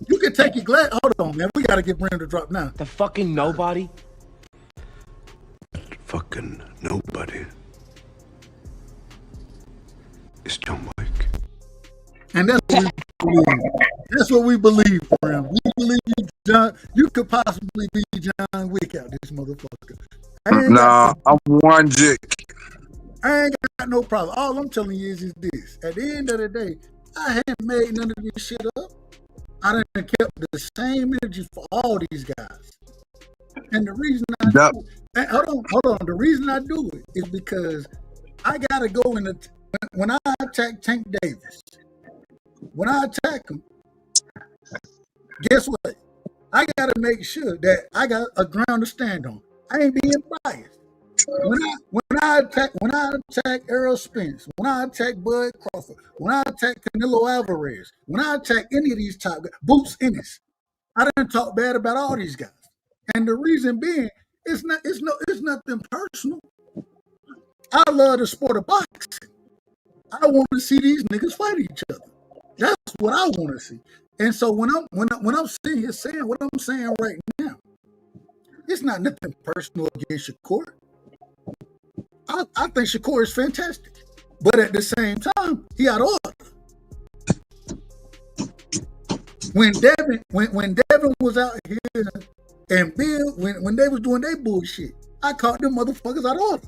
You can take your glass. Hold on, man. We gotta get Brim to drop now. The fucking nobody. Fucking nobody. And that's what we believe. That's what we believe, friend. We believe you could possibly be John Wick out this motherfucker. Nah, I'm one jick. I ain't got no problem. All I'm telling you is this. At the end of the day, I haven't made none of this shit up. I done kept the same energy for all these guys. And the reason I do it, hold on. The reason I do it is because I gotta go in when I attack Tank Davis. When I attack him, guess what? I gotta make sure that I got a ground to stand on. I ain't being biased. When I attack Errol Spence, when I attack Bud Crawford, when I attack Canelo Alvarez, when I attack any of these top guys, Boots Ennis, I done talk bad about all these guys. And the reason being, it's nothing personal. I love the sport of boxing. I want to see these niggas fight each other. That's what I want to see. And so when I'm sitting here saying what I'm saying right now, it's not nothing personal against Shakur. I think Shakur is fantastic, but at the same time, he out of order. When Devin was out here and Bill, when they was doing their bullshit, I caught them motherfuckers out of order.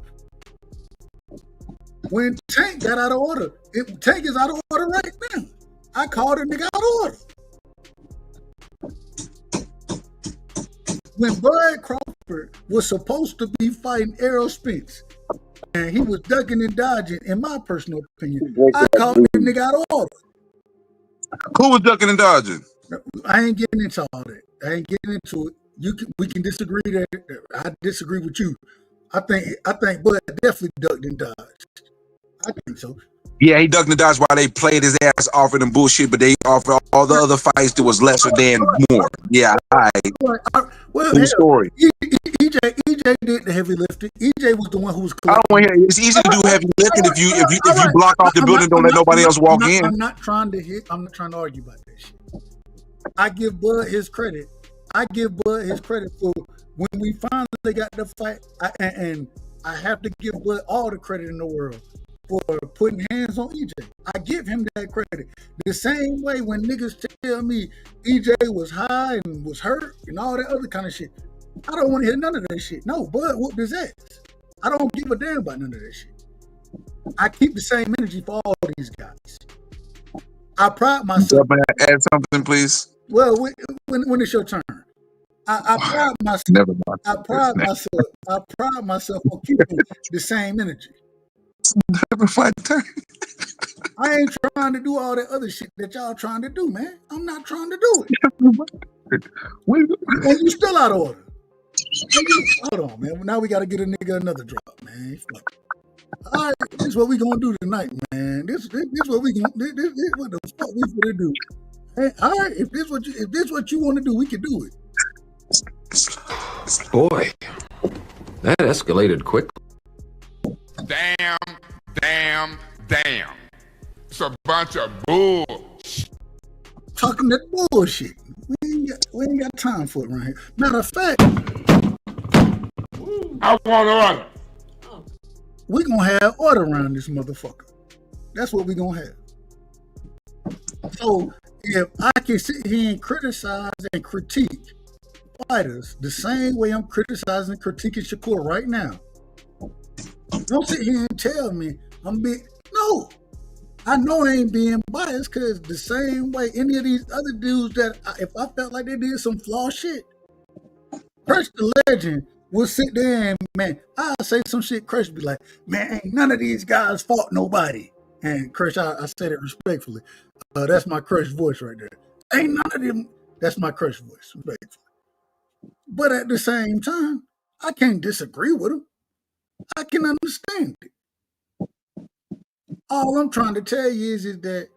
When Tank got out of order, Tank is out of order right now. I called a nigga out of order. When Bud Crawford was supposed to be fighting Errol Spence, and he was ducking and dodging, in my personal opinion, I called the nigga out of order. Who was ducking and dodging? I ain't getting into all that. I ain't getting into it. We can disagree there. I disagree with you. I think Bud definitely ducked and dodged. I think so. Yeah, he ducked and dodged while they played his ass off of them bullshit, but they offered all the other fights that was lesser than more. Yeah, all right. Well, True story. EJ did the heavy lifting. EJ was the one who was. I don't want to hear it. It's easy to do heavy lifting if you block off the building, don't let nobody else walk in. I'm not trying to argue about that shit. I give Bud his credit. For when we finally got the fight, and I have to give Bud all the credit in the world for putting hands on EJ. I give him that credit. The same way when niggas tell me EJ was high and was hurt and all that other kind of shit, I don't want to hear none of that shit. No, Bud whooped his ass. I don't give a damn about none of that shit. I keep the same energy for all these guys. I pride myself. Add something, please. Well, when it's your turn, I pride myself. Never mind. I pride myself on keeping the same energy. Never fight turn. I ain't trying to do all that other shit that y'all trying to do, man. I'm not trying to do it. And you still out of order. Hold on, man. Now we got to get a nigga another drop, man. All right, this is what we gonna do tonight, man. This what we gonna. This what the fuck we gonna do. Hey, all right, if this what you want to do, we can do it. Boy, that escalated quickly. Damn. It's a bunch of bull. Talking that bullshit. We ain't got time for it right here. Matter of fact, I want order. We gonna have order around this motherfucker. That's what we gonna have. So if I can sit here and criticize and critique fighters the same way I'm criticizing and critiquing Shakur right now, don't sit here and tell me I'm being. No, I know I ain't being biased because the same way any of these other dudes that if I felt like they did some flaw shit, Crush the Legend will sit there and, man, I'll say some shit, Crush be like, man, ain't none of these guys fought nobody. And Crush, I said it respectfully. That's my Crush voice right there. Ain't none of them, that's my Crush voice, respectfully. But at the same time, I can't disagree with him. I can understand it. All I'm trying to tell you is that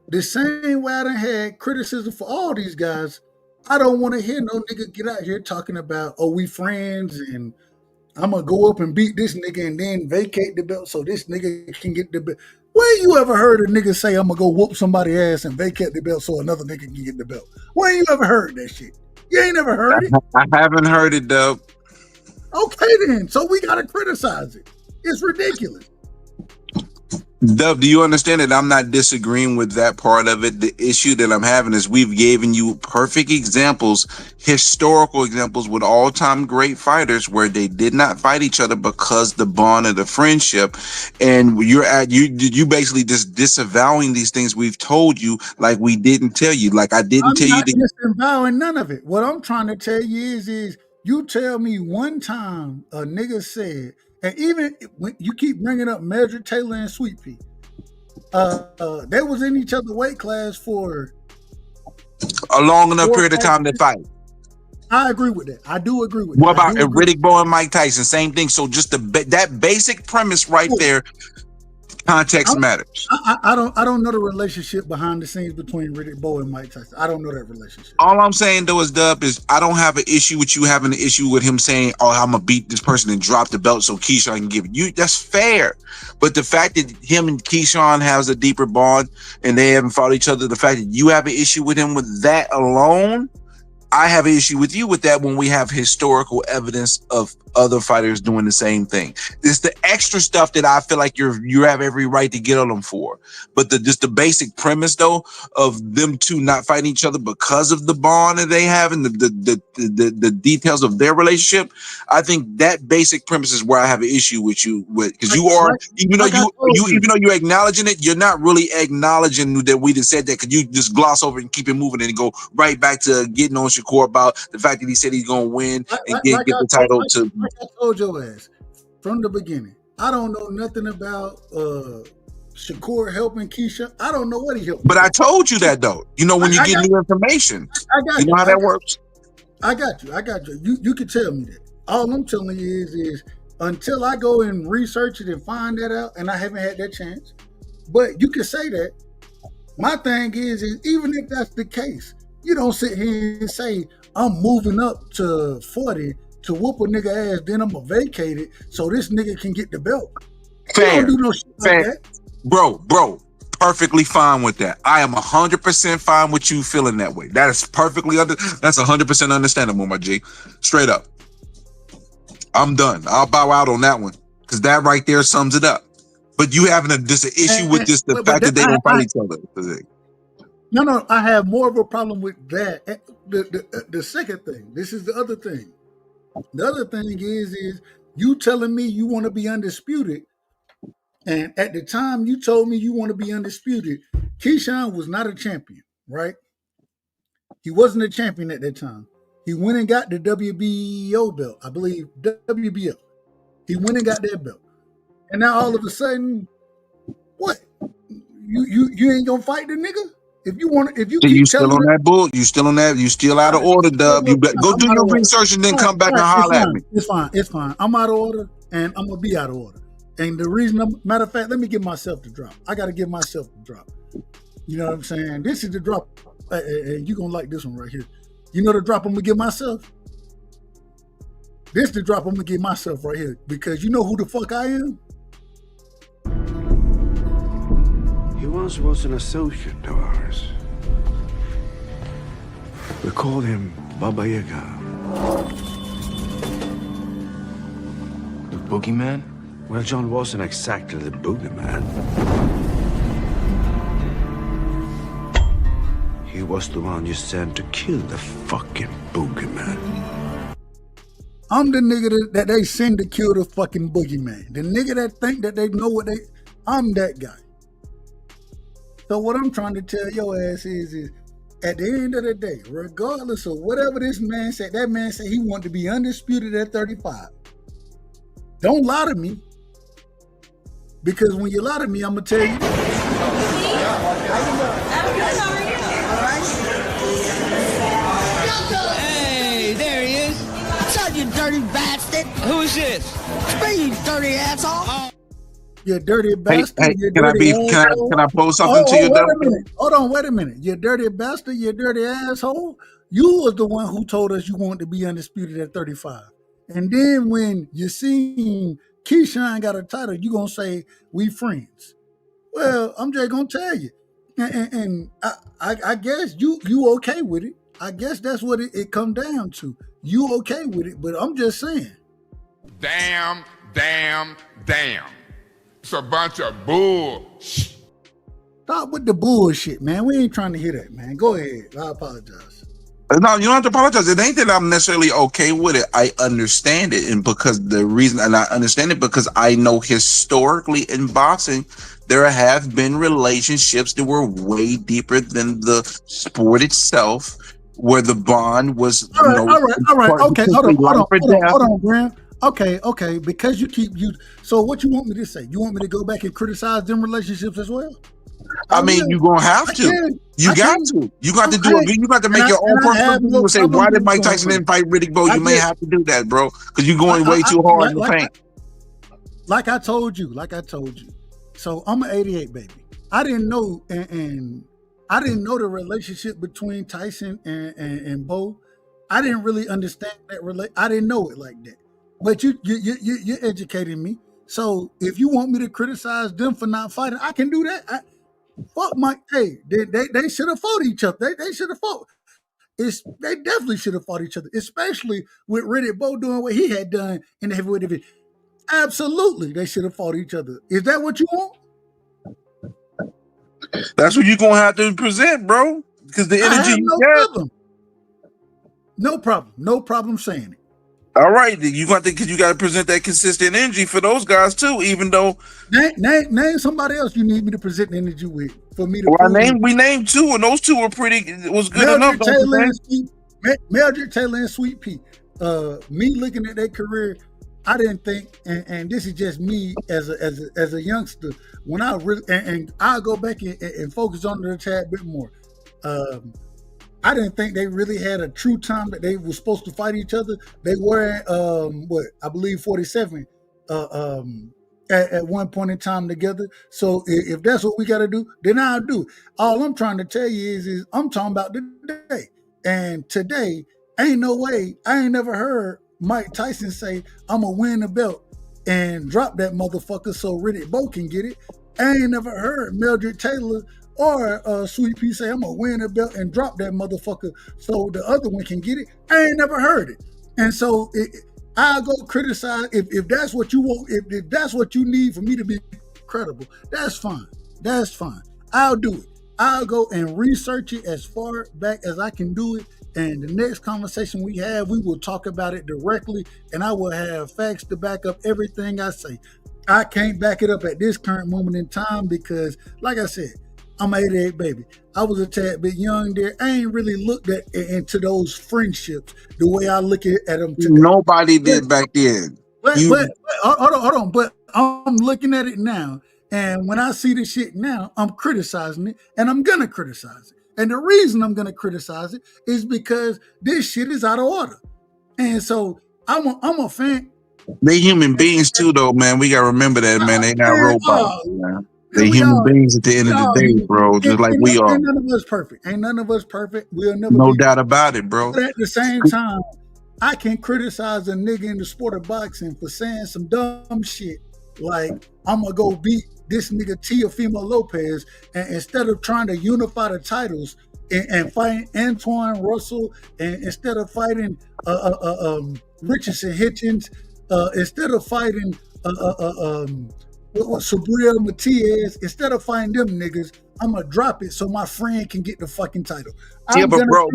the same way I done had criticism for all these guys, I don't want to hear no nigga get out here talking about, oh, we friends and I'm going to go up and beat this nigga and then vacate the belt so this nigga can get the belt. Where you ever heard a nigga say I'm going to go whoop somebody's ass and vacate the belt so another nigga can get the belt? Where you ever heard that shit? You ain't never heard it? I haven't heard it, though. Okay, then. So we got to criticize it. It's ridiculous. Dub, do you understand that I'm not disagreeing with that part of it? The issue that I'm having is we've given you perfect examples, historical examples with all-time great fighters where they did not fight each other because the bond of the friendship, and you basically just disavowing these things we've told you like we didn't tell you. Like I didn't I'm tell you not to. disavowing none of it. What I'm trying to tell you is you tell me one time a nigga said, and even when you keep bringing up Measure Taylor and Sweet Pea, they was in each other weight class for A long enough period of time to fight. I agree with that. I do agree with What that. about Riddick Bowe and Mike Tyson? Same thing. So just that basic premise right there, context matters. I don't know the relationship behind the scenes between Riddick Bowe and Mike Tyson. I don't know that relationship. All I'm saying though is, Dub, is I don't have an issue with you having an issue with him saying, "Oh, I'm gonna beat this person and drop the belt so Keyshawn can give it." You, that's fair. But the fact that him and Keyshawn has a deeper bond and they haven't fought each other, the fact that you have an issue with him with that alone, I have an issue with you with that when we have historical evidence of other fighters doing the same thing. It's the extra stuff that I feel like you have every right to get on them for. But just the basic premise though of them two not fighting each other because of the bond that they have and the details of their relationship, I think that basic premise is where I have an issue with you with, because you are, even though you're acknowledging it, you're not really acknowledging that we just said that, because you just gloss over and keep it moving and go right back to getting on Shakur about the fact that he said he's gonna win and get the title to. Like I told your ass from the beginning, I don't know nothing about Shakur helping Keisha. I don't know what he helped. But I told you that though. You know, when you get new information, I got you know how that works. I got you. You can tell me that. All I'm telling you is until I go and research it and find that out, and I haven't had that chance. But you can say that. My thing is even if that's the case, you don't sit here and say I'm moving up to 40 to whoop a nigga ass, then I'm gonna vacate it so this nigga can get the belt. Fair. You don't do no shit like that. Bro, perfectly fine with that. I am 100% fine with you feeling that way. That is perfectly that's 100% understandable, my G. Straight up. I'm done. I'll bow out on that one because that right there sums it up. But you having just an issue with just the fact that they don't fight each other. No, I have more of a problem with that. The second thing, this is the other thing. The other thing is you telling me you want to be undisputed, and at the time you told me you want to be undisputed, Keyshawn was not a champion, right? He wasn't a champion at that time. He went and got the WBO belt, I believe, WBO. He went and got that belt. And now all of a sudden, what? You ain't gonna fight the nigga? If you you still on that bull, you still on that, you still out of order, Dub. You go do your research and then come back and holler at me. It's fine. I'm out of order and I'm gonna be out of order. And the reason, matter of fact, let me give myself the drop. I gotta give myself the drop. You know what I'm saying? This is the drop, and you're gonna like this one right here. You know the drop I'm gonna give myself? This the drop I'm gonna give myself right here, because you know who the fuck I am? He once was an associate of ours. We called him Baba Yaga. The boogeyman? Well, John wasn't exactly the boogeyman. He was the one you sent to kill the fucking boogeyman. I'm the nigga that they send to kill the fucking boogeyman. The nigga that think that they know what I'm that guy. So what I'm trying to tell your ass is at the end of the day, regardless of whatever this man said, that man said he wanted to be undisputed at 35. Don't lie to me. Because when you lie to me, I'm going to tell you. Hey, there he is. What's up, you dirty bastard? Who's this? It's me, you dirty asshole. You dirty bastard. Hey, can I pose something to you, though? Hold on, wait a minute. You dirty bastard, you dirty asshole. You was the one who told us you wanted to be undisputed at 35. And then when you seen Keyshawn got a title, you gonna say we friends. Well, I'm just gonna tell you. And I guess you okay with it. I guess that's what it come down to. You okay with it, but I'm just saying. Damn. It's a bunch of bull. Stop with the bullshit, man. We ain't trying to hear that, man. Go ahead. I apologize. No, you don't have to apologize. It ain't that I'm necessarily okay with it. I understand it, and because the reason, and I understand it because I know historically in boxing, there have been relationships that were way deeper than the sport itself, where the bond was. All right. Okay, hold on, Graham. Okay. Because you keep you. So what you want me to say? You want me to go back and criticize them relationships as well? I mean, you're gonna have to. You got to. You got to do it. You got to make your own personal people say, why did Mike Tyson didn't fight Riddick Bowe? You may have to do that, bro, because you're going way too hard in the paint. Like I told you. So I'm an 88 baby. I didn't know, and I didn't know the relationship between Tyson and Bowe. I didn't really understand that I didn't know it like that. But you educated me. So if you want me to criticize them for not fighting, I can do that. Fuck Mike. Hey, they should have fought each other. They should have fought. They definitely should have fought each other, especially with Riddick Bowe doing what he had done in the heavyweight division. Absolutely, they should have fought each other. Is that what you want? That's what you're gonna have to present, bro. Because the energy no problem saying it. All right, you got to present that consistent energy for those guys too. Even though name somebody else you need me to present energy with for me to. We named two, and those two were was good enough. Mildred Taylor and Sweet Pea. Me looking at their career, I didn't think, and this is just me as a youngster. When I really and I'll go back and focus on it a tad bit more. I didn't think they really had a true time that they were supposed to fight each other. They were I believe 47 at one point in time together. So if that's what we got to do, then I'll do it. All I'm trying to tell you is I'm talking about today. And today, ain't no way, I ain't never heard Mike Tyson say, I'm going to win the belt and drop that motherfucker so Riddick Bowe can get it. I ain't never heard Mildred Taylor or Sweet Pea say, I'm going to win the belt and drop that motherfucker so the other one can get it. I ain't never heard it. And so I'll go criticize if that's what you want, if that's what you need for me to be credible, that's fine. That's fine. I'll do it. I'll go and research it as far back as I can do it. And the next conversation we have, we will talk about it directly, and I will have facts to back up everything I say. I can't back it up at this current moment in time because, like I said, I'm an 88 baby. I was a tad bit young there. I ain't really looked into those friendships the way I look at them today. Nobody did back then. But hold on. But I'm looking at it now. And when I see this shit now, I'm criticizing it, and I'm going to criticize it. And the reason I'm going to criticize it is because this shit is out of order. And so I'm a fan. They human beings too, though, man. We got to remember that, man. They not robots, man. They human beings at the end of the day, bro, just like we are. Ain't none of us perfect. We'll never no doubt about it, bro. But at the same time, I can criticize a nigga in the sport of boxing for saying some dumb shit like, I'm going to go beat this nigga Teofimo Lopez, and instead of trying to unify the titles and fighting Antoine Russell, and instead of fighting Richardson Hitchens, instead of fighting Sabriel Matias, instead of fighting them niggas, I'm gonna drop it so my friend can get the fucking title. Yeah, but bro,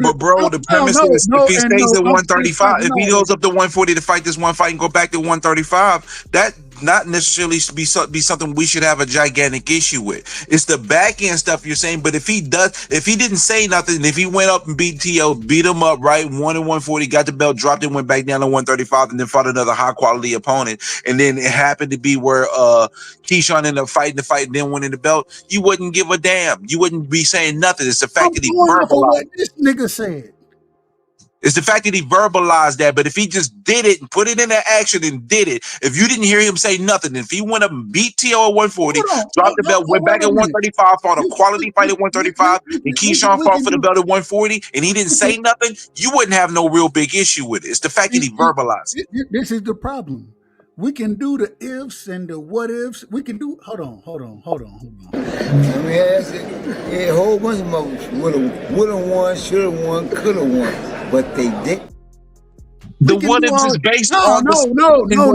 the premise is if he stays at 135, if he goes up to 140 to fight this one fight and go back to 135, that not necessarily be something we should have a gigantic issue with. It's the back end stuff you're saying, but if he didn't say nothing, if he went up and beat T.O., beat him up, right, won at 140, got the belt, dropped it, went back down to 135, and then fought another high quality opponent, and then it happened to be where Keyshawn ended up fighting the fight and then winning the belt, you wouldn't give a damn. You wouldn't be saying nothing. It's the fact that he verbalized this nigga said. It's the fact that he verbalized that, but if he just did it and put it into action and did it, if you didn't hear him say nothing, if he went up and beat T.O. at 140, dropped the belt, went back at 135, fought a quality fight at 135, and Keyshawn fought for the belt at 140, and he didn't say nothing, you wouldn't have no real big issue with it. It's the fact that he verbalized it. This is the problem. We can do the ifs and the what ifs. We can do. Hold on. I mean, a whole bunch of moves. Woulda won, shoulda won, coulda won, but they didn't. The what ifs is based on no.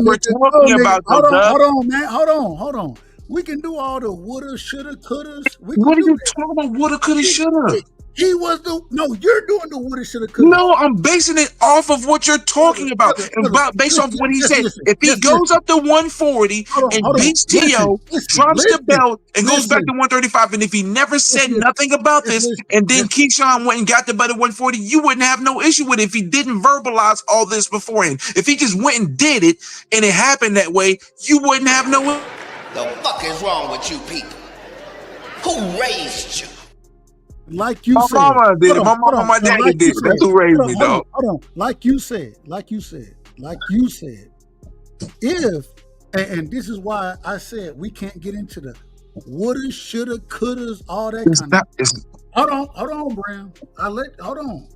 we're talking about. Hold on, man. Hold on. We can do all the woulda, shoulda, couldas. What are you talking about? Woulda, coulda, shoulda. He was you're doing the woulda, shoulda, coulda. No, I'm basing it off of what you're talking about. And based off what he said. If he goes up to 140 and beats T.O., drops the belt, and goes back to 135, and if he never said nothing about this, and then Keyshawn went and got the belt at 140, you wouldn't have no issue with it if he didn't verbalize all this beforehand. If he just went and did it, and it happened that way, you wouldn't have no. The fuck is wrong with you people? Who raised you? Like you said, my mama did it. My mama, my daddy did it. That's who raised me, dog. Hold on. Like you said, if, and this is why I said we can't get into the woulda, shoulda, couldas, all that kind of stuff. Hold on, Bram. Hold on.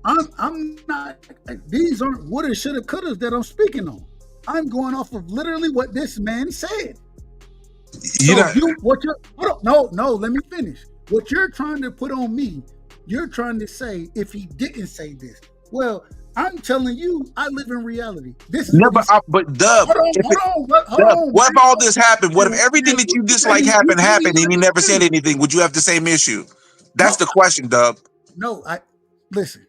I'm not, these aren't woulda, shoulda, couldas that I'm speaking on. I'm going off of literally what this man said. No, let me finish. What you're trying to put on me, you're trying to say if he didn't say this. Well, I'm telling you, I live in reality. This is but Dub, what if all this happened? What if everything that you dislike happened and he never said anything? Would you have the same issue? That's the question, Dub. No, listen,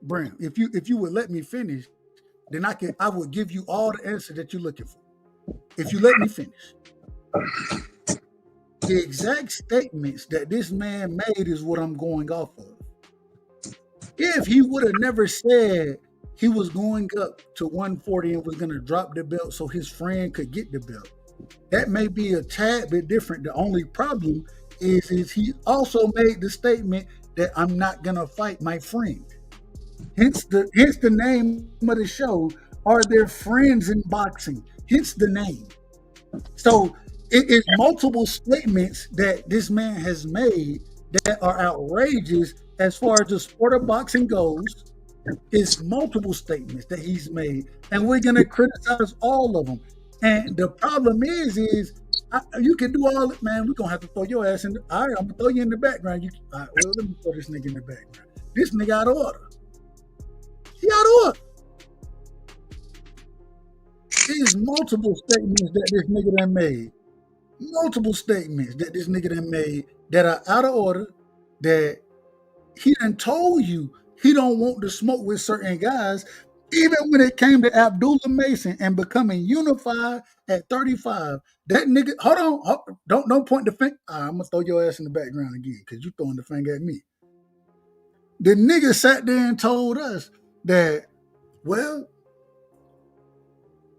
Bram. If you would let me finish, then I would give you all the answer that you're looking for. If you let me finish. The exact statements that this man made is what I'm going off of. If he would have never said he was going up to 140 and was going to drop the belt so his friend could get the belt, that may be a tad bit different. The only problem is he also made the statement that I'm not going to fight my friend. Hence the name of the show, Are There Friends in Boxing? Hence the name. So it is multiple statements that this man has made that are outrageous as far as the sport of boxing goes. It's multiple statements that he's made, and we're going to criticize all of them. And the problem is you can do all it, man. We're going to have to throw your ass in. All right, I'm going to throw you in the background. All right, well, let me throw this nigga in the background. This nigga out of order. He out of order. There's multiple statements that this nigga done made. Multiple statements that this nigga done made that are out of order, that he done told you he don't want to smoke with certain guys, even when it came to Abdullah Mason and becoming unified at 35. That nigga, hold on, don't point the finger. I'm gonna throw your ass in the background again because you throwing the finger at me. The nigga sat there and told us that, well,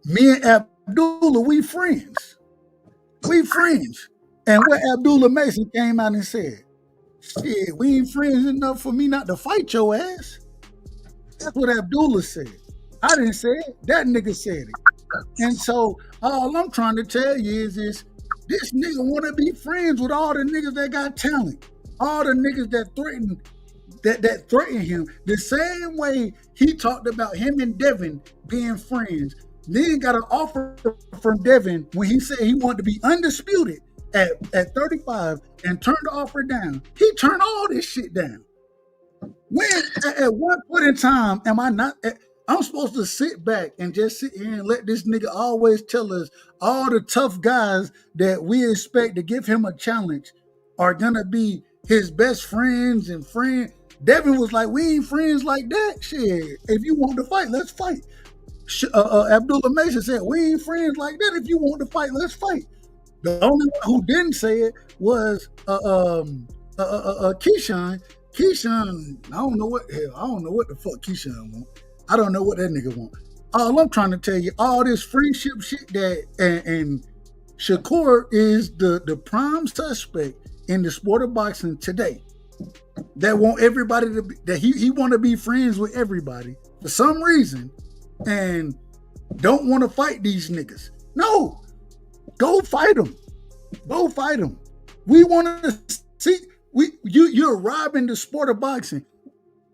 me and Abdullah, we friends. We friends. And what Abdullah Mason came out and said, shit, we ain't friends enough for me not to fight your ass. That's what Abdullah said. I didn't say it. That nigga said it. And so all I'm trying to tell you is this nigga want to be friends with all the niggas that got talent. All the niggas that threaten him. The same way he talked about him and Devin being friends. Then got an offer from Devin when he said he wanted to be undisputed at 35 and turned the offer down. He turned all this shit down. When at one point in time am I not? I'm supposed to sit back and just sit here and let this nigga always tell us all the tough guys that we expect to give him a challenge are gonna be his best friends and friend. Devin was like, we ain't friends like that. Shit, if you want to fight, let's fight. Abdullah Mason said, we ain't friends like that. If you want to fight, let's fight. The only one who didn't say it was Keyshawn. Keyshawn, I don't know what the fuck Keyshawn want. I don't know what that nigga want. All I'm trying to tell you, all this friendship shit that and Shakur is the prime suspect in the sport of boxing today. That want everybody to be, that he want to be friends with everybody for some reason, and don't want to fight these niggas. No, go fight them. Go fight them. We want to see you're robbing the sport of boxing.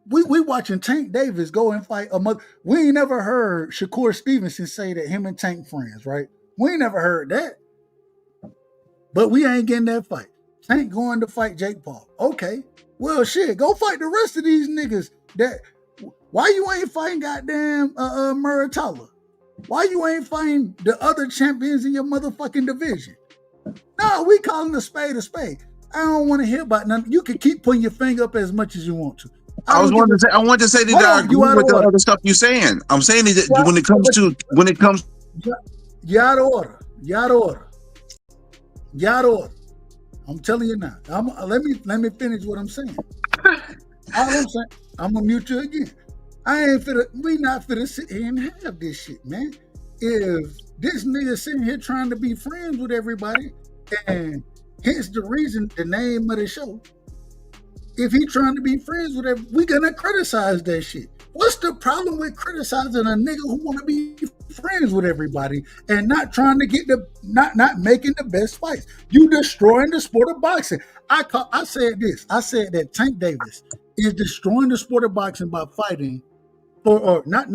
We watching Tank Davis go and fight a mother. We ain't never heard Shakur Stevenson say that him and Tank friends, right? We ain't never heard that. But we ain't getting that fight. Tank going to fight Jake Paul. Okay. Well, shit, go fight the rest of these niggas. Why you ain't fighting goddamn Muratalla? Why you ain't fighting the other champions in your motherfucking division? No, we calling a spade a spade. I don't want to hear about nothing. You can keep putting your finger up as much as you want to. I wanted to say that I agree with the other stuff you're saying. I'm saying that when it comes you out of order. You out of order. You out of order. I'm telling you now. Let me finish what I'm saying. All I'm saying, I'm gonna mute you again. We not finna sit here and have this shit, man. If this nigga sitting here trying to be friends with everybody, and hence the reason, the name of the show, if he trying to be friends with everybody, we gonna criticize that shit. What's the problem with criticizing a nigga who want to be friends with everybody and not trying to get not making the best fights? You destroying the sport of boxing. I said this. I said that Tank Davis is destroying the sport of boxing by fighting, or not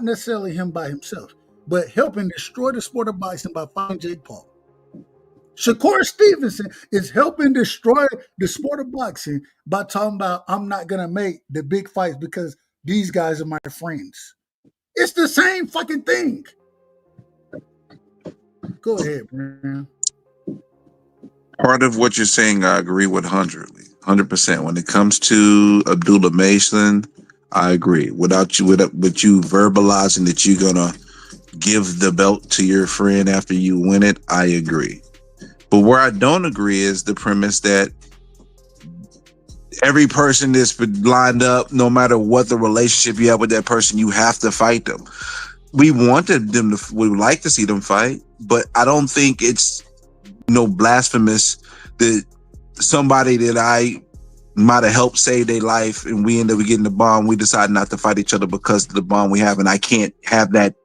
necessarily him by himself, but helping destroy the sport of boxing by fighting Jake Paul. Shakur Stevenson is helping destroy the sport of boxing by talking about, I'm not going to make the big fights because these guys are my friends. It's the same fucking thing. Go ahead, man. Part of what you're saying, I agree with 100%. When it comes to Abdullah Mason, I agree. With you verbalizing that you're gonna give the belt to your friend after you win it, I agree. But where I don't agree is the premise that every person that's lined up, no matter what the relationship you have with that person, you have to fight them. We would like to see them fight, but I don't think it's blasphemous that somebody that I might have helped save their life and we end up getting the bond, we decide not to fight each other because of the bond we have, and I can't have that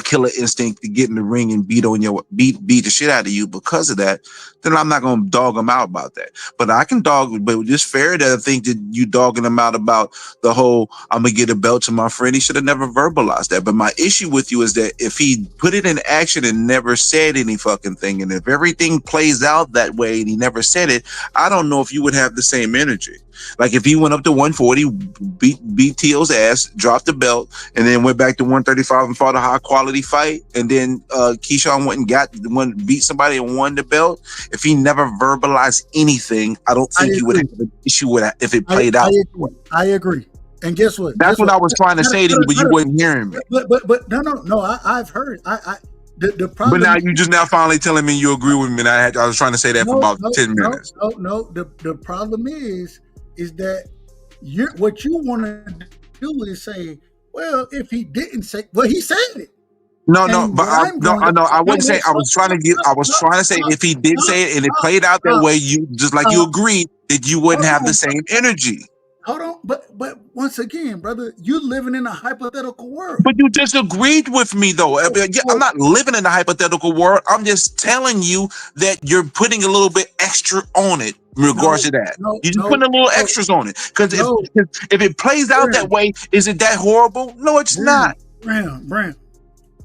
killer instinct to get in the ring and beat the shit out of you because of that, then I'm not going to dog them out about that. But I can dog, but it's fair that I think that you dogging them out about the whole, I'm going to get a belt to my friend. He should have never verbalized that. But my issue with you is that if he put it in action and never said any fucking thing, and if everything plays out that way and he never said it, I don't know if you would have the same energy. Like if he went up to 140, beat T.O.'s ass, dropped the belt, and then went back to 135 and fought a high quality fight, and then Keyshawn went and beat somebody and won the belt. If he never verbalized anything, I don't think you would have an issue with that if it played out. I agree. And guess what? That's what I was trying to say to you, but you wasn't hearing me. But no. I've heard. The problem. But now you just now finally telling me you agree with me. And I was trying to say that for about 10 minutes. No. The problem is that what you want to do is say, well, if he didn't say, well, he said it. I wouldn't say. I was trying to say if he did say it and it played out that way, you just like you agreed that you wouldn't have the same energy. Hold on, but once again, brother, you're living in a hypothetical world. But you disagreed with me, though. I'm not living in a hypothetical world. I'm just telling you that you're putting a little bit extra on it in regards to that. You're just putting a little extras on it. Because if it plays out that way, is it that horrible? No, it's not. Brown,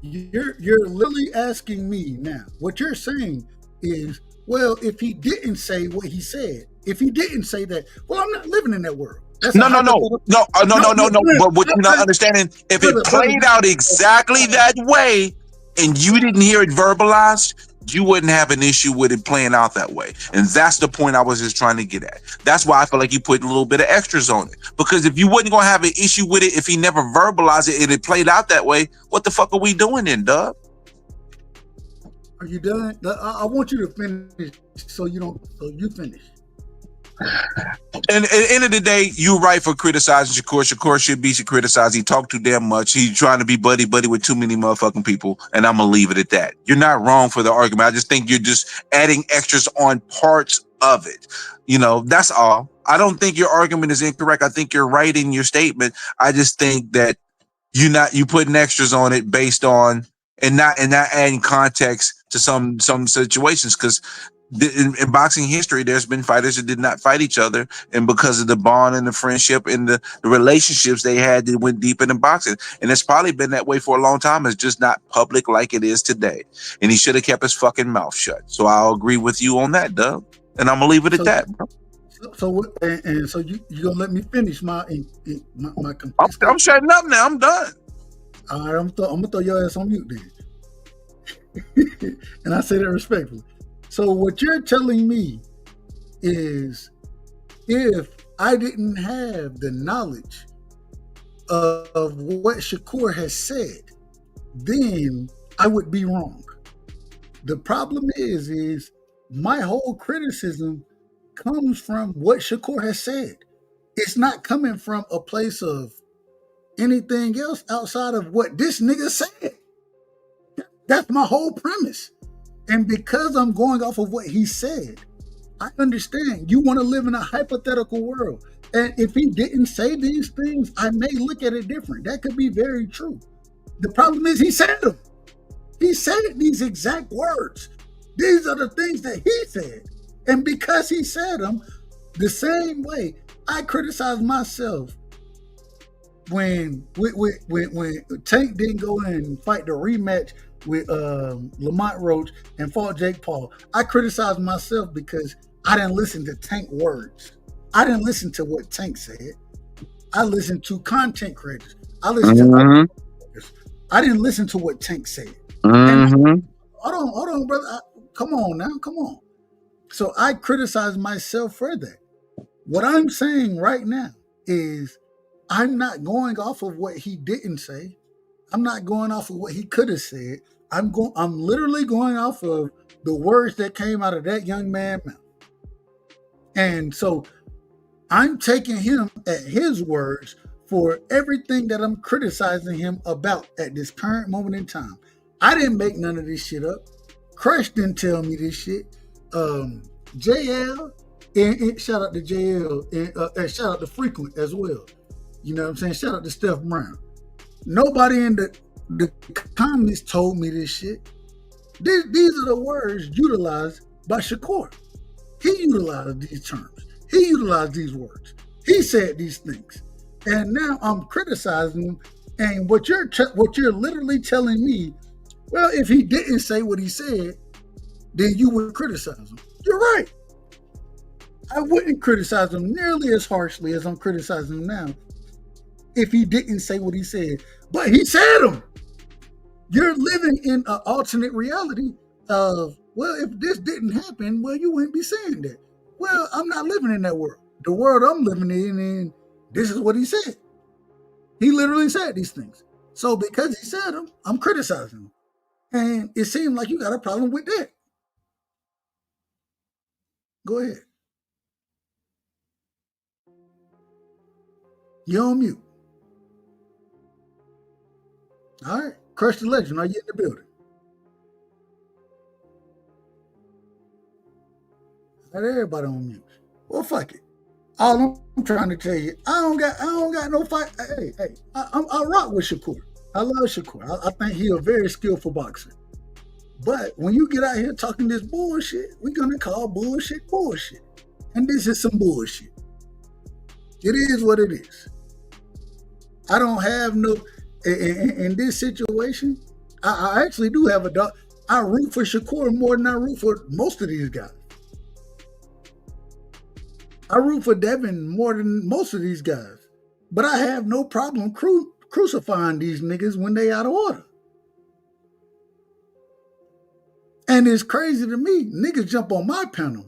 you're literally asking me now. What you're saying is, well, if he didn't say what he said, if he didn't say that, well, I'm not living in that world. No. But what you're not understanding, if it played out exactly that way and you didn't hear it verbalized, you wouldn't have an issue with it playing out that way. And that's the point I was just trying to get at. That's why I feel like you put a little bit of extras on it. Because if you wasn't going to have an issue with it, if he never verbalized it and it played out that way, what the fuck are we doing then, Dub? Are you done? I want you to finish so you finish. And at the end of the day, you're right for criticizing Shakur. Shakur should be criticized. He talked too damn much. He's trying to be buddy with too many motherfucking people, and I'm gonna leave it at that. You're not wrong for the argument. I just think you're just adding extras on parts of it. That's all. I don't think your argument is incorrect. I think you're right in your statement. I just think that you putting extras on it based on and not adding context to some situations, because in boxing history, there's been fighters that did not fight each other, and because of the bond and the friendship and the relationships they had, that went deep into boxing. And it's probably been that way for a long time. It's just not public like it is today. And he should have kept his fucking mouth shut. So I'll agree with you on that, Doug. And I'm gonna leave it at that, bro. So you gonna let me finish my I'm shutting up now. I'm done. All right, I'm gonna throw your ass on mute then. And I say that respectfully. So what you're telling me is, if I didn't have the knowledge of what Shakur has said, then I would be wrong. The problem is my whole criticism comes from what Shakur has said. It's not coming from a place of anything else outside of what this nigga said. That's my whole premise. And because I'm going off of what he said, I understand you want to live in a hypothetical world. And if he didn't say these things, I may look at it different. That could be very true. The problem is he said them. He said these exact words. These are the things that he said. And because he said them, the same way I criticize myself when Tank didn't go in and fight the rematch with Lamont Roach and fought Jake Paul. I criticized myself because I didn't listen to Tank words. I didn't listen to what Tank said. I listened to content creators. I listened to I didn't listen to what Tank said. And hold on, brother. Come on now, come on. So I criticize myself for that. What I'm saying right now is I'm not going off of what he didn't say. I'm not going off of what he could have said. I'm literally going off of the words that came out of that young man's mouth. And so I'm taking him at his words for everything that I'm criticizing him about at this current moment in time. I didn't make none of this shit up. Crush didn't tell me this shit. JL, and shout out to JL, and shout out to Frequent as well. You know what I'm saying? Shout out to Steph Brown. Nobody in the comments told me this shit. These are the words utilized by Shakur. He utilized these terms. He utilized these words. He said these things. And now I'm criticizing him. And what you're literally telling me, well, if he didn't say what he said, then you would criticize him. You're right. I wouldn't criticize him nearly as harshly as I'm criticizing him now if he didn't say what he said. But he said them. You're living in an alternate reality of, well, if this didn't happen, well, you wouldn't be saying that. Well, I'm not living in that world. The world I'm living in, and this is what he said. He literally said these things. So because he said them, I'm criticizing him. And it seemed like you got a problem with that. Go ahead. You're on mute. All right. Crush the Legend. Are you in the building? Not everybody on mute. Well, fuck it. All I'm trying to tell you, I don't got no fight. Hey, I rock with Shakur. I love Shakur. I think he's a very skillful boxer. But when you get out here talking this bullshit, we're gonna call bullshit bullshit. And this is some bullshit. It is what it is. I don't have no, in this situation, I actually do have a dog. I root for Shakur more than I root for most of these guys. I root for Devin more than most of these guys. But I have no problem crucifying these niggas when they out of order. And it's crazy to me, niggas jump on my panel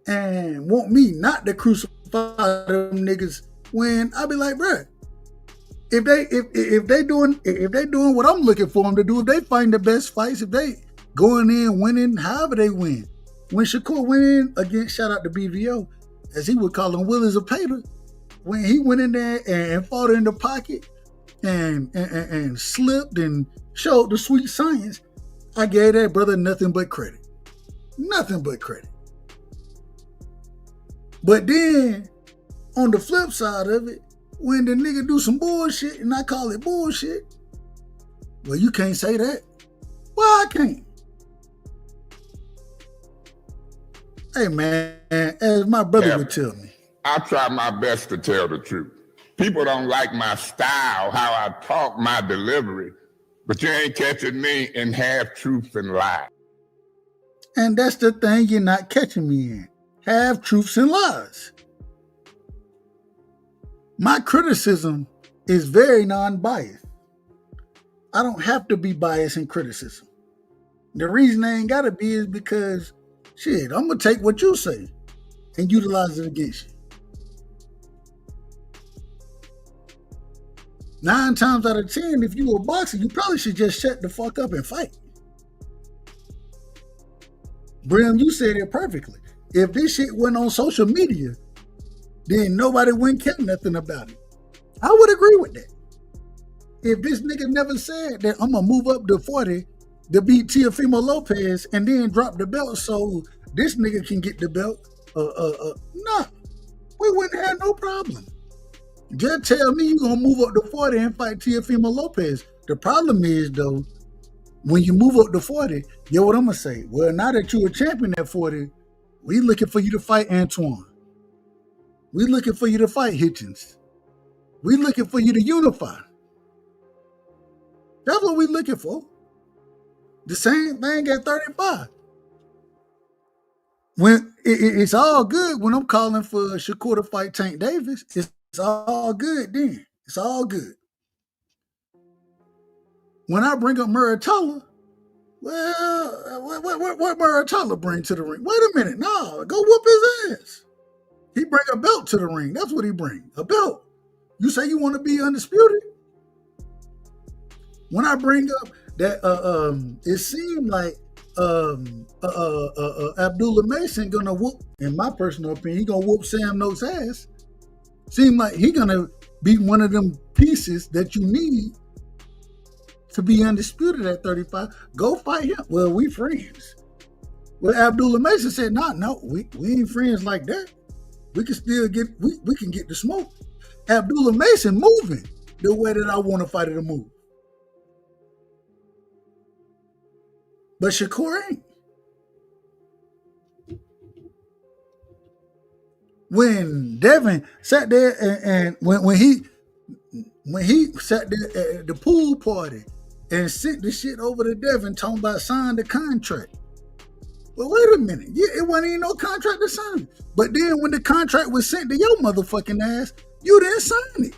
and want me not to crucify them niggas when I be like, bruh, if they doing what I'm looking for them to do, if they find the best fights, if they going in winning, however they win. When Shakur went in against, shout out to BVO, as he would call him, Willis of Pater, when he went in there and fought in the pocket and slipped and showed the sweet science, I gave that brother nothing but credit. Nothing but credit. But then, on the flip side of it, when the nigga do some bullshit and I call it bullshit, well, you can't say that. Well, I can't. Hey, man, as my brother would tell me. I try my best to tell the truth. People don't like my style, how I talk, my delivery, but you ain't catching me in half-truths and lies. And that's the thing you're not catching me in. Half-truths and lies. My criticism is very non-biased. I don't have to be biased in criticism. The reason I ain't gotta be is because shit, I'm gonna take what you say and utilize it against you. 9 times out of 10, if you a boxer, you probably should just shut the fuck up and fight. Brim, you said it perfectly. If this shit went on social media, then nobody wouldn't care nothing about it. I would agree with that. If this nigga never said that I'm gonna move up to 40 to beat Teofimo Lopez and then drop the belt so this nigga can get the belt, nah, we wouldn't have no problem. Just tell me you gonna move up to 40 and fight Teofimo Lopez. The problem is though, when you move up to 40, you know what I'm gonna say? Well, now that you're a champion at 40, we looking for you to fight Antoine. We looking for you to fight Hitchens. We looking for you to unify. That's what we looking for. The same thing at 35. When it's all good when I'm calling for Shakur to fight Tank Davis. It's all good then. It's all good. When I bring up Muratalla, well, what Muratalla bring to the ring? Wait a minute, no, go whoop his ass. He bring a belt to the ring. That's what he bring, a belt. You say you want to be undisputed? When I bring up that it seemed like Abdullah Mason gonna whoop, in my personal opinion, he gonna whoop Sam Noakes' ass. Seem like he gonna be one of them pieces that you need to be undisputed at 35. Go fight him. Well, we friends. Well, Abdullah Mason said, no, we ain't friends like that. We can still get, we can get the smoke. Abdullah Mason moving the way that I want to fight him to move. But Shakur ain't. When Devin sat there and when he sat there at the pool party and sent the shit over to Devin talking about sign the contract. Well, wait a minute. Yeah, it wasn't even no contract to sign. But then when the contract was sent to your motherfucking ass, you didn't sign it.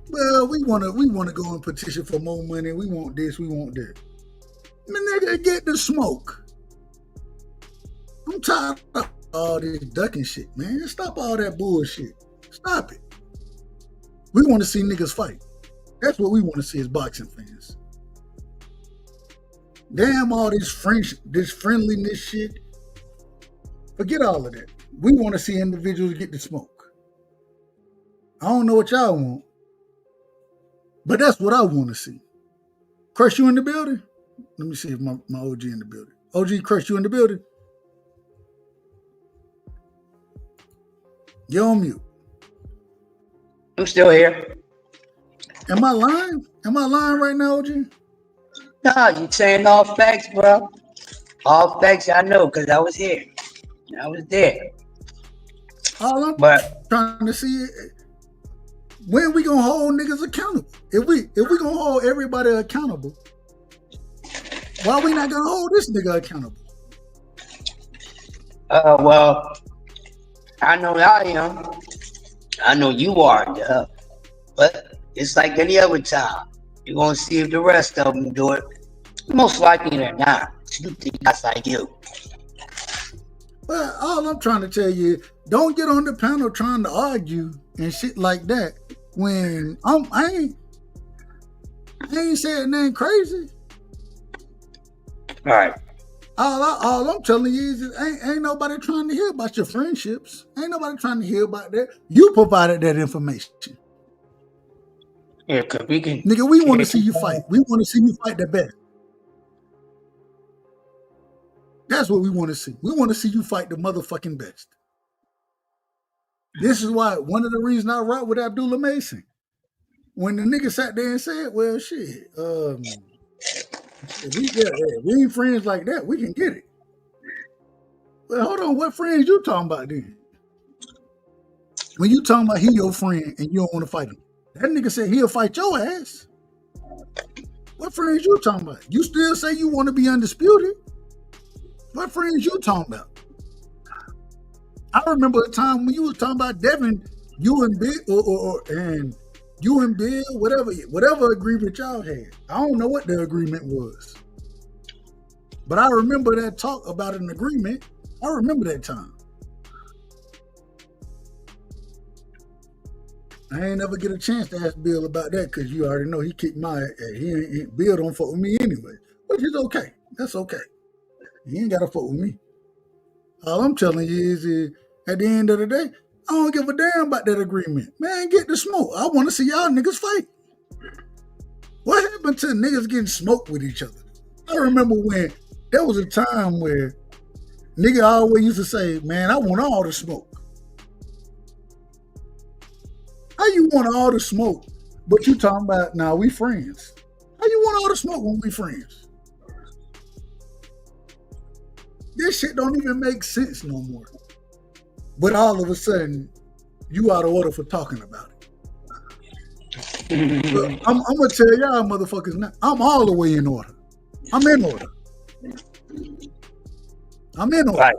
Well, we wanna go and petition for more money. We want this, we want that. Nigga, get the smoke. I'm tired of all this ducking shit, man. Stop all that bullshit. Stop it. We want to see niggas fight. That's what we want to see as boxing fans. Damn all this friendliness shit. Forget all of that. We want to see individuals get the smoke. I don't know what y'all want, but that's what I want to see. Crush, you in the building? Let me see if my OG in the building. OG, Crush, you in the building? You're on mute. I'm still here. Am I lying? Am I lying right now, OG? Nah, you saying all facts, bro. All facts I know, because I was here. I was there. All I'm trying to see is when we gonna hold niggas accountable. If we gonna hold everybody accountable, why we not gonna hold this nigga accountable? Well, I know I am. I know you are, but it's like any other time. You're gonna see if the rest of them do it. Most likely they're not. You think that's like you. Well, all I'm trying to tell you, don't get on the panel trying to argue and shit like that when I ain't saying nothing crazy. All right. All I'm telling you is ain't nobody trying to hear about your friendships. Ain't nobody trying to hear about that. You provided that information. Yeah, cause we can. Nigga, we want to see you fight. We want to see you fight the best. That's what we want to see. We want to see you fight the motherfucking best. This is why one of the reasons I rock with Abdullah Mason. When the nigga sat there and said, well, shit, we ain't friends like that. We can get it. Well, hold on. What friends you talking about then? When you talking about he your friend and you don't want to fight him. That nigga said he'll fight your ass. What friends you talking about? You still say you want to be undisputed? What friends you talking about? I remember a time when you was talking about Devin You and Bill, and you and Bill, whatever agreement y'all had. I don't know what the agreement was, but I remember that talk about an agreement. I remember that time. I ain't never get a chance to ask Bill about that because you already know he kicked my ass. Bill don't fuck with me anyway, which is okay. That's okay. He ain't got to fuck with me. All I'm telling you is at the end of the day, I don't give a damn about that agreement. Man, get the smoke. I want to see y'all niggas fight. What happened to niggas getting smoked with each other? I remember when there was a time where nigga always used to say, man, I want all the smoke. How you want all the smoke, but you talking about, nah, we friends? How you want all the smoke when we friends? This shit don't even make sense no more. But all of a sudden, you out of order for talking about it. Look, I'm going to tell y'all motherfuckers now, I'm all the way in order. I'm in order. I'm in order. Right.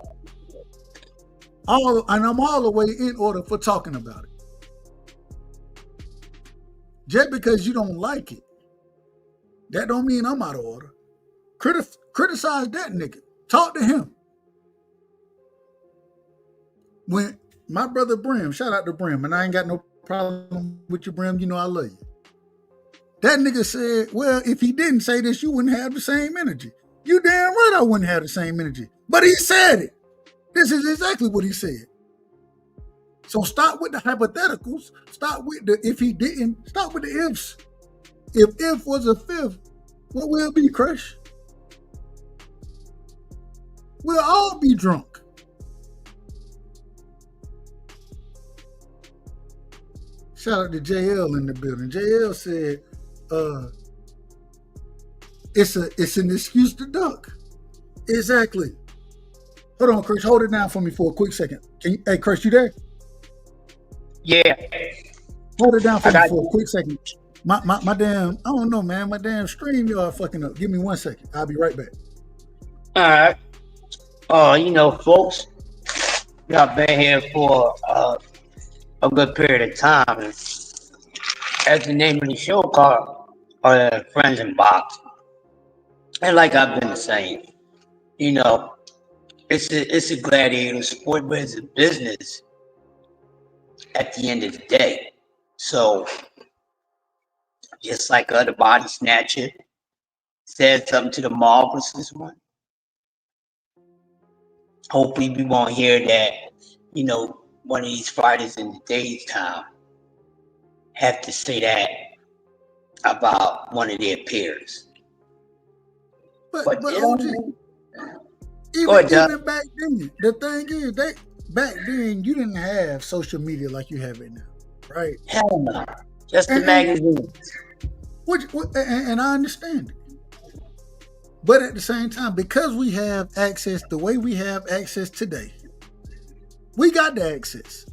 And I'm all the way in order for talking about it. Just because you don't like it, that don't mean I'm out of order. Criticize that nigga. Talk to him. When my brother Brim, shout out to Brim, and I ain't got no problem with you, Brim, you know I love you. That nigga said, well, if he didn't say this, you wouldn't have the same energy. You damn right I wouldn't have the same energy. But he said it. This is exactly what he said. So stop with the hypotheticals. Stop with the if he didn't. Stop with the ifs. If was a fifth, what will it be, Crush? We'll all be drunk. Shout out to JL in the building. JL said, it's an excuse to duck. Exactly. Hold on, Chris. Hold it down for me for a quick second. Hey, Chris, you there? Yeah. Hold it down for me for a quick second. My damn, I don't know, man. My damn StreamYard fucking up. Give me 1 second. I'll be right back. All right. You know, folks, y'all been here for a good period of time. And as the name of the show called, Friends in Boxing. And like I've been saying, you know, it's a gladiator sport, but it's a business at the end of the day. So, just like the body snatcher said something to the Marvelous this one. Hopefully we won't hear that, you know, one of these fighters in the day's time have to say that about one of their peers. But OG, even back then, the thing is, back then you didn't have social media like you have it now, right? Hell no. Just the magazines. And I understand it. But at the same time, because we have access the way we have access today, we got the access.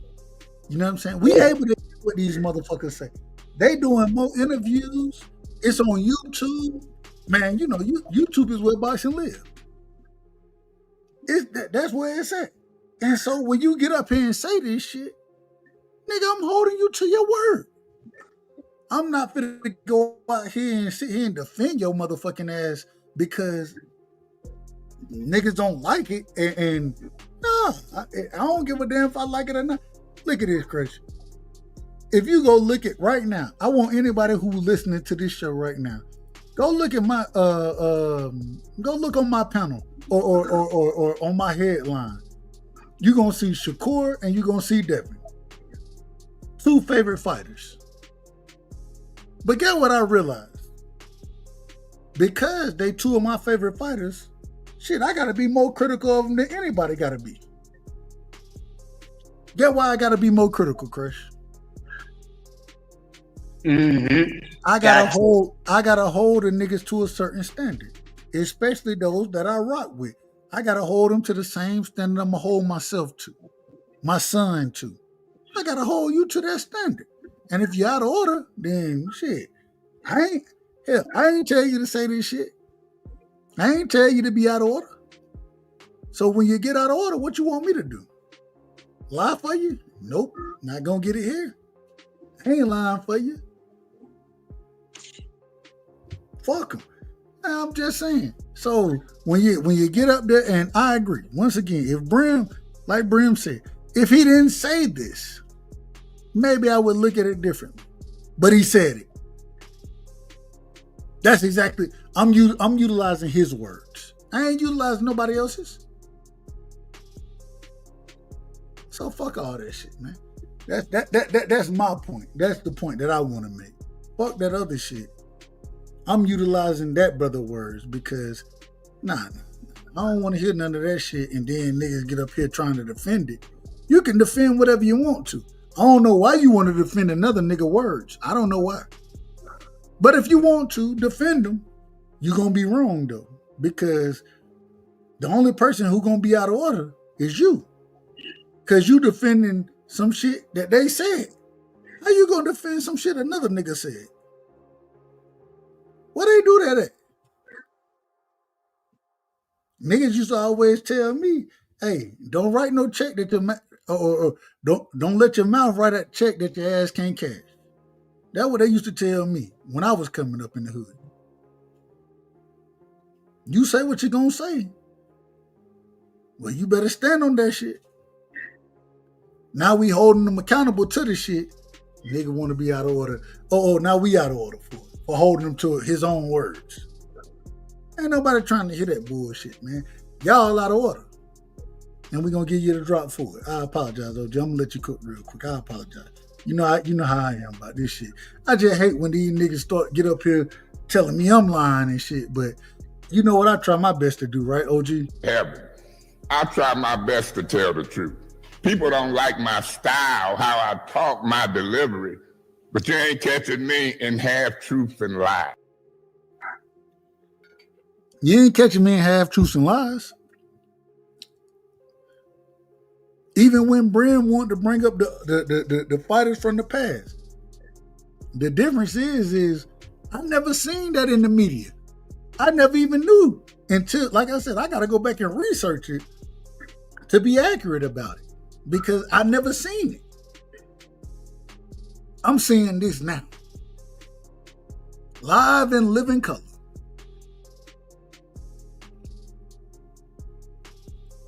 You know what I'm saying? We able to do what these motherfuckers say. They doing more interviews. It's on YouTube. Man, you know, YouTube is where boxing live. That's where it's at. And so when you get up here and say this shit, nigga, I'm holding you to your word. I'm not finna go out here and sit here and defend your motherfucking ass because niggas don't like it. And nah, I don't give a damn if I like it or not. Look at this, Chris. If you go look at right now, I want anybody who's listening to this show right now, go look at my go look on my panel or on my headline. You're gonna see Shakur and you're gonna see Devin. 2 favorite fighters. But get what I realized. Because they 2 of my favorite fighters, shit, I gotta be more critical of them than anybody gotta be. Get why I gotta be more critical, Chris? I gotta hold the niggas to a certain standard, especially those that I rock with. I gotta hold them to the same standard I'm gonna hold myself to, my son to. I gotta hold you to that standard. And if you're out of order, then shit, I ain't tell you to say this shit. I ain't tell you to be out of order. So when you get out of order, what you want me to do? Lie for you? Nope. Not gonna get it here. I ain't lying for you. Fuck him. I'm just saying. So when you get up there, and I agree, once again, if Brim, like Brim said, if he didn't say this, maybe I would look at it differently. But he said it. That's exactly, I'm utilizing his words. I ain't utilizing nobody else's. So fuck all that shit, man. That's my point. That's the point that I want to make. Fuck that other shit. I'm utilizing that brother words because, I don't want to hear none of that shit and then niggas get up here trying to defend it. You can defend whatever you want to. I don't know why you want to defend another nigga words. I don't know why. But if you want to defend them, you're going to be wrong though. Because the only person who's going to be out of order is you. Because you defending some shit that they said. How you going to defend some shit another nigga said? Where they do that at? Niggas used to always tell me, hey, don't write no check that your or don't let your mouth write that check that your ass can't cash. That's what they used to tell me when I was coming up in the hood. You say what you gonna say. Well, you better stand on that shit. Now we holding them accountable to the shit. Nigga want to be out of order. Oh, now we out of order for holding him to his own words. Ain't nobody trying to hear that bullshit, man. Y'all out of order. And we're going to give you the drop for it. I apologize, OG. I'm going to let you cook real quick. I apologize. You know how I am about this shit. I just hate when these niggas get up here telling me I'm lying and shit. But you know what I try my best to do, right, OG? Heaven. I try my best to tell the truth. People don't like my style, how I talk, my delivery. But you ain't catching me in half-truths and lies. You ain't catching me in half-truths and lies. Even when Brim wanted to bring up the fighters from the past. The difference is I never seen that in the media. I never even knew until, like I said, I got to go back and research it to be accurate about it because I never seen it. I'm seeing this now. Live in living color.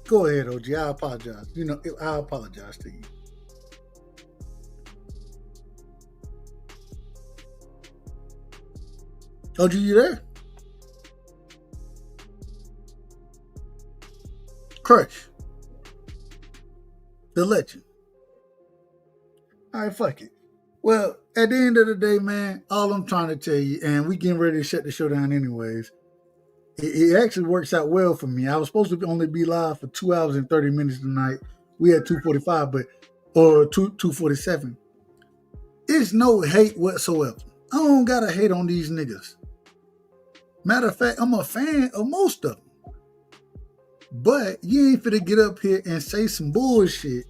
Go ahead, OG. I apologize. I apologize to you. OG, you there? Crush. The legend. All right, fuck it. Well, at the end of the day, man, all I'm trying to tell you, and we getting ready to shut the show down anyways, it actually works out well for me. I was supposed to only be live for 2 hours and 30 minutes tonight. We had 2:45, or 2:47. It's no hate whatsoever. I don't gotta hate on these niggas. Matter of fact, I'm a fan of most of them. But you ain't finna get up here and say some bullshit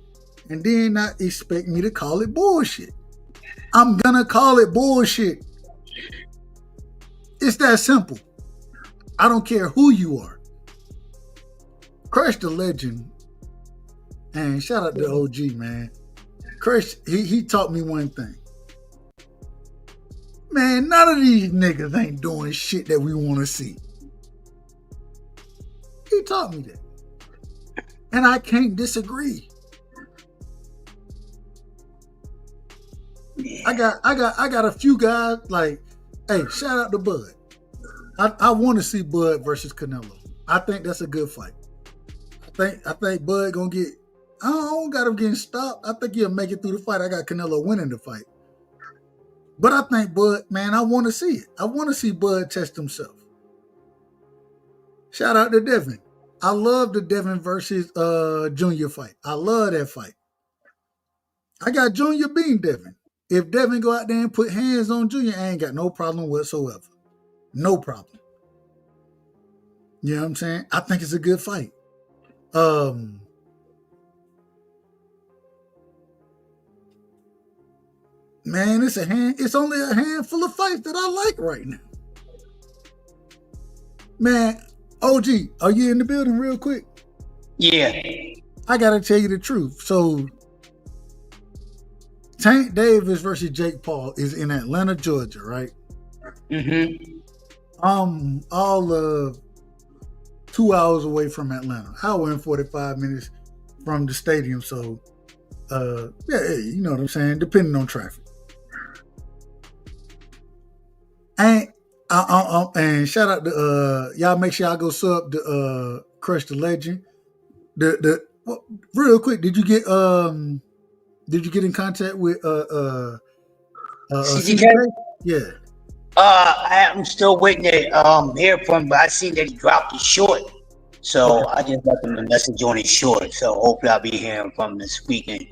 and then not expect me to call it bullshit. I'm gonna call it bullshit. It's that simple. I don't care who you are. Crush the legend. And shout out to OG, man. Crush, he taught me one thing. Man, none of these niggas ain't doing shit that we want to see. He taught me that. And I can't disagree. I got a few guys like, hey, shout out to Bud. I want to see Bud versus Canelo. I think that's a good fight. I think Bud gonna get. I don't got him getting stopped. I think he'll make it through the fight. I got Canelo winning the fight. But I think Bud, man, I want to see it. I want to see Bud test himself. Shout out to Devin. I love the Devin versus Junior fight. I love that fight. I got Junior beating Devin. If Devin go out there and put hands on Junior, I ain't got no problem whatsoever. No problem. You know what I'm saying? I think it's a good fight. Man, it's only a handful of fights that I like right now. Man, OG, are you in the building real quick? Yeah. I gotta tell you the truth. So Tank Davis versus Jake Paul is in Atlanta, Georgia, right? Mm-hmm. All of 2 hours away from Atlanta, hour and 45 minutes from the stadium. So, yeah, you know what I'm saying. Depending on traffic, and shout out to y'all. Make sure y'all go sub to Crush the Legend. Real quick, did you get in contact with CGK? Yeah. I'm still waiting to hear from him, but I seen that he dropped his short. So I just left him a message on his short. So hopefully I'll be hearing from him this weekend.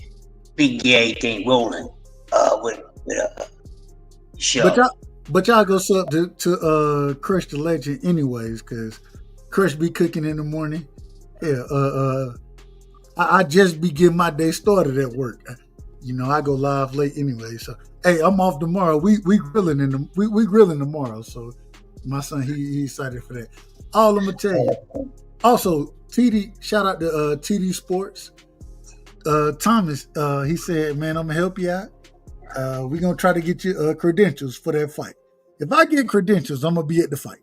We can get everything rolling with a show. But y'all go sub to Crush the Legend anyways, because Crush be cooking in the morning. Yeah, I just be getting my day started at work. You know, I go live late anyway, so hey, I'm off tomorrow. We grilling we grilling tomorrow. So my son he excited for that. All I'm gonna tell you. Also, TD, shout out to TD Sports. Thomas, he said, "Man, I'm gonna help you out. We're gonna try to get you credentials for that fight. If I get credentials, I'm gonna be at the fight.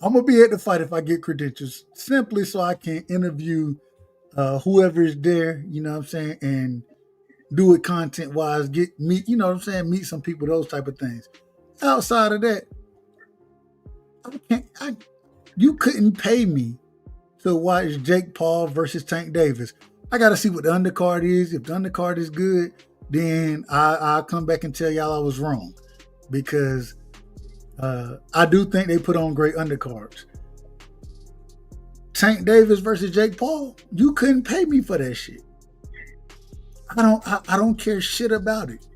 I'm gonna be at the fight if I get credentials, simply so I can interview whoever is there. You know what I'm saying, and do it content wise, meet, you know what I'm saying, meet some people, those type of things. Outside of that, you couldn't pay me to watch Jake Paul versus Tank Davis. I got to see what the undercard is. If the undercard is good, then I'll come back and tell y'all I was wrong, because I do think they put on great undercards. Tank Davis versus Jake Paul, you couldn't pay me for that shit. I don't care shit about it.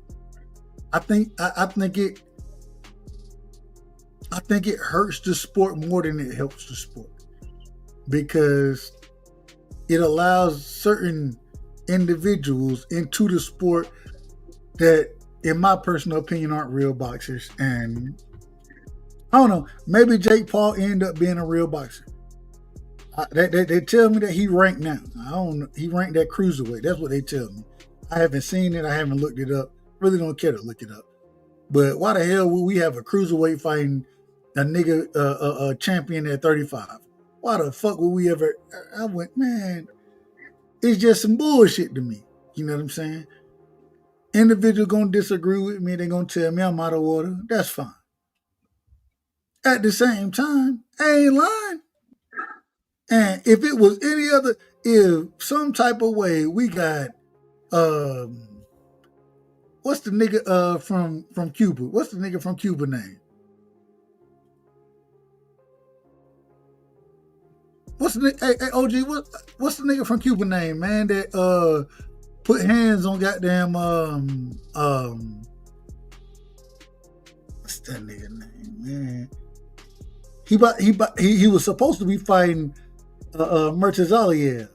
I think it hurts the sport more than it helps the sport, because it allows certain individuals into the sport that, in my personal opinion, aren't real boxers. And I don't know, maybe Jake Paul ended up being a real boxer. They tell me that he ranked now. I don't know. He ranked at cruiserweight. That's what they tell me. I haven't seen it. I haven't looked it up. Really don't care to look it up. But why the hell would we have a cruiserweight fighting a nigga, a champion at 35? Why the fuck would we ever? I went, man, it's just some bullshit to me. You know what I'm saying? Individual gonna disagree with me. They gonna tell me I'm out of order. That's fine. At the same time, I ain't lying. And if it was any other, if some type of way we got, what's the nigga from Cuba? What's the nigga from Cuba name? What's the hey OG? What's the nigga from Cuba name, man? That put hands on goddamn what's that nigga name, man? He was supposed to be fighting Murtazaliev.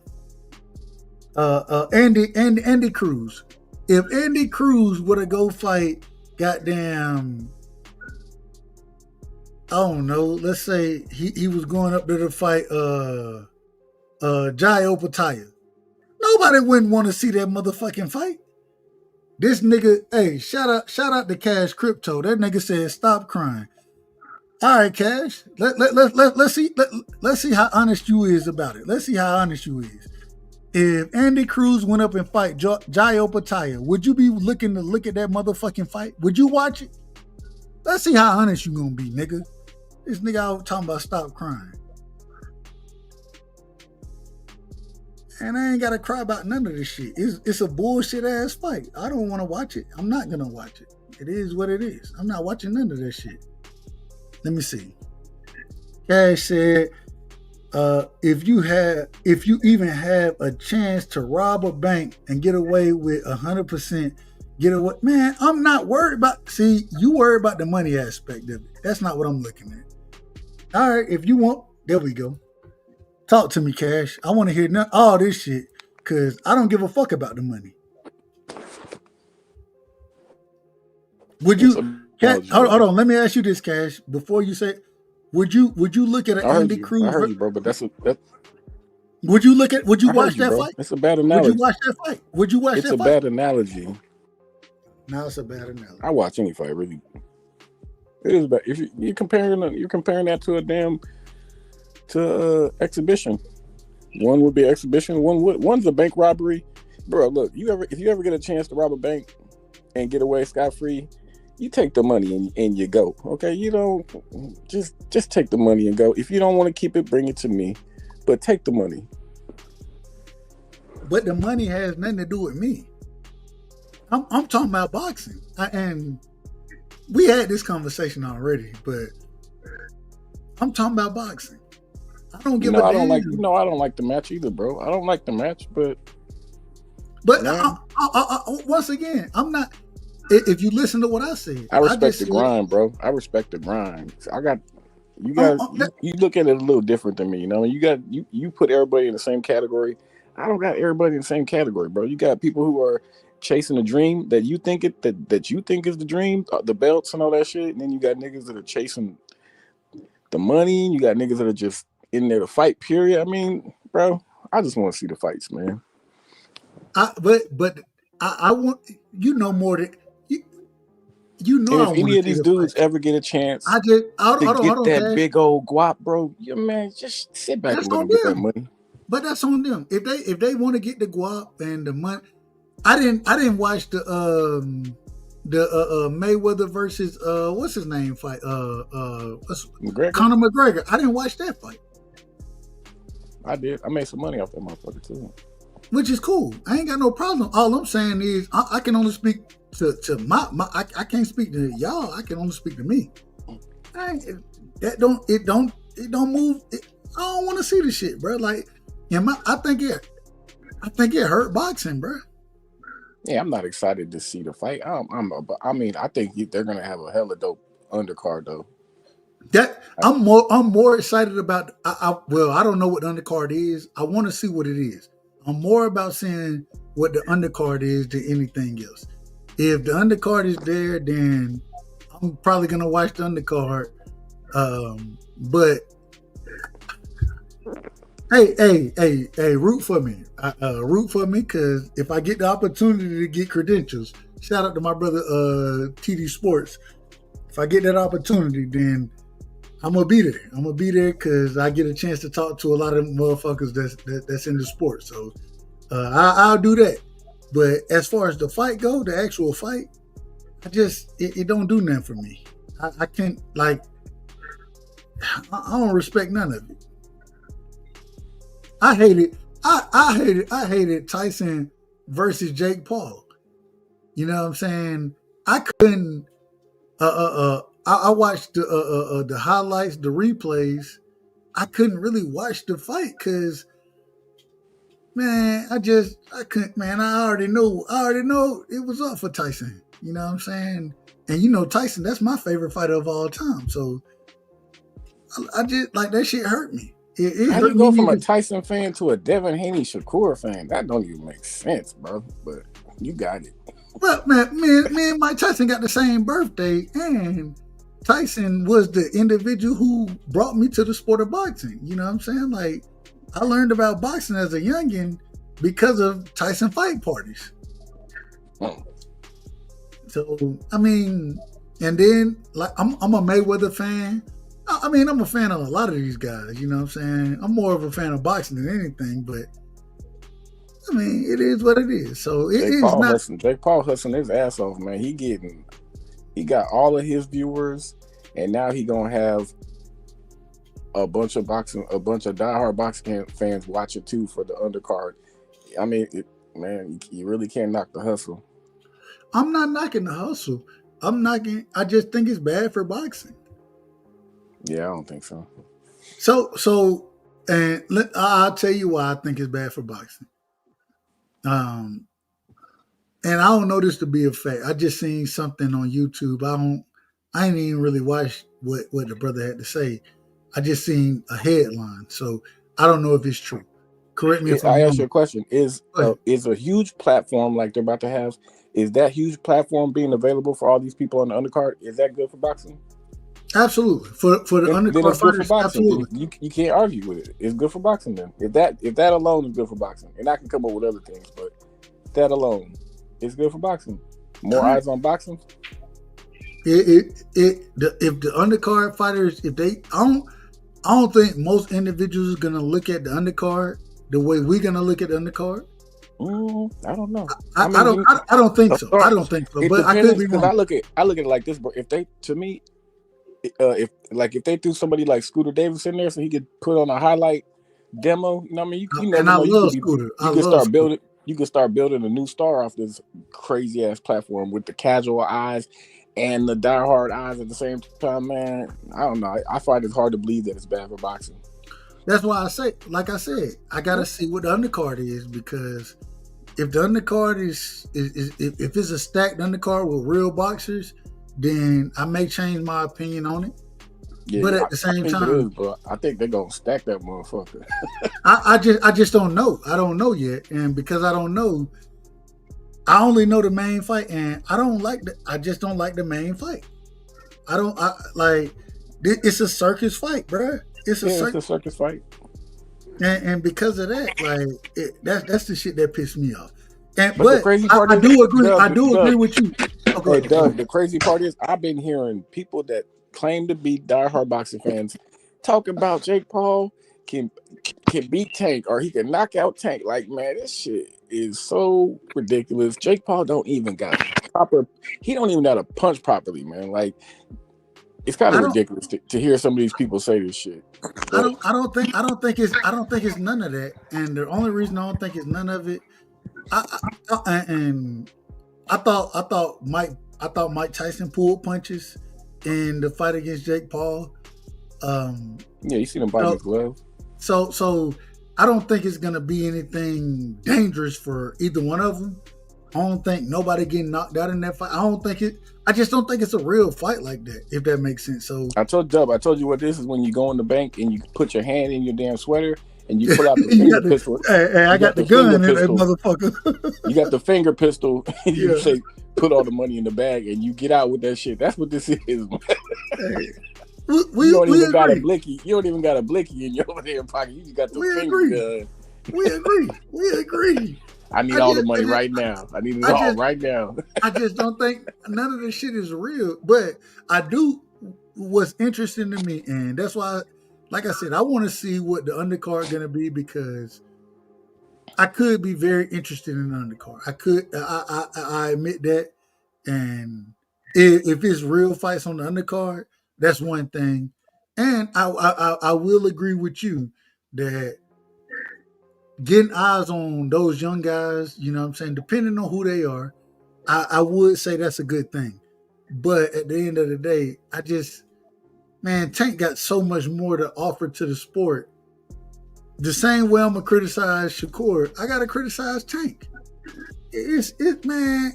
Andy Cruz. If Andy Cruz would have go fight goddamn, I don't know, let's say he was going up there to fight Jai Opataya, nobody wouldn't want to see that motherfucking fight. This nigga, hey, shout out to Cash Crypto. That nigga said stop crying. All right, Cash. Let's see how honest you is about it. Let's see how honest you is. If Andy Cruz went up and fight Jai Opataya, would you be looking to look at that motherfucking fight? Would you watch it? Let's see how honest you gonna be, nigga. This nigga out talking about stop crying. And I ain't gotta cry about none of this shit. It's a bullshit ass fight. I don't want to watch it. I'm not gonna watch it. It is what it is. I'm not watching none of that shit. Let me see. Cash said, if you even have a chance to rob a bank and get away with 100% get away, man, I'm not worried about. See, you worry about the money aspect of it. That's not what I'm looking at. All right, if you want, there we go. Talk to me, Cash. I want to hear all this shit, because I don't give a fuck about the money. Would you, Cash, hold on, let me ask you this, Cash. Before you say, would you look at an Andy Cruz? I heard you, bro, but would you watch that fight? It's a bad analogy. Would you watch that fight? Would you watch that fight? It's a bad analogy. Now it's a bad analogy. I watch any fight really. It is bad. If you're comparing that to a damn exhibition. One would be exhibition. One's a bank robbery, bro. Look, if you ever get a chance to rob a bank and get away scot-free, you take the money and you go. Okay, you don't just take the money and go. If you don't want to keep it, bring it to me, but take the money. But the money has nothing to do with me. I'm talking about boxing, and we had this conversation already. But I'm talking about boxing. I don't give a damn. I don't like the match either, bro. I don't like the match, but once again, I'm not. If you listen to what I said, I respect the grind, bro. I respect the grind. You look at it a little different than me. You know, you put everybody in the same category. I don't got everybody in the same category, bro. You got people who are chasing a dream that you think is the dream, the belts and all that shit. And then you got niggas that are chasing the money. You got niggas that are just in there to fight. Period. I mean, bro, I just want to see the fights, man. But I want more than you know. And if any of these dudes ever get a chance to get that big old guap, bro, man, just sit back and let them get that money. But that's on them. If they want to get the guap and the money, I didn't watch the Mayweather versus what's his name fight? McGregor? Conor McGregor. I didn't watch that fight. I did. I made some money off that motherfucker too. Which is cool. I ain't got no problem. All I'm saying is I can only speak to my I can't speak to y'all. I can only speak to me. It don't move. I don't want to see the shit, bro. Like, I think it hurt boxing, bro. Yeah, I'm not excited to see the fight. I think they're gonna have a hella dope undercard though. I'm more excited about. I don't know what the undercard is. I want to see what it is. I'm more about seeing what the undercard is than anything else. If the undercard is there, then I'm probably gonna watch the undercard. But hey, root for me. Root for me, because if I get the opportunity to get credentials, shout out to my brother TD Sports. If I get that opportunity, then I'm gonna be there. I'm gonna be there because I get a chance to talk to a lot of motherfuckers that's in the sport. So I'll do that. But as far as the fight go, the actual fight, it don't do nothing for me. I can't, like, I don't respect none of it. I hated Tyson versus Jake Paul. You know what I'm saying? I couldn't. I watched the highlights, the replays. I couldn't really watch the fight because, man, I couldn't. Man, I already know it was up for Tyson. You know what I'm saying? And Tyson, that's my favorite fighter of all time. So I just, like, that shit hurt me. How do you go from a Tyson fan to a Devin Haney Shakur fan? That don't even make sense, bro. But you got it. Well, man, me and Mike Tyson got the same birthday, and Tyson was the individual who brought me to the sport of boxing. You know what I'm saying? Like, I learned about boxing as a youngin' because of Tyson fight parties. Oh. So, I mean, and then, like, I'm a Mayweather fan. I mean, I'm a fan of a lot of these guys, you know what I'm saying? I'm more of a fan of boxing than anything, but I mean, it is what it is. So Jake Paul hustling his ass off, man. He got all of his viewers, and now he gonna have a bunch of diehard boxing fans watching too for the undercard. I mean, man, you really can't knock the hustle. I'm not knocking the hustle. I just think it's bad for boxing. Yeah, I don't think so. So, and I'll tell you why I think it's bad for boxing. And I don't know this to be a fact. I just seen something on YouTube. I ain't even really watched what the brother had to say. I just seen a headline, so I don't know if it's true. Correct me if I'm wrong. I ask you a question: Is a huge platform like they're about to have? Is that huge platform being available for all these people on the undercard? Is that good for boxing? Absolutely. For the undercard, then it's good for boxing. absolutely. You can't argue with it. It's good for boxing then. If that alone is good for boxing, and I can come up with other things, but that alone is good for boxing. More eyes on boxing. If the undercard fighters, I don't think most individuals are gonna look at the undercard the way we're gonna look at the undercard. I don't know. I don't think so. I don't think so. It But I depends, could be because wrong. I look at it like this, bro. If they, to me, if they threw somebody like Scooter Davis in there so he could put on a highlight demo, you know what I mean? You never And I know. love Scooter. You can start building a new star off this crazy ass platform with the casual eyes and the diehard eyes at the same time, man. I don't know. I find it hard to believe that it's bad for boxing. That's why I say, like I said, I gotta see what the undercard is, because if the undercard is if it's a stacked undercard with real boxers, then I may change my opinion on it. Yeah, but at the same time, I think they're gonna stack that motherfucker. I just don't know. I don't know yet, and because I don't know, I only know the main fight, and I just don't like the main fight. It's a circus fight, bro. It's a circus fight. And because of that, that's the shit that pissed me off. But the crazy part I do agree with you. Okay, Doug, the crazy part is I've been hearing people that claim to be diehard boxing fans talk about Jake Paul can beat Tank, or he can knock out Tank. Like, man, this shit is so ridiculous. Jake Paul don't even got he don't even know how to punch properly, man. Like, it's kind of ridiculous to hear some of these people say this shit. I don't think it's none of that. And the only reason I don't think it's none of it, I thought Mike Tyson pulled punches in the fight against Jake Paul. Yeah, you seen him bite his glove. So I don't think it's gonna be anything dangerous for either one of them. I don't think nobody getting knocked out in that fight. I just don't think it's a real fight like that, if that makes sense. So I told you what this is: when you go in the bank and you put your hand in your damn sweater and you pull out the finger pistol. Hey, I got the gun in that motherfucker. You got the finger pistol, and you say, put all the money in the bag, and you get out with that shit. That's what this is, man. Hey, you don't even got a blicky. You don't even got a blicky in your damn pocket. You just got the finger gun. We agree. I need all the money right now. I need it all right now. I just don't think none of this shit is real. But I do what's interesting to me, and that's why, like I said, I want to see what the undercard is going to be, because I could be very interested in the undercard. I admit that. And if it's real fights on the undercard, that's one thing. And I will agree with you that getting eyes on those young guys, you know what I'm saying, depending on who they are, I would say that's a good thing. But at the end of the day, Tank got so much more to offer to the sport. The same way I'm going to criticize Shakur, I got to criticize Tank. Man.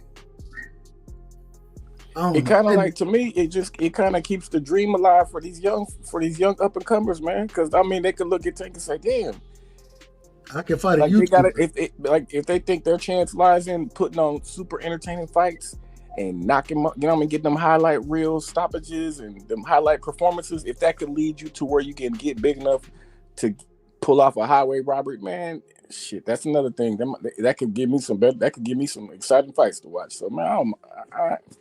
It kind of like, to me, it kind of keeps the dream alive for these young up and comers, man. Because I mean, they could look at Tank and say, "Damn, I can fight like if they think their chance lies in putting on super entertaining fights and knocking, you know what I mean, getting them highlight reel stoppages and them highlight performances. If that could lead you to where you can get big enough to pull off a highway robbery, man, shit, that's another thing. That could give me some exciting fights to watch. So man,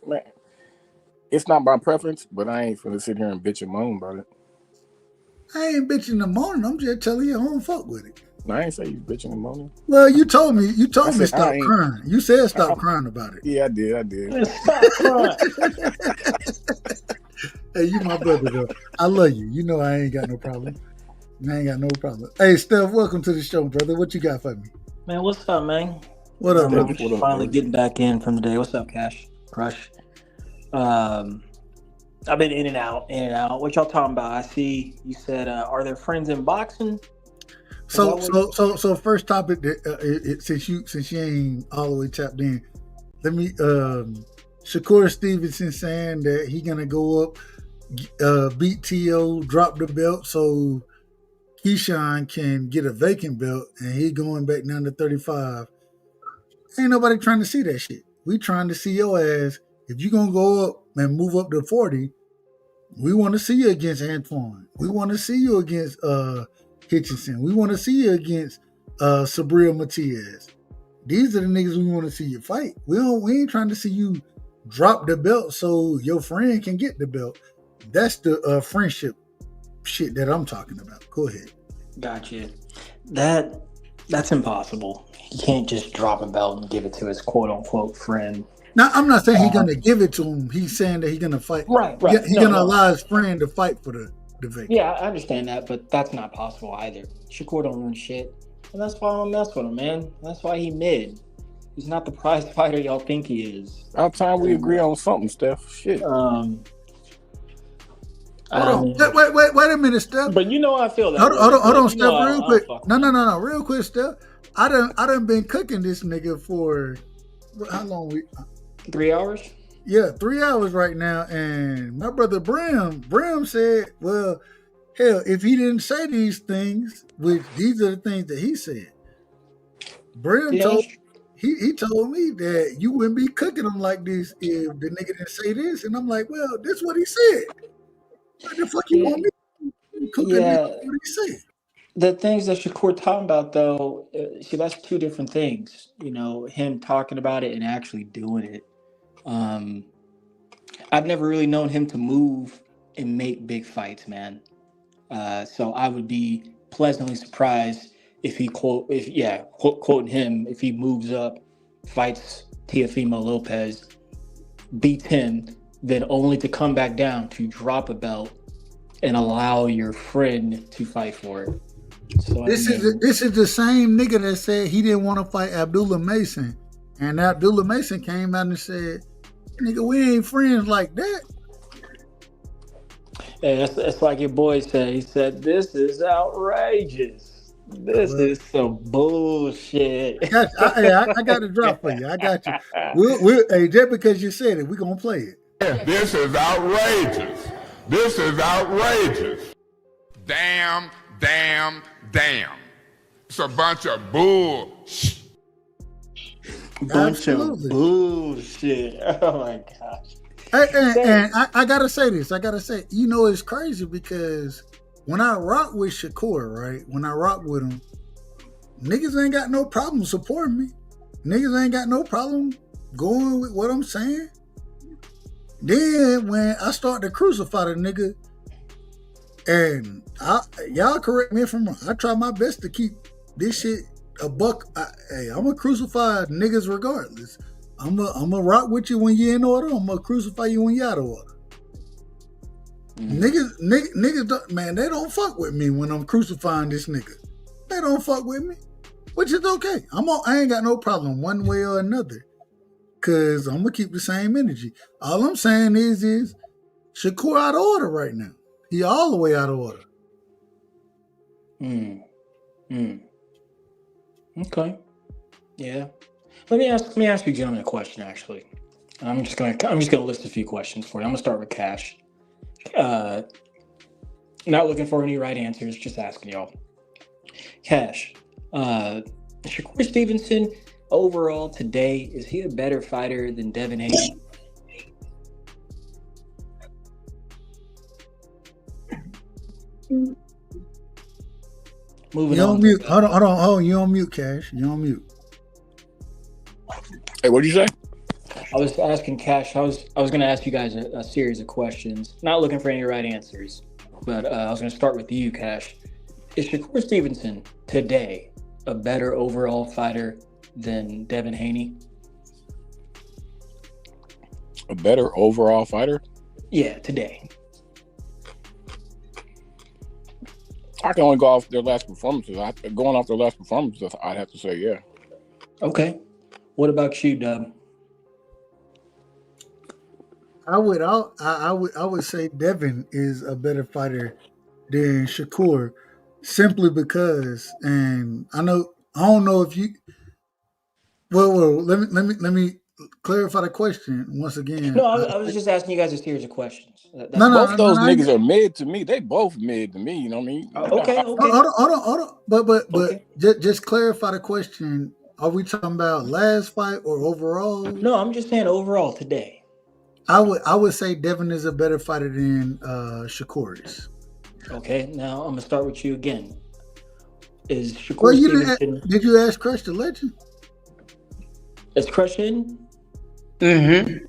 man, it's not my preference, but I ain't finna sit here and bitch and moan about it. I ain't bitching and moaning. I'm just telling you I don't fuck with it. No, I ain't say you bitching and moaning. Well, you told me stop crying. You said stop crying about it. Yeah, I did. Stop crying. Hey, you my brother though. I love you. You know I ain't got no problem. Hey, Steph, welcome to the show, brother. What you got for me? Man, what's up, man? What up, I'm brother? finally getting back in from the day. What's up, Cash? Crush. I've been in and out. What y'all talking about? I see you said, are there friends in boxing? So first topic, since you ain't all the way tapped in, let me Shakur Stevenson saying that he gonna go up, beat T.O., drop the belt so Keyshawn can get a vacant belt, and he going back down to 35. Ain't nobody trying to see that shit. We trying to see your ass. If you gonna go up and move up to 40, we want to see you against Antoine. We want to see you against Hitchinson. We want to see you against Sabril Matias. These are the niggas we want to see you fight. We ain't trying to see you drop the belt so your friend can get the belt. That's the friendship shit that I'm talking about. Go ahead. Gotcha. That's impossible. He can't just drop a belt and give it to his quote unquote friend. Now, I'm not saying he's gonna give it to him. He's saying that he's gonna fight. Right. He's gonna allow his friend to fight for the victory. Yeah, I understand that, but that's not possible either. Shakur don't run shit, and that's why I don't mess with him, man. That's why he mid. He's not the prize fighter y'all think he is. About time we agree on something, Steph. Shit. Hold on. Wait a minute, Steph. But you know how I feel that. Hold on, Steph, real quick. No, real quick, Steph. I done been cooking this nigga for how long? 3 hours? Yeah, 3 hours right now. And my brother Brim said, well, hell, if he didn't say these things, which these are the things that he said. Brim told me that you wouldn't be cooking him like this if the nigga didn't say this. And I'm like, well, this is what he said. What the fuck you want me to cook him? What he said? The things that Shakur talking about, though, see, that's two different things. You know, him talking about it and actually doing it. I've never really known him to move and make big fights, man. So I would be pleasantly surprised if he quoting him, if he moves up, fights Teofimo Lopez, beats him, then only to come back down to drop a belt and allow your friend to fight for it. So this is the same nigga that said he didn't want to fight Abdullah Mason, and Abdullah Mason came out and said, "Nigga, we ain't friends like that." Yeah, that's like your boy said. He said, "This is outrageous. This is some bullshit." I got a drop for you. I got you. Hey, just because you said it, we're gonna play it. This is outrageous. This is outrageous. Damn. It's a bunch of bullshit. Of bullshit. Oh my gosh. And I gotta say this. You know, it's crazy because when I rock with Shakur, right? When I rock with him, niggas ain't got no problem supporting me. Niggas ain't got no problem going with what I'm saying. Then when I start to crucify the nigga, and y'all correct me if I'm wrong, I try my best to keep this shit a buck. I'm a crucify niggas regardless. I'm a rock with you when you're in order. I'm gonna crucify you when you're out of order. Niggas don't, man, they don't fuck with me when I'm crucifying this nigga. They don't fuck with me, which is okay. I ain't got no problem one way or another, cause I'm gonna keep the same energy. All I'm saying is Shakur out of order right now. He all the way out of order. Okay. Yeah. Let me ask you gentlemen a question, actually. I'm just gonna list a few questions for you. I'm gonna start with Cash. Not looking for any right answers, just asking y'all. Cash, Shakur Stevenson overall today, is he a better fighter than Devin Haney? Moving you on. On mute. Hold on. You on mute, Cash. You on mute. Hey, what did you say? I was asking Cash. I was going to ask you guys a series of questions. Not looking for any right answers, but I was going to start with you, Cash. Is Shakur Stevenson today a better overall fighter than Devin Haney? A better overall fighter? Yeah, today. I can only go off their last performances. Going off their last performances, I'd have to say yeah. Okay. What about you, Dub? I would say Devin is a better fighter than Shakur, simply because, and I don't know if you. Well, let me clarify the question once again. No, I was just asking you guys a series of questions. Both those niggas are mid to me. They both mid to me. You know what I mean? Okay. Hold on. But okay. just clarify the question. Are we talking about last fight or overall? No, I'm just saying overall today. I would say Devin is a better fighter than Shakur is. Okay, now I'm gonna start with you again. Is Shakur Stevenson? Did you ask Crush the Legend? Is Crush in? Mm-hmm.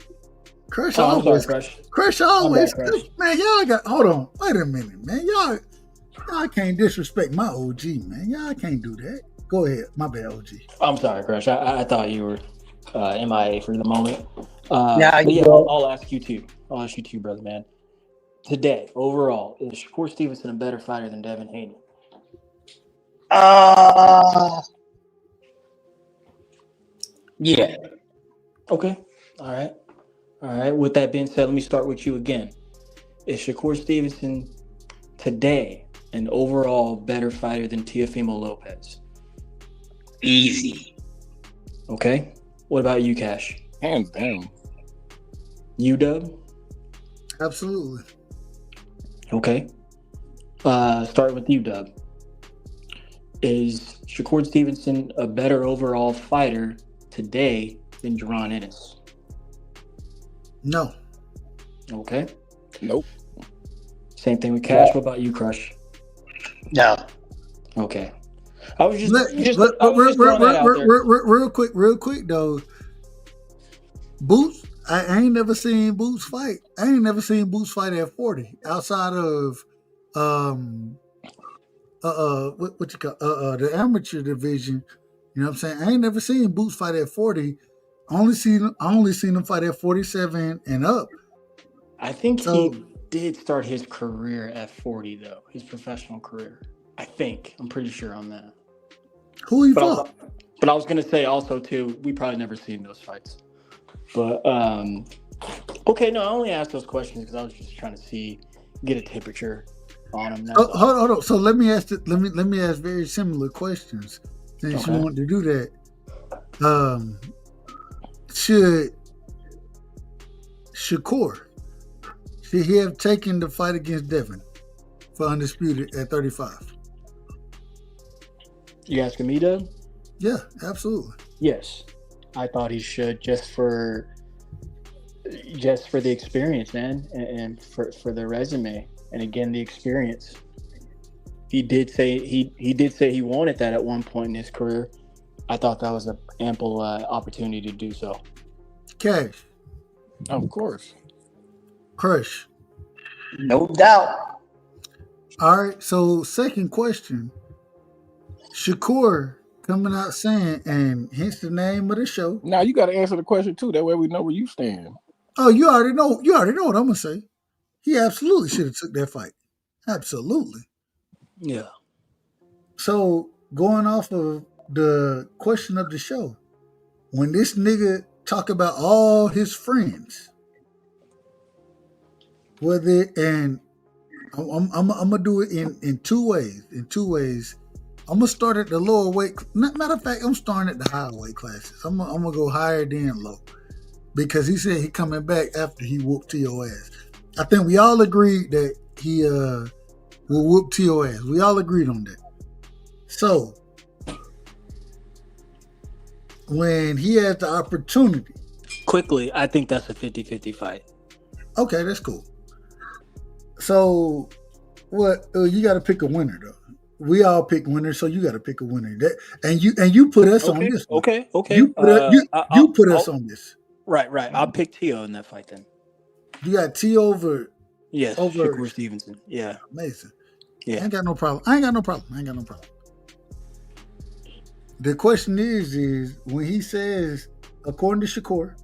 Crush Oh, I'm sorry, always, Crush. Crush My always, bad, Crush. man. Y'all got. Hold on, wait a minute, man. Y'all can't disrespect my OG, man. Y'all can't do that. Go ahead, my bad, OG. I'm sorry, Crush. I thought you were MIA for the moment. Nah, But you yeah, good. I'll ask you too. I'll ask you too, brother, man. Today, overall, is Shakur Stevenson a better fighter than Devin Haney? Yeah. Okay. All right. All right. With that being said, let me start with you again. Is Shakur Stevenson today an overall better fighter than Teofimo Lopez? Easy. Okay. What about you, Cash? Hands down. You, Dub? Absolutely. Okay. Starting with you, Dub. Is Shakur Stevenson a better overall fighter today than Jaron Ennis? No. Okay. Nope. Same thing with Cash. What about you, Crush? No. Okay. I was just But throwing that out there. real quick though. Boots, I ain't never seen Boots fight. I ain't never seen Boots fight at 40 outside of what you call the amateur division. You know what I'm saying? I ain't never seen Boots fight at 40. I only seen him fight at 47 and up. I think he did start his career at 40 though, his professional career. I'm pretty sure on that. Who he fought? But I was gonna say also too, we probably never seen those fights. But okay, no, I only asked those questions because I was just trying to get a temperature on him. Hold on. So let me ask very similar questions since you want to do that. Should he have taken the fight against Devin for undisputed at 35? You asking me, Doug? Yeah, absolutely. Yes, I thought he should just for the experience, man, and for the resume, and again the experience. He did say he wanted that at one point in his career. I thought that was an ample opportunity to do so. Cash. Of course. Crush. No doubt. All right. So second question. Shakur coming out saying, and hence the name of the show. Now you got to answer the question too. That way we know where you stand. Oh, you already know what I'm gonna say. He absolutely should have took that fight. Absolutely. Yeah. So going off of the question of the show, when this nigga talk about all his friends, and I'm gonna do it in two ways. I'm gonna start at the lower weight. Matter of fact, I'm starting at the higher weight classes. I'm gonna go higher than low because he said he coming back after he whooped T.O. ass. I think we all agreed that he will whoop T.O. ass. We all agreed on that. So when he had the opportunity, quickly, I think that's a 50-50 fight. Okay, that's cool. So what? You got to pick a winner though. We all pick winners, so you got to pick a winner. And you put us on this. Okay. You put us on this. Right. I'll pick T.O. in that fight then. You got T over. Yes, over Shakur Stevenson. Yeah. Amazing. Yeah. I ain't got no problem. The question is when he says, according to Shakur,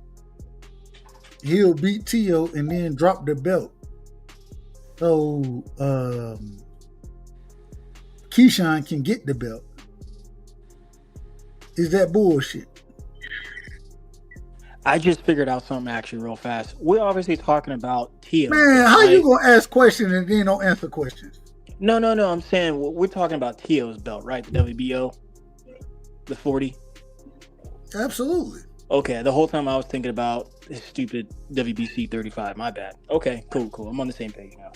he'll beat T.O. and then drop the belt. So Keyshawn can get the belt. Is that bullshit? I just figured out something actually real fast. We're obviously talking about T.O. Man, how you gonna ask questions and then don't answer questions? No. I'm saying we're talking about T.O.'s belt, right? The WBO, the 40. Absolutely. Okay. The whole time I was thinking about his stupid WBC 35. My bad. Okay. Cool. I'm on the same page now.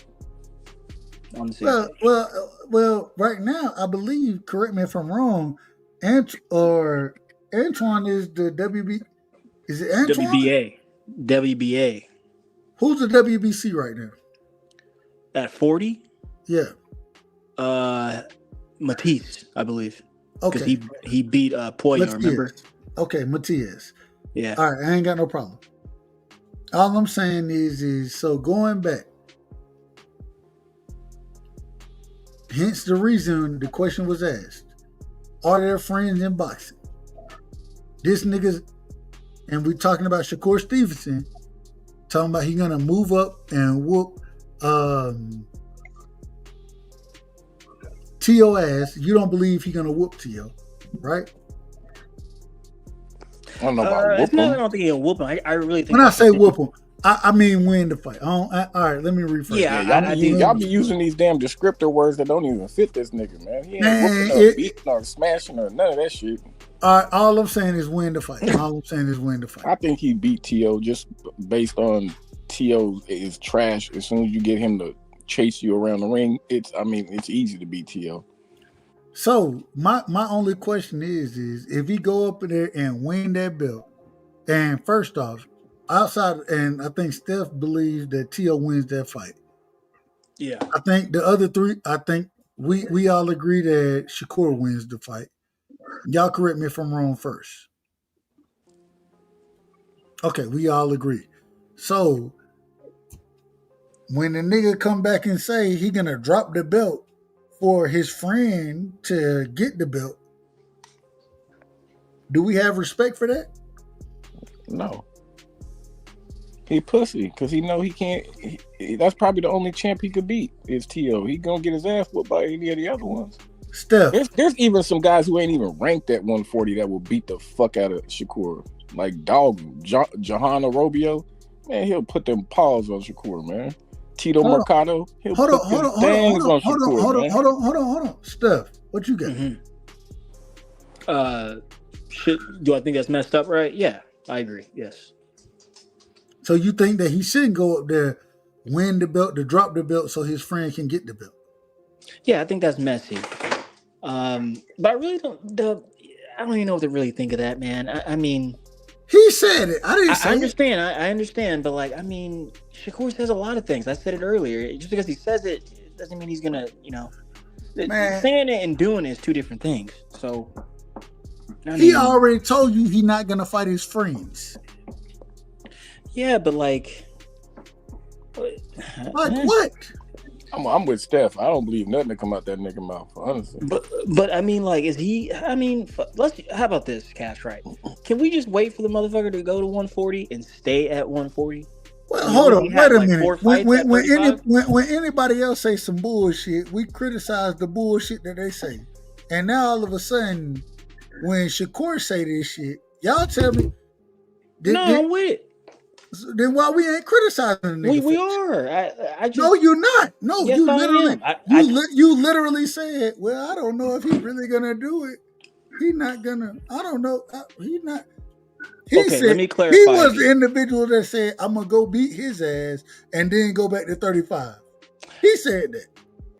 Well. Right now, I believe. Correct me if I'm wrong. Antoine is the WB. Is it Antoine? WBA. Who's the WBC right now? At 40? Yeah. Matisse, I believe. Okay. Because he beat Poirier, remember? Okay, Matias. Yeah. All right, I ain't got no problem. All I'm saying is so going back. Hence the reason the question was asked. Are there friends in boxing? This nigga's, and we talking about Shakur Stevenson, talking about he gonna move up and whoop T.O. ass. You don't believe he gonna whoop T.O., right? I don't know about whoop I him. don't think he'll whoop him. I really think When I say whoop him, I mean win the fight. All right, let me rephrase. Yeah, Y'all be using these damn descriptor words that don't even fit this nigga, man. He ain't whooping or beating or smashing or none of that shit. All right, all I'm saying is win the fight. All I'm saying is win the fight. I think he beat T.O. just based on T.O. is trash. As soon as you get him to chase you around the ring, it's easy to beat T.O. So my only question is if he go up in there and win that belt, and first off, outside, and I think Steph believes that T.O. wins that fight. Yeah. I think the other three, I think we all agree that Shakur wins the fight. Y'all correct me if I'm wrong first. Okay, we all agree. So when the nigga come back and say he gonna drop the belt for his friend to get the belt, do we have respect for that? No. He pussy because he know he can't. That's probably the only champ he could beat is T.O. He gonna get his ass whooped by any of the other ones. Steph. There's even some guys who ain't even ranked at 140 that will beat the fuck out of Shakur. Like Johanna Robio, man, he'll put them paws on Shakur, man. Tito Mercado, he'll put them things on Shakur, man. Hold on. Steph, what you got? Do I think that's messed up, right? Yeah, I agree. Yes. So you think that he shouldn't go up there, win the belt, to drop the belt so his friend can get the belt? Yeah, I think that's messy. But I really don't. I don't even know what to really think of that, man. I mean, he said it. I didn't say I understand. I understand, but like, I mean, Shakur says a lot of things. I said it earlier. Just because he says it doesn't mean he's gonna, Man. saying it and doing it is two different things. So he already told you he's not gonna fight his friends. Yeah, but like what? I'm with Steph. I don't believe nothing that come out that nigga mouth, honestly. But I mean, like, is he? I mean, how about this, Cash? Right? Can we just wait for the motherfucker to go to 140 and stay at 140? Well, hold on, wait a minute. When anybody else say some bullshit, we criticize the bullshit that they say, and now all of a sudden, when Shakur say this shit, y'all tell me. I'm with it. Then why we ain't criticizing the nigga? We are. I just, no, you're not. No, yes, you I literally, am. you literally said, "Well, I don't know if he's really gonna do it. He's not gonna. I don't know. He's not." He said, let me clarify. He was the individual that said, "I'm gonna go beat his ass and then go back to 35." He said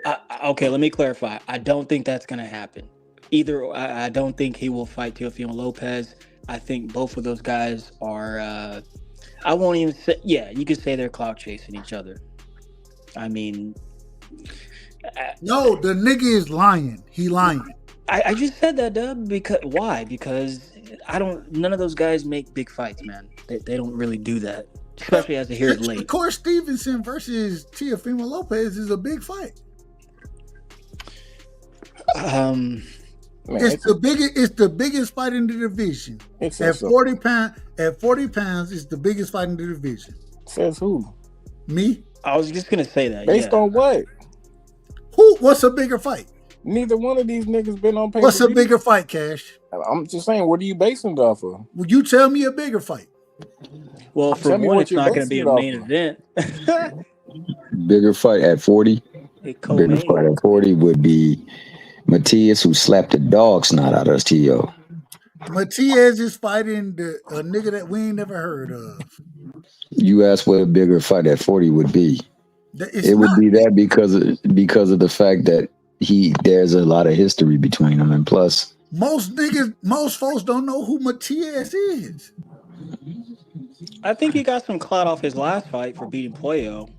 that. Okay, let me clarify. I don't think that's gonna happen. Either I don't think he will fight Teofimo Lopez. I think both of those guys are. I won't even say. Yeah, you could say they're clout chasing each other. I mean, no, the nigga is lying. He lying. I just said that, Dub. Why? Because none of those guys make big fights, man. They don't really do that, especially as the year's late. Of course, Stevenson versus Teofimo Lopez is a big fight. It's the biggest fight in the division. At 40 pounds, it's the biggest fight in the division. Says who? Me. I was just gonna say that. Based on what? What's a bigger fight? Neither one of these niggas been on paper. What's a bigger fight, Cash? I'm just saying, what are you basing it off of? Will you tell me a bigger fight? Well, for one, it's not going to be a main event. Bigger fight at 40. Bigger fight at 40 would be Matias, who slapped the dog snot out of T.O. Matias is fighting a nigga that we ain't never heard of. You asked what a bigger fight at 40 would be. It would be that because of the fact that there's a lot of history between them, and plus most folks don't know who Matias is. I think he got some clout off his last fight for beating Puello.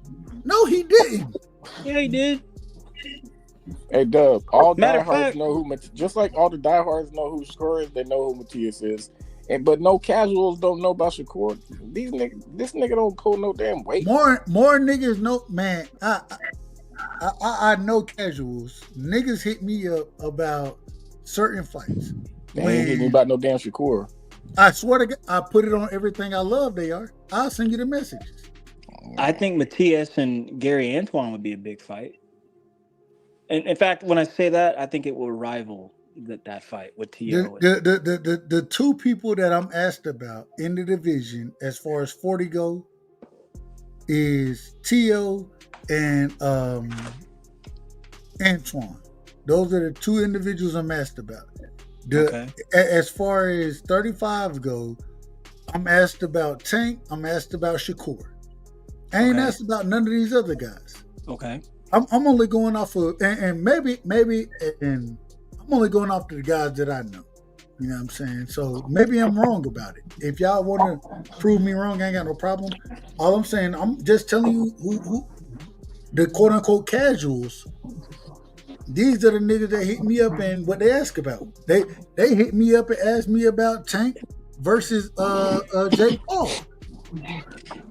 No, he didn't. Yeah, he did. Hey, Dub, all diehards know who, just like all the diehards know who Shakur is, they know who Matias is. but no casuals don't know about Shakur. This nigga don't pull no damn weight. More niggas know, man. I know casuals. Niggas hit me up about certain fights. They ain't hitting me about no damn Shakur. I swear to God, I put it on everything I love. They are. I'll send you the messages. I think Matias and Gary Antoine would be a big fight. And in fact, when I say that, I think it will rival that fight with T.O. The two people that I'm asked about in the division as far as 40 go is T.O. and Antoine. Those are the two individuals I'm asked about. As far as 35 go, I'm asked about Tank. I'm asked about Shakur. I ain't asked about none of these other guys. Okay. I'm only going off of and maybe I'm only going off to the guys that I know. You know what I'm saying? So maybe I'm wrong about it. If y'all want to prove me wrong, I ain't got no problem. All I'm saying, I'm just telling you who the quote unquote casuals. These are the niggas that hit me up and what they ask about. They hit me up and asked me about Tank versus Jake Paul.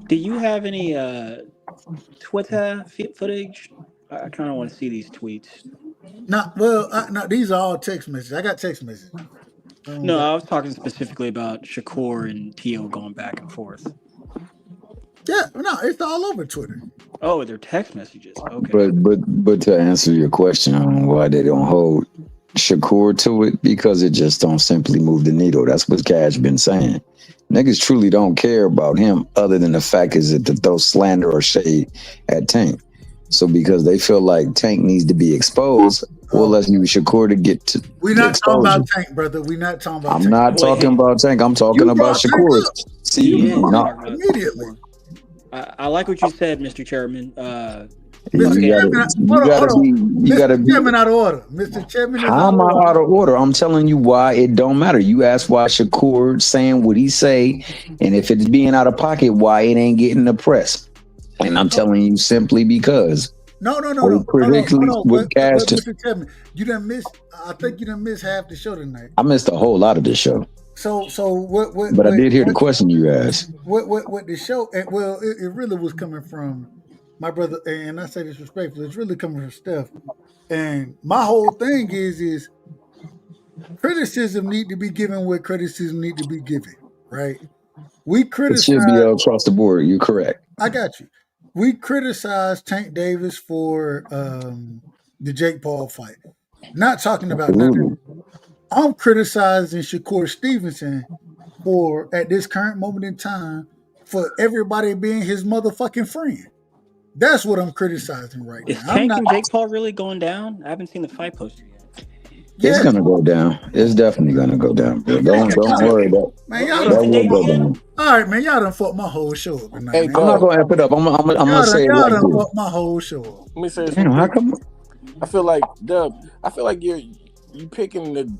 Do you have any Twitter footage? I kind of want to see these tweets. No, these are all text messages. I got text messages. No, I was talking specifically about Shakur and T.O. going back and forth. Yeah, no, it's all over Twitter. Oh, they're text messages. Okay. But to answer your question on why they don't hold Shakur to it, because it just don't simply move the needle. That's what Cash been saying. Niggas truly don't care about him other than the fact is that to throw slander or shade at Tank. So because they feel like Tank needs to be exposed, well, let's use Shakur to get to. We're not talking about Tank, brother. We're not talking about. I'm not talking about Tank. I'm talking about Shakur. See, immediately. I like what you said, Mr. Chairman. Mr. Chairman out of order. Mr. Chairman is I'm out of order. I'm telling you why it don't matter. You ask why Shakur saying what he say, and if it's being out of pocket, why it ain't getting the press. And I'm telling you simply because. No. Particularly with Cash. Mr. Chairman, you done miss. I think you done missed half the show tonight. I missed a whole lot of this show. So what? But I did hear the question you asked. What the show? Well, it really was coming from my brother, and I say this respectfully. It's really coming from Steph. And my whole thing is criticism need to be given where criticism need to be given. Right? We criticize. It should be across the board. You're correct. I got you. We criticize Tank Davis for the Jake Paul fight. Not talking about nothing. I'm criticizing Shakur Stevenson for, at this current moment in time, for everybody being his motherfucking friend. That's what I'm criticizing right now. Is Tank and Jake Paul really going down? I haven't seen the fight poster yet. It's gonna go down. It's definitely gonna go down, bro. Don't worry about man, that. Will go down. All right, man. Y'all done fucked my whole show up tonight. Hey, I'm not gonna amp it up. I'm gonna say y'all it like done this. fucked my whole show up. Let me say this. Damn, how come? I feel like Dub. I feel like you picking the.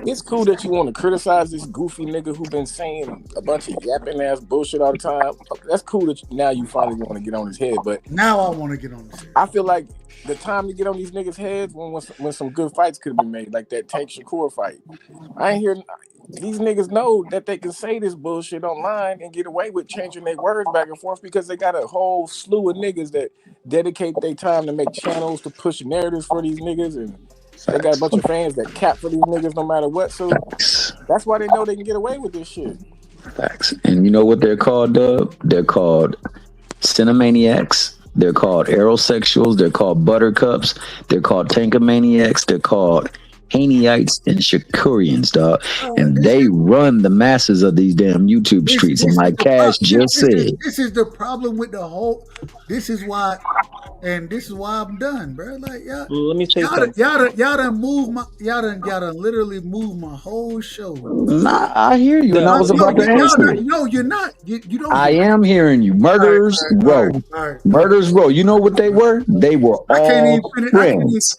It's cool that you want to criticize this goofy nigga who been saying a bunch of yapping ass bullshit all the time. That's cool that now you finally want to get on his head, but now I want to get on his head. I feel like the time to get on these niggas' heads when some good fights could have been made, like that Tank Shakur fight. I ain't hearing these niggas know that they can say this bullshit online and get away with changing their words back and forth because they got a whole slew of niggas that dedicate their time to make channels to push narratives for these niggas, and they got a bunch of fans that cap for these niggas no matter what. So that's why they know they can get away with this shit. Facts. And you know what they're called, Dub? They're called Cinemaniacs. They're called Aerosexuals. They're called Buttercups. They're called Tankomaniacs. They're called Hanyites and Shakurians, dog. And they run the masses of these damn YouTube streets. And like Cash just said, this is the problem with the whole. This is why, and this is why I'm done, bro. Like y'all, let me say y'all done move my, y'all done literally move my whole show. Nah, I hear you, and I was about to answer it. No, you're not. You don't. I am hearing you. Murders Row. Murders Row. You know what they were? They were all friends.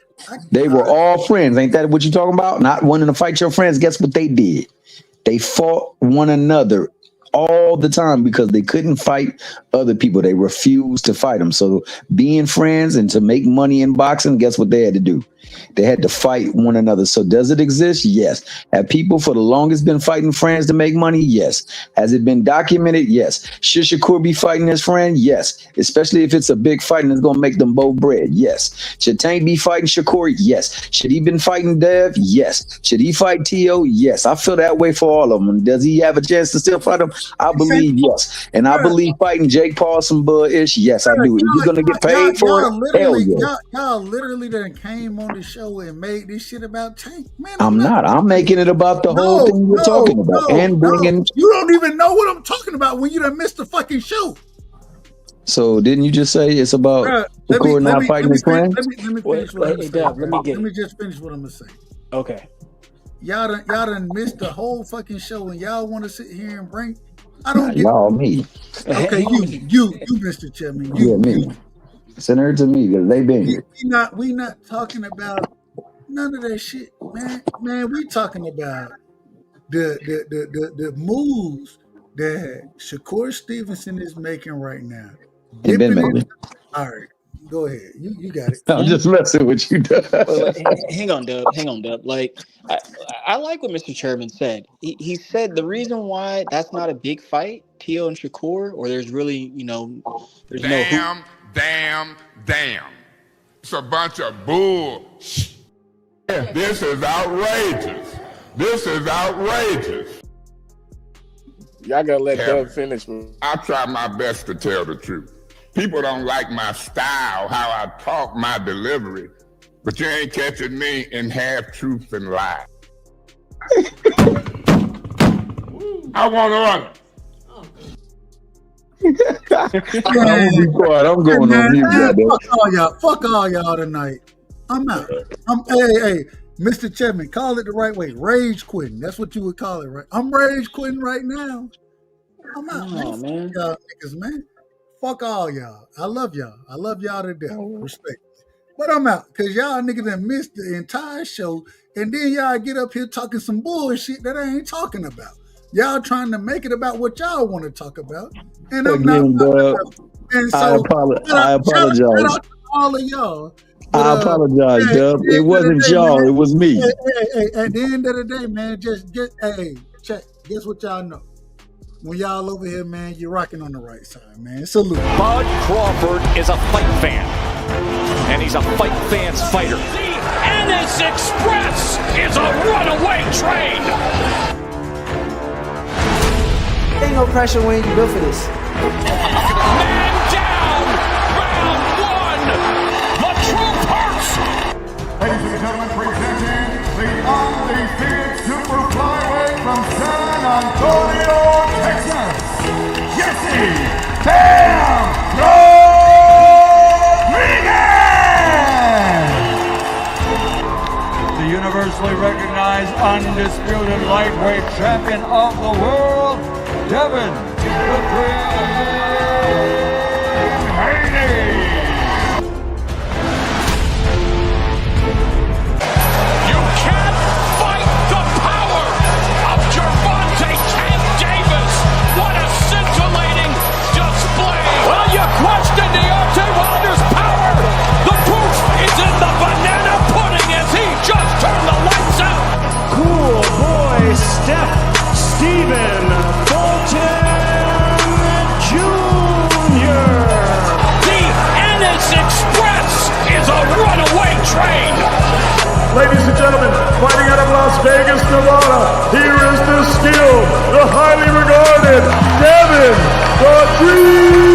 They were all friends. Ain't that what you talking about? Not wanting to fight your friends. Guess what they did? They fought one another all the time because they couldn't fight other people. They refused to fight them. So being friends and to make money in boxing, guess what they had to do? They had to fight one another. So does it exist? Yes. Have people for the longest been fighting friends to make money? Yes. Has it been documented? Yes. Should Shakur be fighting his friend? Yes. Especially if it's a big fight and it's going to make them both bread? Yes. Should Tank be fighting Shakur? Yes. Should he been fighting Dev? Yes. Should he fight T.O.? Yes. I feel that way for all of them. Does he have a chance to still fight him? I believe yes. And I believe fighting Jake Paul some bull-ish? Yes, I do. Is he going to get paid for it? Hell yeah. Y'all literally done came on the show and made this shit about Tank. Man, I'm not. I'm making it about the whole thing we're talking about. And bringing... You don't even know what I'm talking about when you done missed the fucking show. So didn't you just say it's about Shakur not fighting his friend? Let me finish what I'm saying. Let me just finish what I'm going to say. Okay. Y'all done missed the whole fucking show and y'all want to sit here and bring... I don't get... Y'all, me. Okay, you, Mr. Chairman. Yeah, me. Send her to me because they been here. We not talking about none of that shit, man. Man, we talking about the moves that Shakur Stevenson is making right now. He been making. All right, go ahead. You got it. I'm just messing with you, Dub. Hang on, Dub. Like, I like what Mr. Chairman said. He said the reason why that's not a big fight, T.O. and Shakur, or there's really, there's Damn. It's a bunch of bull. This is outrageous. Y'all gotta let Doug finish. I try my best to tell the truth. People don't like my style, how I talk, my delivery, but you ain't catching me in half truth and lie. I want order. I'm be quiet. I'm going on mute. Fuck all y'all tonight. I'm out. Hey, Mr. Chairman, call it the right way. Rage quitting. That's what you would call it, right? I'm rage quitting right now. I'm out, man. Fuck y'all niggas, man. Fuck all y'all. I love y'all. I love y'all to death. Respect. But I'm out because y'all niggas done missed the entire show, and then y'all get up here talking some bullshit that I ain't talking about. Y'all trying to make it about what y'all want to talk about, and I'm not. And so I apologize. Shout out to all of y'all. I apologize, Dub. It wasn't y'all. It was me. Hey, at the end of the day, man, guess what y'all know? When y'all over here, man, you're rocking on the right side, man. Salute. Bud Crawford is a fight fan, and he's a fight fan's fighter. The Ennis Express is a runaway train. Ain't no pressure when you built for this. Man down, round one. The truth hurts. Ladies and gentlemen, presenting the undefeated super flyweight from San Antonio, Texas, Jesse Damn Rodriguez! The universally recognized undisputed lightweight champion of the world, Devin the Dream Haney. You can't fight the power of Gervonta Tank Davis. What a scintillating display. Well, you question Deontay Wilder's power. The proof is in the banana pudding as he just turned the lights out. Cool boy Steph Stephen Jr. The Ennis Express is a runaway train. Ladies and gentlemen, fighting out of Las Vegas, Nevada, here is the skill, the highly regarded Devin the Dream.